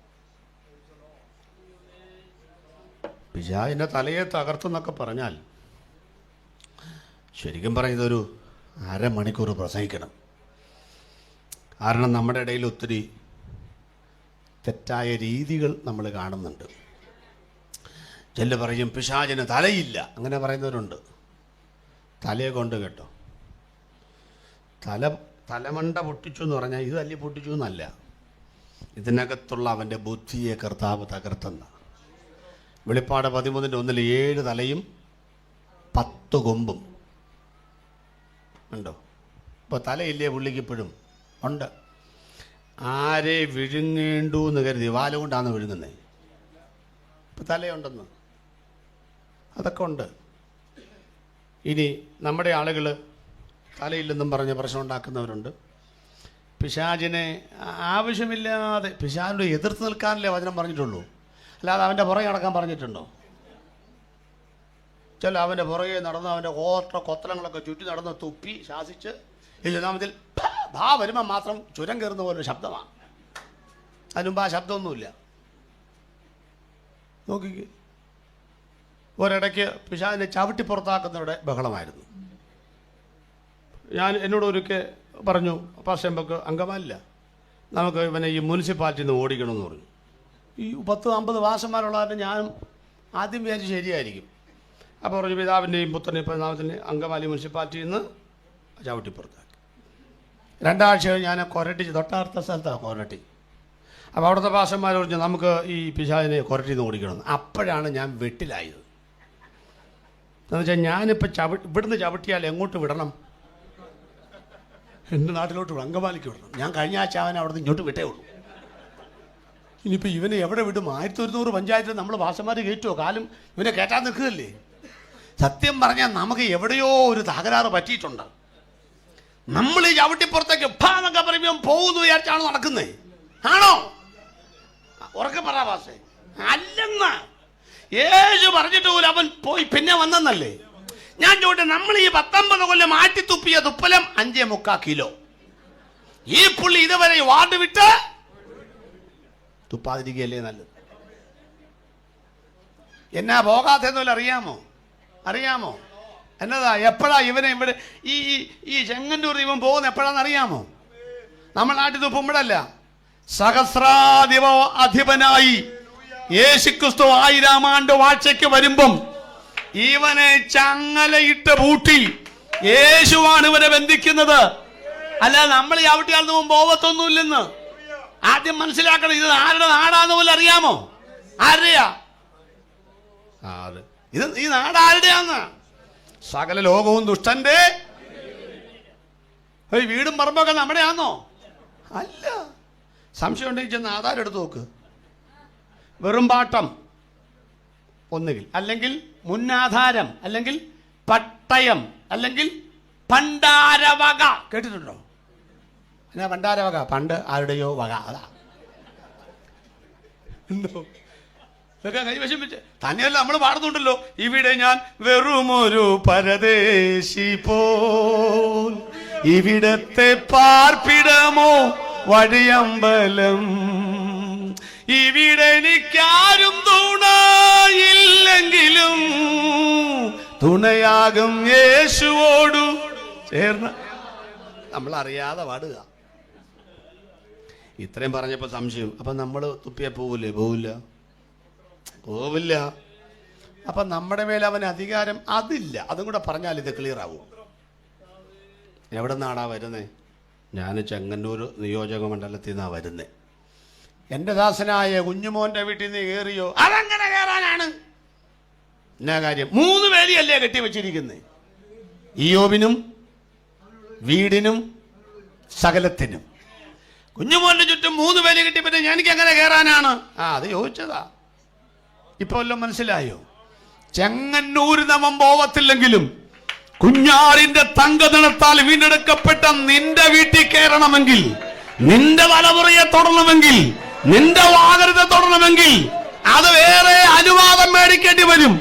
S1: പിശാചിന്റെ തലയെ തകർത്തു എന്നൊക്കെ പറഞ്ഞാൽ ശരിക്കും പറഞ്ഞതൊരു അരമണിക്കൂർ പ്രസംഗിക്കണം. കാരണം നമ്മുടെ ഇടയിൽ ഒത്തിരി തെറ്റായ രീതികൾ നമ്മൾ കാണുന്നുണ്ട്. ചില പറയും പിശാചിന് തലയില്ല, അങ്ങനെ പറയുന്നവരുണ്ട്. തലയെ കൊണ്ട് കേട്ടോ, തലമണ്ട പൊട്ടിച്ചു എന്ന് പറഞ്ഞാൽ ഇത് തല്ലി പൊട്ടിച്ചു എന്നല്ല, ഇതിനകത്തുള്ള അവൻ്റെ ബുദ്ധിയെ കർത്താവ് തകർത്തെന്ന. വെളിപ്പാട് 13:1 7 തലയും 10 കൊമ്പും ഉണ്ടോ? ഇപ്പോൾ തലയില്ലേ പുള്ളിക്കിപ്പോഴും ഉണ്ട്. ആരെ വിഴുങ്ങേണ്ടു എന്ന് കരുതി വാല കൊണ്ടാണ് വിഴുങ്ങുന്നത്. ഇപ്പം തലയുണ്ടെന്ന് അതൊക്കെ ഉണ്ട്. ഇനി നമ്മുടെ ആളുകൾ തലയില്ലെന്നും പറഞ്ഞ് പ്രശ്നം ഉണ്ടാക്കുന്നവരുണ്ട്. പിശാചിനെ ആവശ്യമില്ലാതെ പിശാചിനോട് എതിർത്ത് നിൽക്കാനല്ലേ വചനം പറഞ്ഞിട്ടുള്ളൂ, അല്ലാതെ അവൻ്റെ പുറകെ നടക്കാൻ പറഞ്ഞിട്ടുണ്ടോ? ചില അവൻ്റെ പുറകെ നടന്ന് അവൻ്റെ കൊത്തലങ്ങളൊക്കെ ചുറ്റി നടന്ന് തുപ്പി ശാസിച്ച് നാമത്തിൽ ഭാ വരുമ്പോൾ മാത്രം ചുരം കയറുന്ന പോലെ ശബ്ദമാണ്. അതിനുമുമ്പ് ആ ശബ്ദമൊന്നുമില്ല. നോക്കിക്ക്, ഒരിടയ്ക്ക് പിശാചിനെ ചവിട്ടി പുറത്താക്കുന്നവരുടെ ബഹളമായിരുന്നു. എന്നോട് ഒരിക്കൽ പറഞ്ഞു, പാസ്റ്റമ്പക്ക് അങ്കമാലില്ല, നമുക്ക് ഇവനെ ഈ മുനിസിപ്പാലിറ്റിയിൽ നിന്ന് ഓടിക്കണമെന്ന് പറഞ്ഞു. ഈ 10-50 വാസന്മാരുള്ളതിൻ്റെ ഞാനും ആദ്യം വിചാരിച്ച് ശരിയായിരിക്കും. അപ്പോൾ പറഞ്ഞു പിതാവിൻ്റെയും പുത്രൻ്റെയും പരിണാമത്തിൻ്റെയും അങ്കമാലി മുനിസിപ്പാലിറ്റിയിൽ നിന്ന് ചവിട്ടി പുറത്താക്കി. 2 ആഴ്ച ഞാൻ കൊരട്ടി, തൊട്ടടുത്ത സ്ഥലത്താണ് കൊരട്ടി. അപ്പോൾ അവിടുത്തെ പാസ്റ്റർമാർ പറഞ്ഞു നമുക്ക് ഈ പിശാചിനെ കൊരട്ടിയിൽ നിന്ന് ഓടിക്കണമെന്ന്. അപ്പോഴാണ് ഞാൻ വെട്ടിലായത്. എന്ന് വെച്ചാൽ ഞാനിപ്പോൾ ഇവിടുന്ന് ചവിട്ടിയാൽ എങ്ങോട്ട് വിടണം? എൻ്റെ നാട്ടിലോട്ട് വിടണം, അങ്കമാലിക്ക് വിടണം. ഞാൻ കഴിഞ്ഞ ആഴ്ച അവനെ അവിടെ നിന്ന് ഇങ്ങോട്ട് വിട്ടേ ഉള്ളൂ. ഇനിയിപ്പോൾ ഇവനെ എവിടെ വിടും? 1100 പഞ്ചായത്തിൽ നമ്മൾ പാസ്റ്റർമാർ കയറ്റുമോ? കാലം ഇവനെ കയറ്റാൻ നിൽക്കുകയല്ലേ. സത്യം പറഞ്ഞാൽ നമുക്ക് എവിടെയോ ഒരു തകരാറ് പറ്റിയിട്ടുണ്ട്. നമ്മൾ ഈ ചവിട്ടിപ്പുറത്തേക്ക് എന്നൊക്കെ പറയുമ്പോൾ പോകുന്നു വിചാരിച്ചാണ് നടക്കുന്നത്. ആണോ? ഉറക്കെ പറ പാസ്റ്റേ. അല്ലെന്ന് യേശു പറഞ്ഞിട്ട് പോലും അവൻ പോയി പിന്നെ വന്നെന്നല്ലേ. ഞാൻ ചോദിട്ടെ, നമ്മൾ ഈ 19 കൊല്ലം മാറ്റി തുപ്പിയ തുപ്പലം 5.25 കിലോ. ഈ പുള്ളി ഇതുവരെ വാർഡ് വിട്ട് തുപ്പാതിരിക്കുകയല്ലേ നല്ലത്. എന്നാ പോകാത്തതെന്നല്ല അറിയാമോ? എന്നതാ എപ്പോഴാ ഇവനെ ഇവിടെ ഈ ചെങ്ങന്നൂർ ഇവൻ പോകുന്ന എപ്പോഴാന്ന് അറിയാമോ? നമ്മൾ നാട്ടിൽ തുപ്പുമ്പോഴല്ല. സഹസ്രാധിപ അധിപനായി യേശുക്രിസ്തു 1000 ആണ്ട് വാഴ്ചയ്ക്ക് വരുമ്പം ഇവനെ ചങ്ങലയിട്ട് പൂട്ടി യേശുവാണ് ഇവനെ ബന്ധിക്കുന്നത്. അല്ല, നമ്മൾ ചവിട്ടിയാൽ പോകത്തൊന്നുമില്ലെന്ന് ആദ്യം മനസ്സിലാക്കണം. ഇത് ആരുടെ നാടാന്ന് പോലും അറിയാമോ? ആരുടെയാ? അത് ഇത് ഈ നാടാരുടെയാന്ന്? സകല ലോകവും ദുഷ്ടന്റെ. വീടും പറമ്പൊക്കെ നമ്മുടെ ആന്നോ? അല്ല. സംശയം ഉണ്ടെങ്കിൽ ചെന്ന് ആധാരം എടുത്ത് നോക്ക്. വെറും പാട്ടം ഒന്നുകിൽ, അല്ലെങ്കിൽ മുന്നാധാരം, അല്ലെങ്കിൽ പട്ടയം, അല്ലെങ്കിൽ പണ്ടാരവക. കേട്ടിട്ടുണ്ടോ? എന്നാ പണ്ടാരവക? പണ്ട് ആരുടെയോ വക. അതാ എന്തോ ഇതൊക്കെ കൈവശം വെച്ച് തന്നെയല്ല നമ്മൾ പാടുന്നുണ്ടല്ലോ, ഇവിടെ ഞാൻ വെറുമൊരു പരദേശി പോൽ, ഇവിടത്തെ പാർപ്പിടമോ വഴിയമ്പലം, ഇവിടെ എനിക്കാരും തുണയില്ലെങ്കിലും തുണയാകും യേശുവോടു ചേർന്ന്. നമ്മൾ അറിയാതെ പാടുക. ഇത്രയും പറഞ്ഞപ്പോൾ സംശയം. അപ്പം നമ്മൾ തുപ്പിയാൽ പോവില്ലേ? പോവില്ല. അപ്പം നമ്മുടെ മേലെ അവന് അധികാരം അതില്ല. അതും കൂടെ പറഞ്ഞാൽ ഇത് ക്ലിയർ ആവും. എവിടെ നിന്നാടാ വരുന്നേ? ഞാൻ ചെങ്ങന്നൂർ നിയോജക മണ്ഡലത്തിൽ നിന്നാണ് വരുന്നത്. എൻ്റെ ദാസനായ കുഞ്ഞുമോൻ്റെ വീട്ടിൽ നിന്ന് കയറിയോ? അതെങ്ങനെ കയറാനാണ്? എന്നാ കാര്യം? 3 പേരെയല്ലേ കെട്ടിവെച്ചിരിക്കുന്നത്? ഇയ്യോബിനും വീടിനും സകലത്തിനും. കുഞ്ഞുമോന്റെ ചുറ്റും 3 പേര് കെട്ടിപ്പറ്റി എനിക്ക് എങ്ങനെ കയറാനാണ്? അത് ചോദിച്ചതാ. ഇപ്പൊ എല്ലാം മനസ്സിലായോ? ചെങ്ങന്നൂർ നമം പോവത്തില്ലെങ്കിലും കുഞ്ഞാടിന്റെ തങ്കനിണത്താൽ വീണ്ടെടുക്കപ്പെട്ട നിന്റെ വീട്ടിൽ കയറണമെങ്കിൽ, നിന്റെ തലമുറയെ തൊടണമെങ്കിൽ, നിന്റെ വാകരത്തെ തൊടണമെങ്കിൽ അത് വേറെ അനുവാദം മേടിക്കേണ്ടി വരും.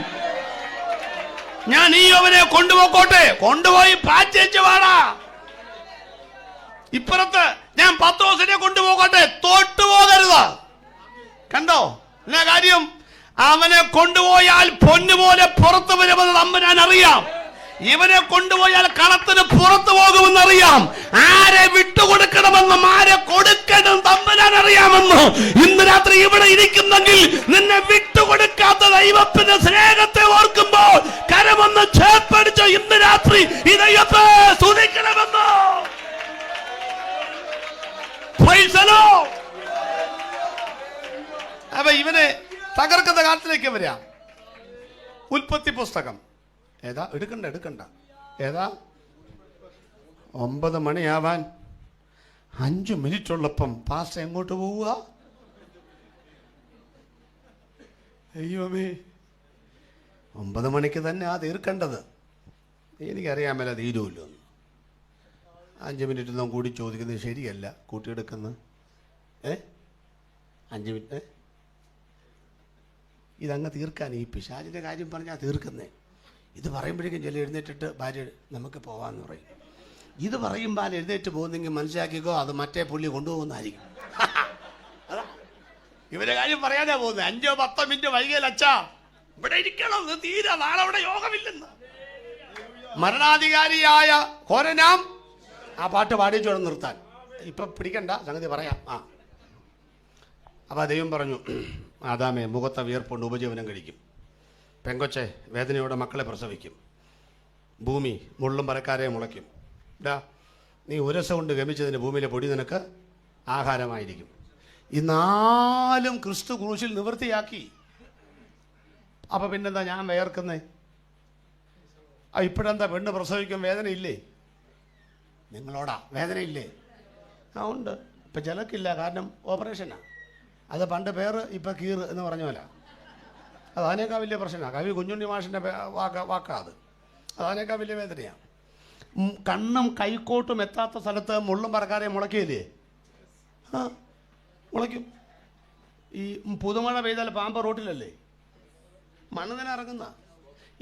S1: ഞാൻ ഈ അവനെ കൊണ്ടുപോക്കോട്ടെ? കൊണ്ടുപോയി പാച്ചേച്ച് വാടാ. ഇപ്പുറത്ത് ഞാൻ 10 ദിവസത്തെ കൊണ്ടുപോകട്ടെ? തൊട്ടുപോകരുത്. കണ്ടോ എന്നാ കാര്യം? അവനെ കൊണ്ടുപോയാൽ പൊന്നുപോലെ പുറത്തു വരുമെന്ന് തമ്പുരാൻ അറിയാം. ഇവനെ കൊണ്ടുപോയാൽ കളത്തിന് പുറത്തു പോകുമെന്നറിയാം. ആരെ വിട്ടുകൊടുക്കണമെന്നും ആരെ കൊടുക്കണം തമ്പുരാൻ അറിയാമെന്ന്. ഇന്ന് രാത്രി ഇവിടെ ഇരിക്കുന്നെങ്കിൽ നിന്നെ വിട്ടുകൊടുക്കാത്ത ദൈവത്തിന്റെ സ്നേഹത്തെ ഓർക്കുമ്പോൾ കരമൊന്ന് ചേർപ്പടിച്ച് ഇന്ന് രാത്രി ഈ ദൈവത്തെ സ്തുതിക്കണമെന്ന്. അപ്പൊ ഇവനെ തകർക്കുന്ന കാലത്തിലേക്ക് വരാം. ഉൽപ്പത്തി പുസ്തകം ഏതാ? എടുക്കണ്ട. ഏതാ? 9 മണിയാവാൻ 5 മിനിറ്റ് ഉള്ളപ്പം പാസ്റ്റർ എങ്ങോട്ട് പോവുക? അയ്യോമേ, 9 മണിക്ക് തന്നെ തീർക്കേണ്ടത്. എനിക്കറിയാമല്ല തീരുമല്ലോ. 5 മിനിറ്റ് ഒന്നും കൂടി ചോദിക്കുന്നത് ശരിയല്ല. കൂട്ടിയെടുക്കുന്നത് 5 മിനിറ്റ് ഇതങ്ങ് തീർക്കാൻ. ഈ പിശാചിൻ്റെ കാര്യം പറഞ്ഞാൽ തീർക്കുന്നേ. ഇത് പറയുമ്പോഴേക്കും ചില എഴുന്നേറ്റിട്ട് ഭാര്യ നമുക്ക് പോകാമെന്ന് പറയും. ഇത് പറയുമ്പോൾ എഴുന്നേറ്റ് പോകുന്നെങ്കിൽ മനസ്സിലാക്കിക്കോ, അത് മറ്റേ പുള്ളി കൊണ്ടുപോകുന്നതായിരിക്കും. അതാ ഇവരെ കാര്യം പറയാനാ പോകുന്നത്. 5-10 മിനിറ്റ് വൈകിയാൽ അച്ഛാ ഇവിടെ ഇരിക്കണം, ഇത് തീരാ, നാളെ അവിടെ യോഗമില്ലെന്ന്. മരണാധികാരിയായ കോരനാം ആ പാട്ട് പാടിച്ചോടെ നിർത്താൻ. ഇപ്പൊ പിടിക്കണ്ട, സംഗതി പറയാം. അപ്പൊ ദൈവം പറഞ്ഞു, ആദാമേ, മുഖത്തെ വിയർപ്പുകൊണ്ട് ഉപജീവനം കഴിക്കും. പെങ്കൊച്ചെ, വേദനയോടെ മക്കളെ പ്രസവിക്കും. ഭൂമി മുള്ളും പരക്കാരെ മുളയ്ക്കും. നീ ഉരസ കൊണ്ട് ഗമിച്ചതിന് ഭൂമിയിലെ പൊടി നിനക്ക് ആഹാരമായിരിക്കും. ഈ 4 ക്രിസ്തു ക്രൂശിൽ നിവൃത്തിയാക്കി. അപ്പൊ പിന്നെന്താ ഞാൻ വേർക്കുന്നേ? ഇപ്പോഴെന്താ പെണ്ണ് പ്രസവിക്കും വേദനയില്ലേ? നിങ്ങളോടാ വേദനയില്ലേ? ഉണ്ട്. ഇപ്പം ചിലക്കില്ല, കാരണം ഓപ്പറേഷനാണ്. അത് പണ്ട് പേര് ഇപ്പം കീറ് എന്ന് പറഞ്ഞ പോലെ. അതതിനേക്കാൾ വലിയ പ്രശ്നമാണ്. കവി കുഞ്ഞുണ്ണി മാഷിൻ്റെ വാക്കാ അത്. അതതിനേക്കാൾ വലിയ വേദനയാണ്. കണ്ണും കൈക്കോട്ടും എത്താത്ത സ്ഥലത്ത് മുള്ളും പറക്കാരെ മുളയ്ക്കില്ലേ? മുളയ്ക്കും. ഈ പുതുമഴ പെയ്താൽ പാമ്പ് റോട്ടിലല്ലേ? മണ്ണ് തന്നെ ഇറങ്ങുന്ന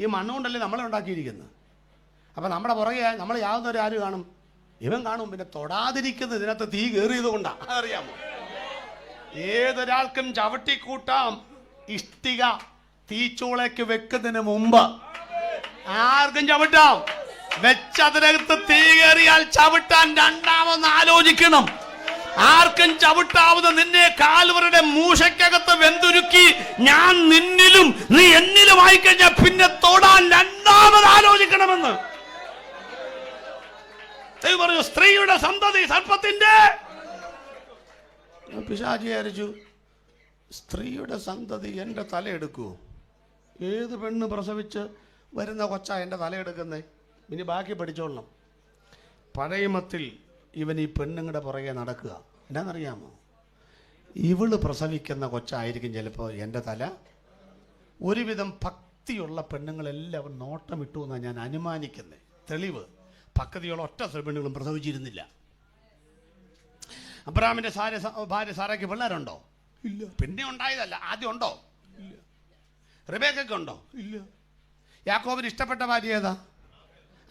S1: ഈ മണ്ണ് കൊണ്ടല്ലേ നമ്മളെ ഉണ്ടാക്കിയിരിക്കുന്നത്. അപ്പം നമ്മുടെ പുറകെ നമ്മൾ യാതൊരു ആര് കാണും? ഇവൻ കാണും. പിന്നെ തൊടാതിരിക്കുന്നത് ഇതിനകത്ത് തീ കയറിയത് കൊണ്ടാണ്. അതറിയാമോ? ഏതൊരാൾക്കും ചവിട്ടിക്കൂട്ടാം ഇഷ്ടിക തീച്ചൂളയ്ക്ക് വെക്കുന്നതിന് മുമ്പ്. ആർക്കും ചവിട്ടാം. വെച്ചതിനകത്ത് തീ കയറിയാൽ ചവിട്ടാൻ രണ്ടാമൊന്ന് ആലോചിക്കണം. ആർക്കും ചവിട്ടാവുന്ന നിന്നെ കാൽവരുടെ മൂഷയ്ക്കകത്ത് വെന്തുരുക്കി ഞാൻ നിന്നിലും നീ എന്നിലും ആയിക്കഴിഞ്ഞാൽ പിന്നെ തൊടാൻ രണ്ടാമത് ആലോചിക്കണമെന്ന് ദൈവം പറഞ്ഞു. സ്ത്രീയുടെ സന്തതി സർപ്പത്തിന്റെ. പിശാചി വിചാരിച്ചു, സ്ത്രീയുടെ സന്തതി എൻ്റെ തലയെടുക്കൂ? ഏത് പെണ്ണ് പ്രസവിച്ച് വരുന്ന കൊച്ചാ എൻ്റെ തലയെടുക്കുന്നേ? ഇനി ബാക്കി പഠിച്ചോളണം. പഴയമത്തിൽ ഇവൻ ഈ പെണ്ണുങ്ങളുടെ പുറകെ നടക്കുക. എന്നാന്നറിയാമോ? ഇവള് പ്രസവിക്കുന്ന കൊച്ചായിരിക്കും ചിലപ്പോൾ എൻ്റെ തല. ഒരുവിധം ഭക്തിയുള്ള പെണ്ണുങ്ങളെല്ലാം നോട്ടമിട്ടു എന്നാണ് ഞാൻ അനുമാനിക്കുന്നത്. തെളിവ്, ഭക്തിയുള്ള ഒറ്റ പെണ്ണുങ്ങളും പ്രസവിച്ചിരുന്നില്ല. അബ്രഹാമിൻ്റെ ഭാര്യ സാറയ്ക്ക് പിള്ളേരുണ്ടോ? ഇല്ല. പിന്നെ ഉണ്ടായതല്ല, ആദ്യം ഉണ്ടോ? ഇല്ല. റിബേക്കയ്ക്ക് ഉണ്ടോ? ഇല്ല. യാക്കോബിന് ഇഷ്ടപ്പെട്ട ഭാര്യ ഏതാ?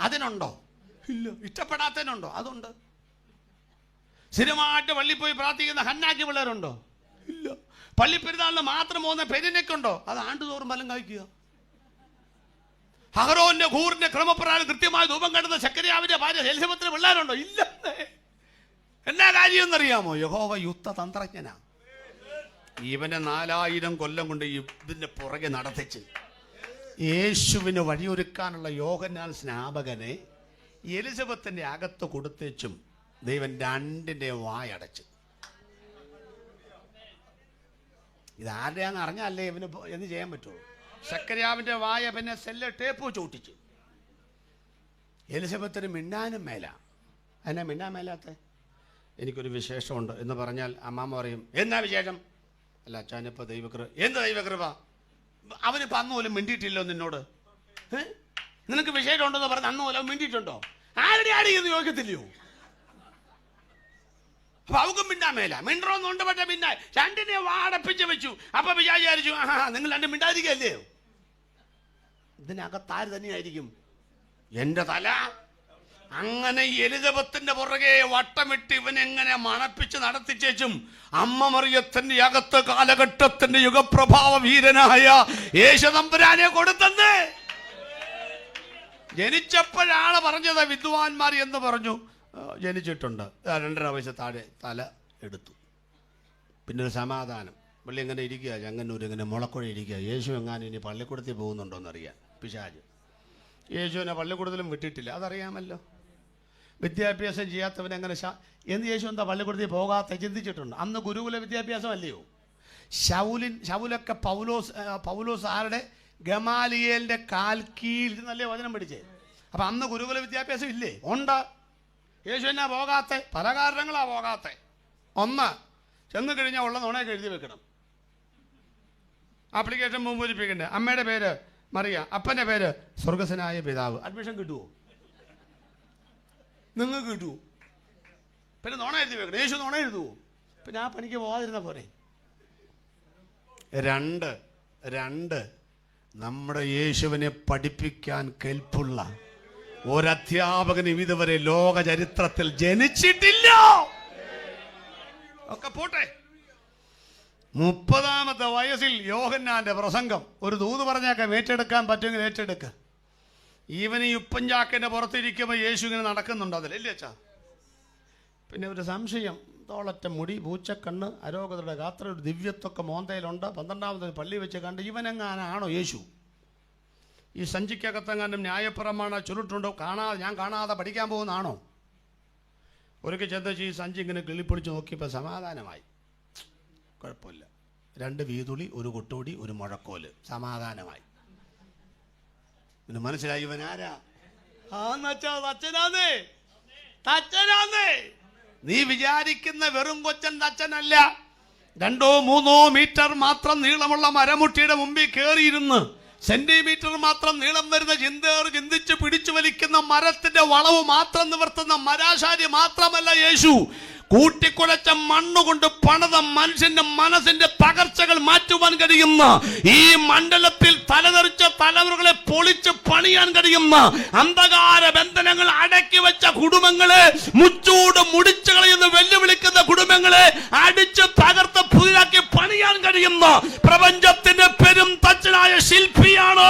S1: അതിനുണ്ടോ? ഇല്ല. ഇഷ്ടപ്പെടാത്തതിനുണ്ടോ? അതുണ്ട്. സ്ഥിരമായിട്ട് പള്ളി പോയി പ്രാർത്ഥിക്കുന്ന ഹന്നാക്ക് പിള്ളേരുണ്ടോ? ഇല്ല. പള്ളിപ്പെരുന്നാളിന് മാത്രം പോകുന്ന പെരിനൊക്കെയുണ്ടോ? അത് ആണ്ടുതോറും ഫലം കഴിക്കുക. അഹരോന്റെ ഖൂറിന്റെ ക്രമപ്രകാരം കൃത്യമായി ധൂപം കണ്ടുന്ന ശക്കരിയാവിന്റെ ഭാര്യ എലിസബത്തിന് പിള്ളേരുണ്ടോ? ഇല്ല. എന്നാ കാര്യം എന്നറിയാമോ? യഹോവ യുദ്ധ തന്ത്രജ്ഞനാ. ഇവനെ 4000 കൊല്ലം കൊണ്ട് ഇതിന്റെ പുറകെ നടത്തിച്ച് യേശുവിന് വഴിയൊരുക്കാനുള്ള യോഹന്നാൻ സ്നാപകനെ എലിസബത്തിന്റെ അകത്ത് കൊടുത്തേച്ചും ദൈവൻ രണ്ടിന്റെ വായടച്ച്. ഇതാരുടെയാന്ന് അറിഞ്ഞാലേ ഇവന് എന്ത് ചെയ്യാൻ പറ്റുള്ളൂ. ശക്കരിയാവിന്റെ വായ പിന്നെ സെല്ല് ടേപ്പ് വെച്ച് ഒട്ടിച്ചു. എലിസബത്തിന് മിണ്ടാനും മേല. അതിനാ മിണ്ടാൻ മേലാത്ത? എനിക്കൊരു വിശേഷമുണ്ട് എന്ന് പറഞ്ഞാൽ അമ്മാമ്മ പറയും, എന്നാ വിശേഷം? അല്ല അച്ഛനിപ്പോൾ ദൈവകൃപ. എന്ത് ദൈവകൃപ? അവനിപ്പോൾ അന്ന് പോലും മിണ്ടിയിട്ടില്ലോ നിന്നോട്. നിനക്ക് വിശേഷം ഉണ്ടെന്ന് പറഞ്ഞ് അന്ന് പോലും മിണ്ടിയിട്ടുണ്ടോ? ആരുടെ ആടെയെന്ന് ചോദിക്കത്തില്ലയോ? അപ്പൊ അവക്കും മിണ്ടാൻ മേല. മിണ്ടറൊന്നുണ്ട്, പക്ഷെ പിന്നെ രണ്ടിനെ വാടപ്പിച്ച് വെച്ചു. അപ്പൊ വിചാരിച്ചു, നിങ്ങൾ രണ്ടും മിണ്ടാതിരിക്കല്ലേ? ഇതിനകത്താര് തന്നെയായിരിക്കും? എന്റെ തല. അങ്ങനെ എലിസബത്തിന്റെ പുറകെ വട്ടമിട്ട് ഇവനെങ്ങനെ മണപ്പിച്ച് നടത്തിച്ചേച്ചും അമ്മ മറിയത്തിന്റെ അകത്ത് കാലഘട്ടത്തിന്റെ യുഗപ്രഭാവ വീരനായ യേശുതമ്പുരാനെ കൊടുത്തന്ന്. ജനിച്ചപ്പോഴാണ് പറഞ്ഞത് വിദ്വാൻമാർ എന്ന് പറഞ്ഞു. ജനിച്ചിട്ടുണ്ട്, 2.5 വയസ്സ് താഴെ തല എടുത്തു. പിന്നെ ഒരു സമാധാനം. പള്ളി എങ്ങനെ ഇരിക്കുക, ചങ്ങന്നൂർ ഇങ്ങനെ മുളക്കുഴ ഇരിക്കുക. യേശു എങ്ങാനും ഇനി പള്ളിക്കൂടത്തിൽ പോകുന്നുണ്ടോയെന്നറിയാൻ പിശാച്. യേശുവിനെ പള്ളിക്കൂടത്തിലും വിട്ടിട്ടില്ല, അതറിയാമല്ലോ. വിദ്യാഭ്യാസം ചെയ്യാത്തവനെങ്ങനെ എന്ന് യേശു എന്താ പള്ളിക്കൂടത്തിൽ പോകാത്ത ചിന്തിച്ചിട്ടുണ്ട്. അന്ന് ഗുരുകുല വിദ്യാഭ്യാസം അല്ലയോ? ശൗലൊക്കെ പൗലോസ് ആരുടെ? ഗമാലിയേലിന്റെ കാൽ കീഴിൽ നല്ലേ വചനം പഠിച്ചേ. അപ്പം അന്ന് ഗുരുകുല വിദ്യാഭ്യാസം ഇല്ലേ? ഉണ്ട്. യേശു എന്നാ പോകാത്ത? പല കാരണങ്ങളാ പോകാത്ത. ഒന്ന്, ചെന്ന് കഴിഞ്ഞാൽ ഉള്ള നുണയൊക്കെ എഴുതി വെക്കണം. ആപ്ലിക്കേഷൻ പൂരിപ്പിക്കണ്ടേ? അമ്മയുടെ പേര് മറിയ, അപ്പൻ്റെ പേര് സ്വർഗസ്വനായ പിതാവ്. അഡ്മിഷൻ കിട്ടുമോ? നിങ്ങൾക്ക് കിട്ടുമോ? പിന്നെ നുണ എഴുതി വെക്കണം. യേശു നുണ എഴുതുമോ? പിന്നെ ആ പണിക്ക് പോകാതിരുന്ന പോരെ. രണ്ട് നമ്മുടെ യേശുവിനെ പഠിപ്പിക്കാൻ കെൽപ്പുള്ള ഒരധ്യാപകനും ഇതുവരെ ലോക ചരിത്രത്തിൽ ജനിച്ചിട്ടില്ല. ഒക്കെ പോട്ടെ. 30-ാമത്തെ വയസ്സിൽ യോഹന്നാന്റെ പ്രസംഗം. ഒരു ദൂത് പറഞ്ഞേക്കാം, ഏറ്റെടുക്കാൻ പറ്റുമെങ്കിൽ ഏറ്റെടുക്ക. ഈവൻ ഈ ഉപ്പഞ്ചാക്കിന്റെ പുറത്തിരിക്കുമ്പോൾ യേശു ഇങ്ങനെ നടക്കുന്നുണ്ടോ? അതിലല്ലേ അച്ഛാ? പിന്നെ ഒരു സംശയം, തോളറ്റ മുടി, പൂച്ചക്കണ്ണ്, അരോഗതയുടെ ഗാത്ര, ഒരു ദിവ്യത്വമൊക്കെ മോന്തയിലുണ്ട്. 12-ാമത് പള്ളി വെച്ച് കണ്ട് ഇവനെങ്ങാനാണോ യേശു? ഈ സഞ്ചിക്കകത്തെങ്ങാനും ന്യായപ്രമാണ ചുരുട്ടുണ്ടോ? ഞാൻ കാണാതെ പഠിക്കാൻ പോകുന്നതാണോ? ഒരിക്കൽ ചെന്നച്ച് ഈ സഞ്ചി ഇങ്ങനെ കിളിപ്പൊളിച്ച് നോക്കിയപ്പോൾ സമാധാനമായി. കുഴപ്പമില്ല. 2 വീതുളി, ഒരു കൊട്ടുപൊടി, ഒരു മുഴക്കോല്, സമാധാനമായി. പിന്നെ മനസ്സിലായി ഇവൻ ആരാ? തച്ചനാന്നേ. നീ വിചാരിക്കുന്ന വെറും കൊച്ചൻ തച്ചനല്ല. 2-3 മീറ്റർ മാത്രം നീളമുള്ള മരമുട്ടിയുടെ മുമ്പിൽ കയറിയിരുന്ന് സെന്റിമീറ്റർ മാത്രം നീളം വരുന്ന ചിന്തിച്ച് പിടിച്ചു വലിക്കുന്ന മരത്തിന്റെ വളവ് മാത്രം നിവർത്തുന്ന മരാശാരി മാത്രമല്ല യേശു. കൂട്ടിക്കുഴച്ച മണ്ണുകൊണ്ട് പണിത മനുഷ്യന്റെ മനസ്സിന്റെ പകർച്ചകൾ മാറ്റുവാൻ കഴിയുന്ന, ഈ മണ്ഡലത്തിൽ തലതെറിച്ച തലമുറകളെ പൊളിച്ച് പണിയാൻ കഴിയുന്ന, അന്ധകാര ബന്ധനങ്ങൾ അടക്കി വെച്ച കുടുംബങ്ങളെ മുച്ചൂട് മുടിച്ചു കളയുന്ന വെല്ലുവിളിക്കുന്ന കുടുംബങ്ങളെ അടിച്ച് തകർത്ത് പുതിയാക്കി പണിയാൻ കഴിയുന്ന പ്രപഞ്ചത്തിന്റെ പെരും തച്ചനായ ശില്പിയാണ്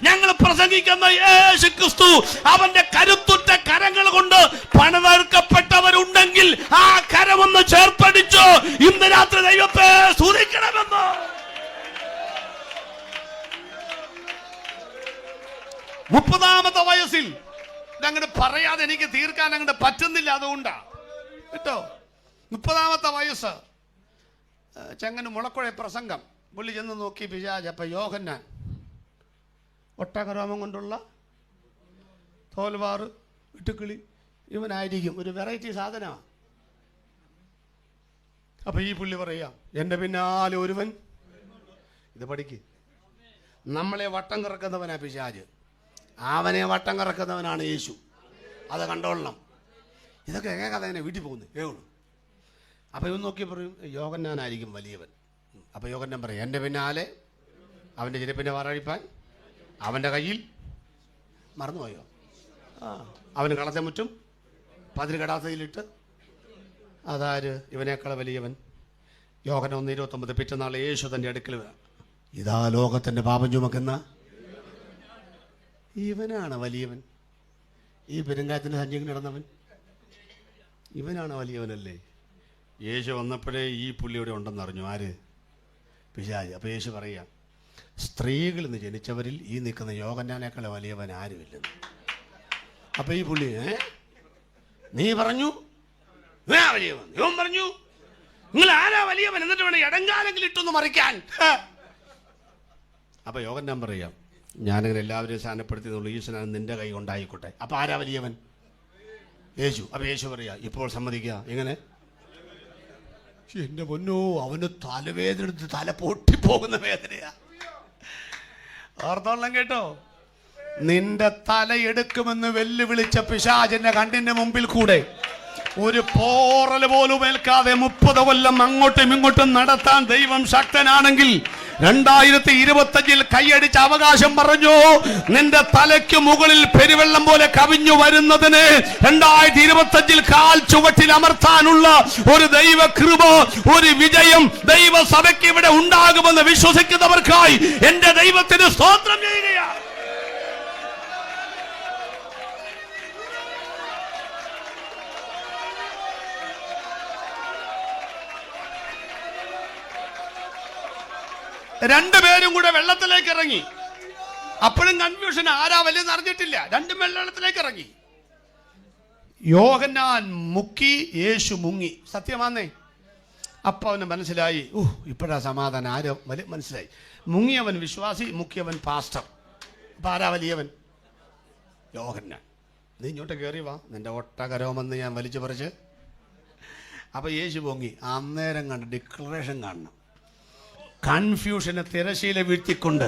S1: ഞങ്ങൾ പ്രസംഗിക്കുന്ന യേശു ക്രിസ്തു. അവന്റെ കരുത്തുറ്റ കരങ്ങൾ കൊണ്ട് പണിതീർക്കപ്പെട്ടവരുണ്ടെങ്കിൽ ആ കരമൊന്ന് ചേർപ്പടിച്ചു ഇന്ന് രാത്രി ദൈവത്തെ സ്തുതിക്കണമെന്ന്. 30-ാമത്തെ വയസ്സിൽ ഇതങ്ങോട്ട് പറയാതെ എനിക്ക് തീർക്കാൻ അങ്ങോട്ട് പറ്റുന്നില്ല. അതുകൊണ്ടാ കേട്ടോ. 30-ാമത്തെ വയസ്സ് ചെങ്ങന് മുളക്കുഴ പ്രസംഗം. പുള്ളി ചെന്ന് നോക്കി പിശാച്. അപ്പൊ യോഹന്നാൻ ഒട്ടകരോമം കൊണ്ടുള്ള തോൽവാറ് ഇട്ടുക്കിളി ഇവനായിരിക്കും. ഒരു വെറൈറ്റി സാധനമാണ്. അപ്പൊ ഈ പുള്ളി പറയാ, എൻ്റെ പിന്നാലെ ഒരുവൻ, ഇത് പഠിക്ക്, നമ്മളെ വട്ടം കറക്കുന്നവനാ പിശാച്, അവനെ വട്ടം കറക്കുന്നവനാണ് യേശു. അത് കണ്ടോളണം. ഇതൊക്കെ കേൾക്കാതെ തന്നെ വീട്ടിൽ പോകുന്നു കേൾക്കുള്ളൂ. അപ്പോൾ ഇവൻ നോക്കി പറയും, യോഹന്നാനായിരിക്കും വലിയവൻ. അപ്പോൾ യോഹന്നാൻ പറയും, എൻ്റെ പിന്നാലെ അവൻ്റെ ചെരുപ്പിൻ്റെ വാറഴിപ്പാൻ അവൻ്റെ കയ്യിൽ മറന്നുപോയോ? അവന് കളത്തെ മുറ്റും പതിര് കടാത്തയിലിട്ട്, അതാര് ഇവനേക്കാൾ വലിയവൻ? യോഹന്നാൻ 1:29. പിറ്റന്നാൾ യേശു തൻ്റെ അടുക്കൽ, ഇതാ ലോകത്തിൻ്റെ പാപം ചുമക്കുന്ന ഇവനാണ് വലിയവൻ. ഈ പെരുങ്കാറ്റിൻ്റെ സഞ്ചിക്ക് നടന്നവൻ ഇവനാണ് വലിയവനല്ലേ? യേശു വന്നപ്പോഴേ ഈ പുള്ളി ഇവിടെ ഉണ്ടെന്നറിഞ്ഞു. ആര്? പിശാച്. അപ്പോൾ യേശു പറയാം, സ്ത്രീകളിൽ നിന്ന് ജനിച്ചവരിൽ ഈ നിൽക്കുന്ന യോഹന്നാനേക്കാൾ വലിയവൻ ആരുമില്ലെന്ന്. അപ്പോൾ ഈ പുള്ളി, നീ പറഞ്ഞു വലിയവൻ, ഇവൻ പറഞ്ഞു നിങ്ങൾ ആരാ വലിയവൻ, എന്നിട്ട് വേണം ഇടങ്കാലെങ്കിലും ഇട്ടൊന്ന് മറിക്കാൻ. അപ്പോൾ യോഹന്നാൻ പറയാം, ഞാനിങ്ങനെ എല്ലാവരെയും സ്ഥാനപ്പെടുത്തിയെന്നുള്ളൂ, ഈ സ്നാനം നിന്റെ കൈ കൊണ്ടായിക്കോട്ടെ. അപ്പോൾ ആരാ വലിയവൻ? യേശു. അപ്പോൾ യേശു പറയാ, ഇപ്പോൾ സമ്മതിക്കുക. എങ്ങനെ? എൻ്റെ പൊന്നോ, അവന് തലവേദന എടുത്ത് തല പൊട്ടിപ്പോകുന്ന വേദനയാ. ഓർത്തോളം കേട്ടോ, നിന്റെ തല എടുക്കുമെന്ന് വെല്ലുവിളിച്ച പിശാചിന്റെ കണ്ണിന്റെ മുമ്പിൽ കൂടെ ഒരു പോറൽ പോലും ഏൽക്കാതെ 30 കൊല്ലം അങ്ങോട്ടും ഇങ്ങോട്ടും നടത്താൻ ദൈവം ശക്തനാണെങ്കിൽ 2025 കൈയടിച്ച് അവകാശം പറഞ്ഞു, നിന്റെ തലയ്ക്ക് മുകളിൽ പെരുവെള്ളം പോലെ കവിഞ്ഞു വരുന്നതിന് 2025 കാൽ ചുവട്ടിൽ അമർത്താനുള്ള ഒരു ദൈവ കൃപ, ഒരു വിജയം ദൈവസഭയ്ക്ക് ഇവിടെ ഉണ്ടാകുമെന്ന് വിശ്വസിക്കുന്നവർക്കായി എന്റെ ദൈവത്തിന് സ്തോത്രം ചെയ്യുകയാണ്. രണ്ടുപേരും കൂടെ വെള്ളത്തിലേക്ക് ഇറങ്ങി. അപ്പോഴും കൺഫ്യൂഷൻ, ആരാ വലിയെന്ന് അറിഞ്ഞിട്ടില്ല. രണ്ടും വെള്ളത്തിലേക്ക് ഇറങ്ങി. യോഹന്നാൻ മുക്കി, യേശു മുങ്ങി. സത്യമാന്നേ. അപ്പൊ അവന് മനസ്സിലായി, ഇപ്പോഴാ സമാധാനം. ആരോ വലിയ മനസ്സിലായി. മുങ്ങിയവൻ വിശ്വാസി, മുക്കിയവൻ പാസ്റ്റർ. അപ്പൊ ആരാ വലിയവൻ? യോഹന്നാൻ. നീ ഇങ്ങോട്ട് കയറി വാ, നിന്റെ ഒട്ടകരോമെന്ന് ഞാൻ വലിച്ചു പറിച്ച്. അപ്പൊ യേശു പൊങ്ങി. അന്നേരം കണ്ട് ഡിക്ലറേഷൻ കാണണം. കൺഫ്യൂഷനെ തിരശീല വീഴ്ത്തിക്കൊണ്ട്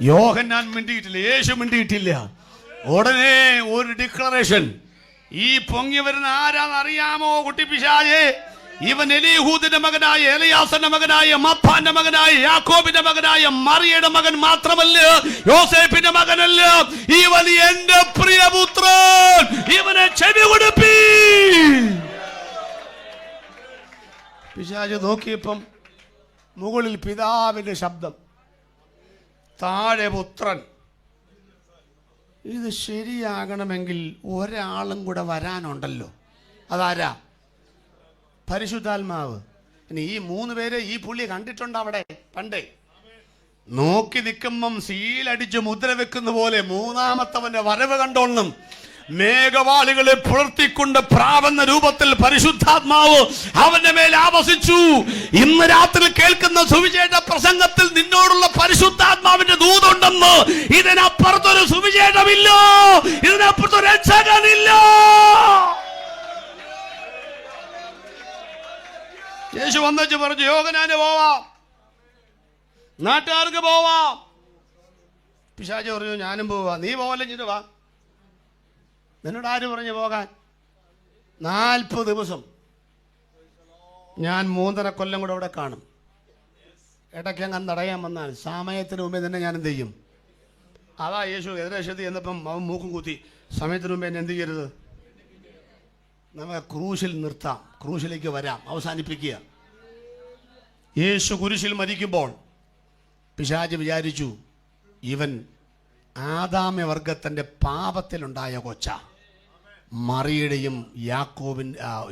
S1: യോഹന്നാൻ മിണ്ടിയിട്ടില്ല, യേശു മിണ്ടിയിട്ടില്ല. ഉടനെ ഒരു ഡിക്ലറേഷൻ. ഈ പൊങ്ങി വരുന്ന ആരാന്ന് അറിയാമോ കുട്ടി പിശാചേ? ഇവൻ എലീഹൂദിന്റെ മകനായ എലിയാസന്റെ മകനായ മപ്പാന്റെ മകനായ യാക്കോബിന്റെ മകനായ മറിയയുടെ മകൻ മാത്രമല്ല, യോസേഫിന്റെ മകനല്ല. ഇവൻ എന്റെ പ്രിയപുത്രൻ, ഇവനെ ചെവി കൊടുപ്പി. പിശാച് നോക്കിയപ്പം മുകളിൽ പിതാവിന്റെ ശബ്ദം, താഴെ പുത്രൻ. ഇത് ശരിയാകണമെങ്കിൽ ഒരാളും കൂടെ വരാനുണ്ടല്ലോ. അതാരാ? പരിശുദ്ധാത്മാവ്. ഇനി ഈ 3 പേരെ ഈ പുള്ളി കണ്ടിട്ടുണ്ട് അവിടെ പണ്ടേ. നോക്കി നിൽക്കുമ്പം സീലടിച്ച് മുദ്ര വെക്കുന്ന പോലെ മൂന്നാമത്തവന്റെ വരവ് കണ്ടോണം. മേഘവാളികളെ പുലർത്തിക്കൊണ്ട് പ്രാവെന്ന രൂപത്തിൽ പരിശുദ്ധാത്മാവ് അവന്റെ മേൽ ആവസിച്ചു. ഇന്ന് രാത്രി കേൾക്കുന്ന സുവിശേഷ പ്രസംഗത്തിൽ നിന്നോടുള്ള പരിശുദ്ധാത്മാവിന്റെ ദൂതുണ്ടെന്ന്. ഇതിനപ്പുറത്തൊരു സുവിശേഷമില്ല, ഇതിനപ്പുറത്തൊരു രക്ഷകനില്ല. യേശു വന്നു പറഞ്ഞു, യോഹന്നാന് പോവാം, നാട്ടുകാർക്ക് പോവാം. പിശാച് പറഞ്ഞു, ഞാനും പോവാ. നീ പോവല്ലേ? വാ. നിന്നോട് ആര് പറഞ്ഞു പോകാൻ? 40 ദിവസം ഞാൻ 3.5 കൊല്ലം കൂടെ അവിടെ കാണും. ഇടയ്ക്ക് അങ്ങനെ തടയാൻ വന്നാൽ സമയത്തിന് മുമ്പേ തന്നെ ഞാൻ എന്ത് ചെയ്യും? അതാ യേശു എതിരേശത്ത് എന്നപ്പം അവൻ മൂക്കും കുത്തി, സമയത്തിന് മുമ്പേ എന്നെ എന്ത് ചെയ്യരുത്, നമുക്ക് ക്രൂശിൽ നിർത്താം, ക്രൂശിലേക്ക് വരാം, അവസാനിപ്പിക്കുക. യേശു കുരിശിൽ മരിക്കുമ്പോൾ പിശാച് വിചാരിച്ചു, ഇവൻ ആദാമ്യ വർഗത്തിൻ്റെ പാപത്തിലുണ്ടായ കൊച്ച, മറിയുടെയും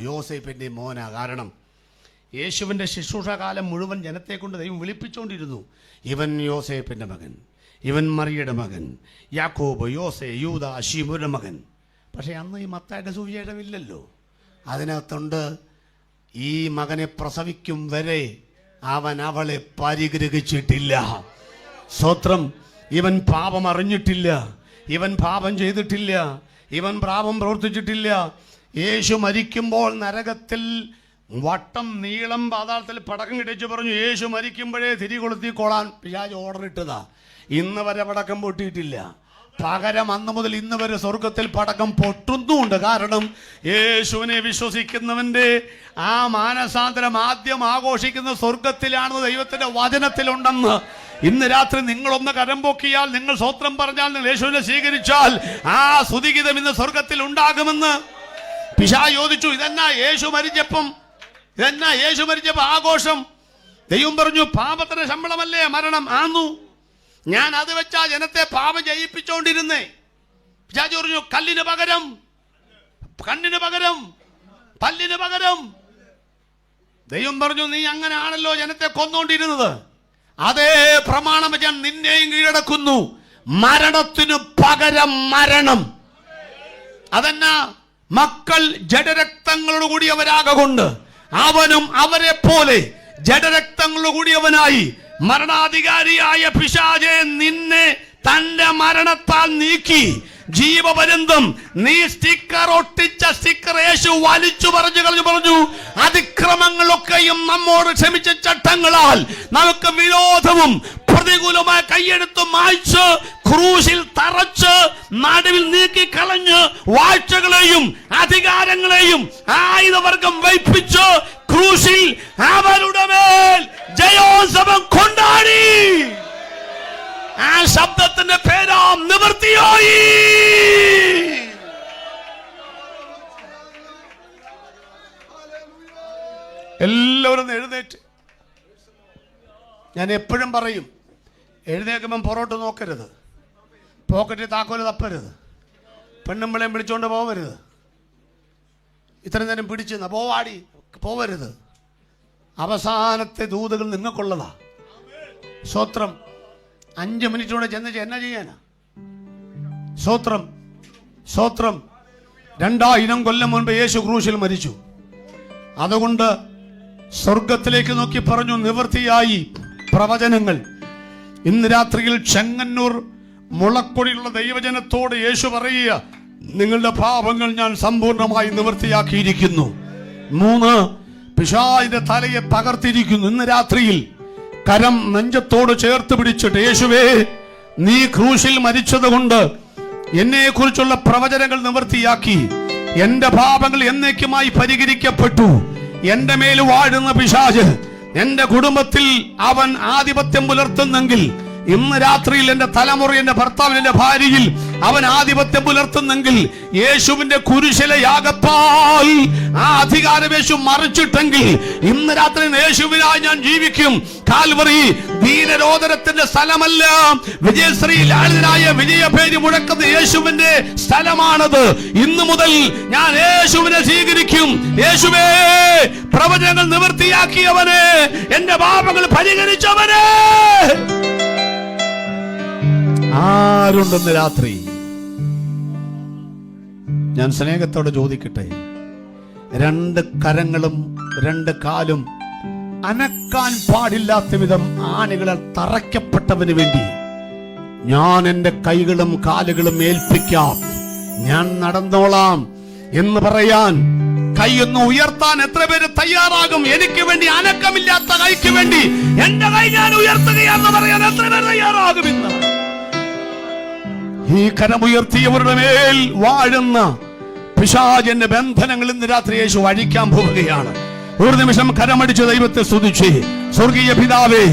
S1: യോസേഫിൻ്റെയും മോന. കാരണം യേശുവിൻ്റെ ശുശ്രൂഷകാലം മുഴുവൻ ജനത്തെ കൊണ്ട് ദൈവം വിളിപ്പിച്ചുകൊണ്ടിരുന്നു. ഇവൻ യോസേഫിൻ്റെ മകൻ, ഇവൻ മറിയുടെ മകൻ, യാക്കോബ്, യോസെ, യൂദ, ശിമുരുടെ മകൻ. പക്ഷെ അന്ന് ഈ മത്തായിയുടെ സുവിശേഷമില്ലല്ലോ. അതിനകത്തുണ്ട്, ഈ മകനെ പ്രസവിക്കും വരെ അവൻ അവളെ പരിഗ്രഹിച്ചിട്ടില്ല. സ്തോത്രം. ഇവൻ പാപം അറിഞ്ഞിട്ടില്ല, ഇവൻ പാപം ചെയ്തിട്ടില്ല, ഇവൻ പാപം പ്രവർത്തിച്ചിട്ടില്ല. യേശു മരിക്കുമ്പോൾ നരകത്തിൽ വട്ടം നീളം പാതാളത്തിൽ പടക്കം കിട്ടിച്ച് പറഞ്ഞു, യേശു മരിക്കുമ്പോഴേ തിരി കൊളുത്തിക്കൊള്ളാൻ പിശാച് ഓർഡർ ഇട്ടതാ. ഇന്ന് വരെ പടക്കം പൊട്ടിയിട്ടില്ല. പകരം അന്ന് മുതൽ ഇന്ന് വരെ സ്വർഗത്തിൽ പടക്കം പൊട്ടുന്നുമുണ്ട്. കാരണം യേശുവിനെ വിശ്വസിക്കുന്നവന്റെ ആ മാനസാന്തരം ആദ്യം ആഘോഷിക്കുന്ന സ്വർഗത്തിലാണെന്ന് ദൈവത്തിന്റെ വചനത്തിലുണ്ടെന്ന്. ഇന്ന് രാത്രി നിങ്ങളൊന്ന് കരം പൊക്കിയാൽ, നിങ്ങൾ സ്വത്രം പറഞ്ഞാൽ, നിങ്ങൾ യേശുവിനെ സ്വീകരിച്ചാൽ ആ സ്തുതിഗീതം ഇന്ന് സ്വർഗത്തിൽ ഉണ്ടാകുമെന്ന് പിശാച് ചോദിച്ചു. ഇതെന്നാ യേശു മരിച്ചപ്പം ആഘോഷം? ദൈവം പറഞ്ഞു, പാപത്തിന്റെ ശമ്പളമല്ലേ മരണം. ആന്നു, ഞാൻ അത് വെച്ചാ ജനത്തെ പാപം ജയിപ്പിച്ചോണ്ടിരുന്നേ. പിശാച് പറഞ്ഞു, കല്ലിന് പകരം, കണ്ണിന് പകരം, പല്ലിന് പകരം. ദൈവം പറഞ്ഞു, നീ അങ്ങനെയാണല്ലോ ജനത്തെ കൊന്നോണ്ടിരുന്നത്. അതേ പ്രമാണം വെച്ച് ഞാൻ നിന്നെയും കീഴടക്കുന്നു. മരണത്തിനു പകരം മരണം. അതെന്നാ? മക്കൾ ജഡരക്തങ്ങളോട് കൂടിയവരാകൊണ്ട് അവനും അവരെ പോലെ ജഡരക്തങ്ങളോട് കൂടിയവനായി മരണാധികാരിയായ പിശാചേ നിന്നെ തന്റെ മരണത്താൽ നീക്കി ജീവപര്യന്തം നീ സ്റ്റിക്കർ ഒട്ടിച്ച സ്റ്റിക്കർ യേശു വലിച്ചു പറഞ്ഞു അതിക്രമങ്ങളൊക്കെയും നമ്മോട് ക്ഷമിച്ച ചട്ടങ്ങളാൽ നമുക്ക് വിരോധവും പ്രതികൂലമായ കൈയെടുത്ത് മായ്ച്ച് ക്രൂശിൽ തറച്ച് നടുവിൽ നീക്കി കളഞ്ഞ് വാഴ്ചകളെയും അധികാരങ്ങളെയും ആയുധവർഗം വയ്പ്പിച്ച് ക്രൂശിൽ അവരുടെ മേൽ ജയോത്സവം കൊണ്ടാടി. ആ ശബ്ദത്തിന്റെ പേരാം നിവൃത്തിയായി. എല്ലാവരും എഴുന്നേറ്റ്. ഞാൻ എപ്പോഴും പറയും, എഴുന്നേൽക്കുമ്പം പുറോട്ട് നോക്കരുത്, പോക്കറ്റിൽ താക്കോല് തപ്പരുത്, പെണ്ണുമ്പിളയും പിടിച്ചോണ്ട് പോവരുത്, ഇത്ര നേരം പിടിച്ച് പോവാടി പോവരുത്. അവസാനത്തെ ദൂതുകൾ നിങ്ങൾക്കുള്ളതാ. സ്തോത്രം. 5 മിനിറ്റ് കൂടെ ചെന്ന് എന്നാ ചെയ്യാനാ? സ്തോത്രം, സ്തോത്രം. 2000 കൊല്ലം മുൻപ് യേശു ക്രൂശിൽ മരിച്ചു. അതുകൊണ്ട് സ്വർഗത്തിലേക്ക് നോക്കി പറഞ്ഞു, നിവൃത്തിയായി പ്രവചനങ്ങൾ. ഇന്ന് രാത്രിയിൽ ചെങ്ങന്നൂർ മുളക്കൊടിയുള്ള ദൈവജനത്തോട് യേശു പറയുക, നിങ്ങളുടെ പാപങ്ങൾ ഞാൻ സമ്പൂർണ്ണമായി നിവൃത്തിയാക്കിയിരിക്കുന്നു. 3, പിശാചിന്റെ തലയെ പകർത്തിയിരിക്കുന്നു. ഇന്ന് രാത്രിയിൽ കരം നെഞ്ചത്തോട് ചേർത്ത് പിടിച്ചിട്ട്, യേശുവേ, നീ ക്രൂശിൽ മരിച്ചതുകൊണ്ട് എന്നെ കുറിച്ചുള്ള പ്രവചനങ്ങൾ നിവൃത്തിയാക്കി. എന്റെ പാപങ്ങൾ എന്നേക്കുമായി പരിഹരിക്കപ്പെട്ടു. എന്റെ മേൽ വാഴുന്ന പിശാച് എന്റെ കുടുംബത്തിൽ അവൻ ആധിപത്യം പുലർത്തുന്നെങ്കിൽ, ഇന്ന് രാത്രിയിൽ എന്റെ തലമുറ, എന്റെ ഭർത്താവിന്, എന്റെ ഭാര്യയിൽ അവൻ ആധിപത്യം പുലർത്തുന്നെങ്കിൽ, യേശുവിന്റെ കുരിശിലെ യാഗപ്പാൽ ആ അധികാരം യേശു മറിച്ചിട്ടെങ്കിൽ, ഇന്ന് രാത്രി യേശുവിനായി ഞാൻ ജീവിക്കും. കാൽവറി ധീരരോദനത്തിന്റെ സ്ഥലമല്ല, വിജയശ്രീ ലാളിതനായ വിജയപേരി മുഴക്കുന്ന യേശുവിന്റെ സ്ഥലമാണത്. ഇന്നു മുതൽ ഞാൻ യേശുവിനെ സ്വീകരിക്കും. യേശുവേ, പ്രവചനങ്ങൾ നിവൃത്തിയാക്കിയവനെ, എന്റെ പാപങ്ങൾ പരിഹരിച്ചവനെ. ആരുണ്ടെന്ന് രാത്രി ഞാൻ സ്നേഹത്തോടെ ചോദിക്കട്ടെ, 2 കരങ്ങളും 2 കാലും അനക്കാൻ പാടില്ലാത്ത വിധം ആണികളാൽ തറയ്ക്കപ്പെട്ടവന് വേണ്ടി ഞാൻ എന്റെ കൈകളും കാലുകളും ഏൽപ്പിക്കാം, ഞാൻ നടന്നോളാം എന്ന് പറയാൻ, കൈയൊന്ന് ഉയർത്താൻ എത്ര പേര് തയ്യാറാകും? എനിക്ക് വേണ്ടി, അനക്കമില്ലാത്ത കൈക്ക് വേണ്ടി എന്റെ കൈ ഞാൻ ഉയർത്തുകയാണെന്ന് പറയാൻ എത്ര പേര് തയ്യാറാകും? ഇന്ന് ഈ കരമുയർത്തിയവരുടെ മേൽ വാഴുന്ന പിശാചിന്റെ ബന്ധനങ്ങൾ ഇന്ന് രാത്രി യേശു അഴിക്കാൻ പോവുകയാണ്. ഒരു നിമിഷം കരമടിച്ച് ദൈവത്തെ സ്തുതിച്ച്, സ്വർഗീയ പിതാവേ,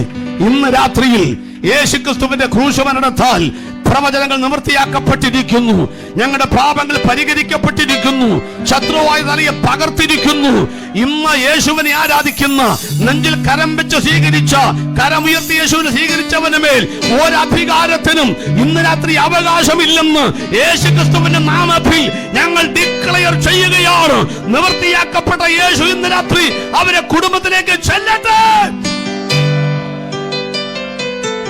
S1: ഇന്ന് രാത്രിയിൽ യേശുക്രിസ്തുവിന്റെ ക്രൂശമരണത്താൽ പ്രവചനങ്ങൾ നിവൃത്തിയാക്കപ്പെട്ടിരിക്കുന്നു. ഞങ്ങളുടെ പാപങ്ങൾ പരിഹരിക്കപ്പെട്ടിരിക്കുന്നു. ശത്രുവായ തലയെ പകർത്തിരിക്കുന്നു. ഇന്ന് യേശുവിനെ ആരാധിക്കുന്ന, നെഞ്ചിൽ കരം വെച്ച് സ്വീകരിച്ച, കരമുയർത്തി യേശുവിനെ സ്വീകരിച്ചവന് മേൽ ഒരധികാരത്തിനും ഇന്ന് രാത്രി അവകാശമില്ലെന്ന് യേശുക്രിസ്തുവിന്റെ നാമത്തിൽ ഞങ്ങൾ ഡിക്ലെയർ ചെയ്യുകയാണ്. നിവൃത്തിയാക്കപ്പെട്ട യേശു ഇന്ന് രാത്രി അവരെ കുടുംബത്തിലേക്ക് ചെല്ലട്ടെ.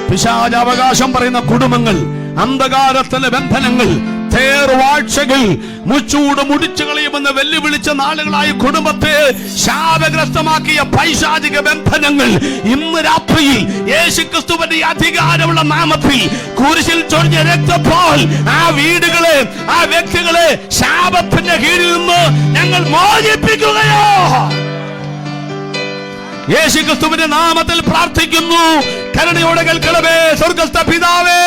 S1: പിശാച് അവകാശം പറയുന്ന കുടുംബങ്ങൾ, അന്ധകാരത്തിലെ ബന്ധനങ്ങൾ, തേർവാഴ്ചകൾ മുച്ചൂട് മുടിച്ചു കളയുമെന്ന് വെല്ലുവിളിച്ച നാളുകളായി കുടുംബത്തെ ശാപഗ്രസ്തമാക്കിയ പൈശാചിക ബന്ധനങ്ങൾ ഇന്ന് രാത്രിയിൽ യേശുക്രിസ്തുവിന്റെ അധികാരമുള്ള നാമത്തിൽ കുരിശിൽ ചൊരിഞ്ഞ രക്തപ്പാൽ ആ വീടുകളെ, ആ വ്യക്തികളെ ശാപത്തിന്റെ കീഴിൽ നിന്ന് ഞങ്ങൾ മോചിപ്പിക്കുകയോ യേശുക്രിസ്തുവിന്റെ നാമത്തിൽ പ്രാർത്ഥിക്കുന്നു. കരുണയോടെ കേൾക്കണമേ സ്വർഗ്ഗസ്ഥ പിതാവേ.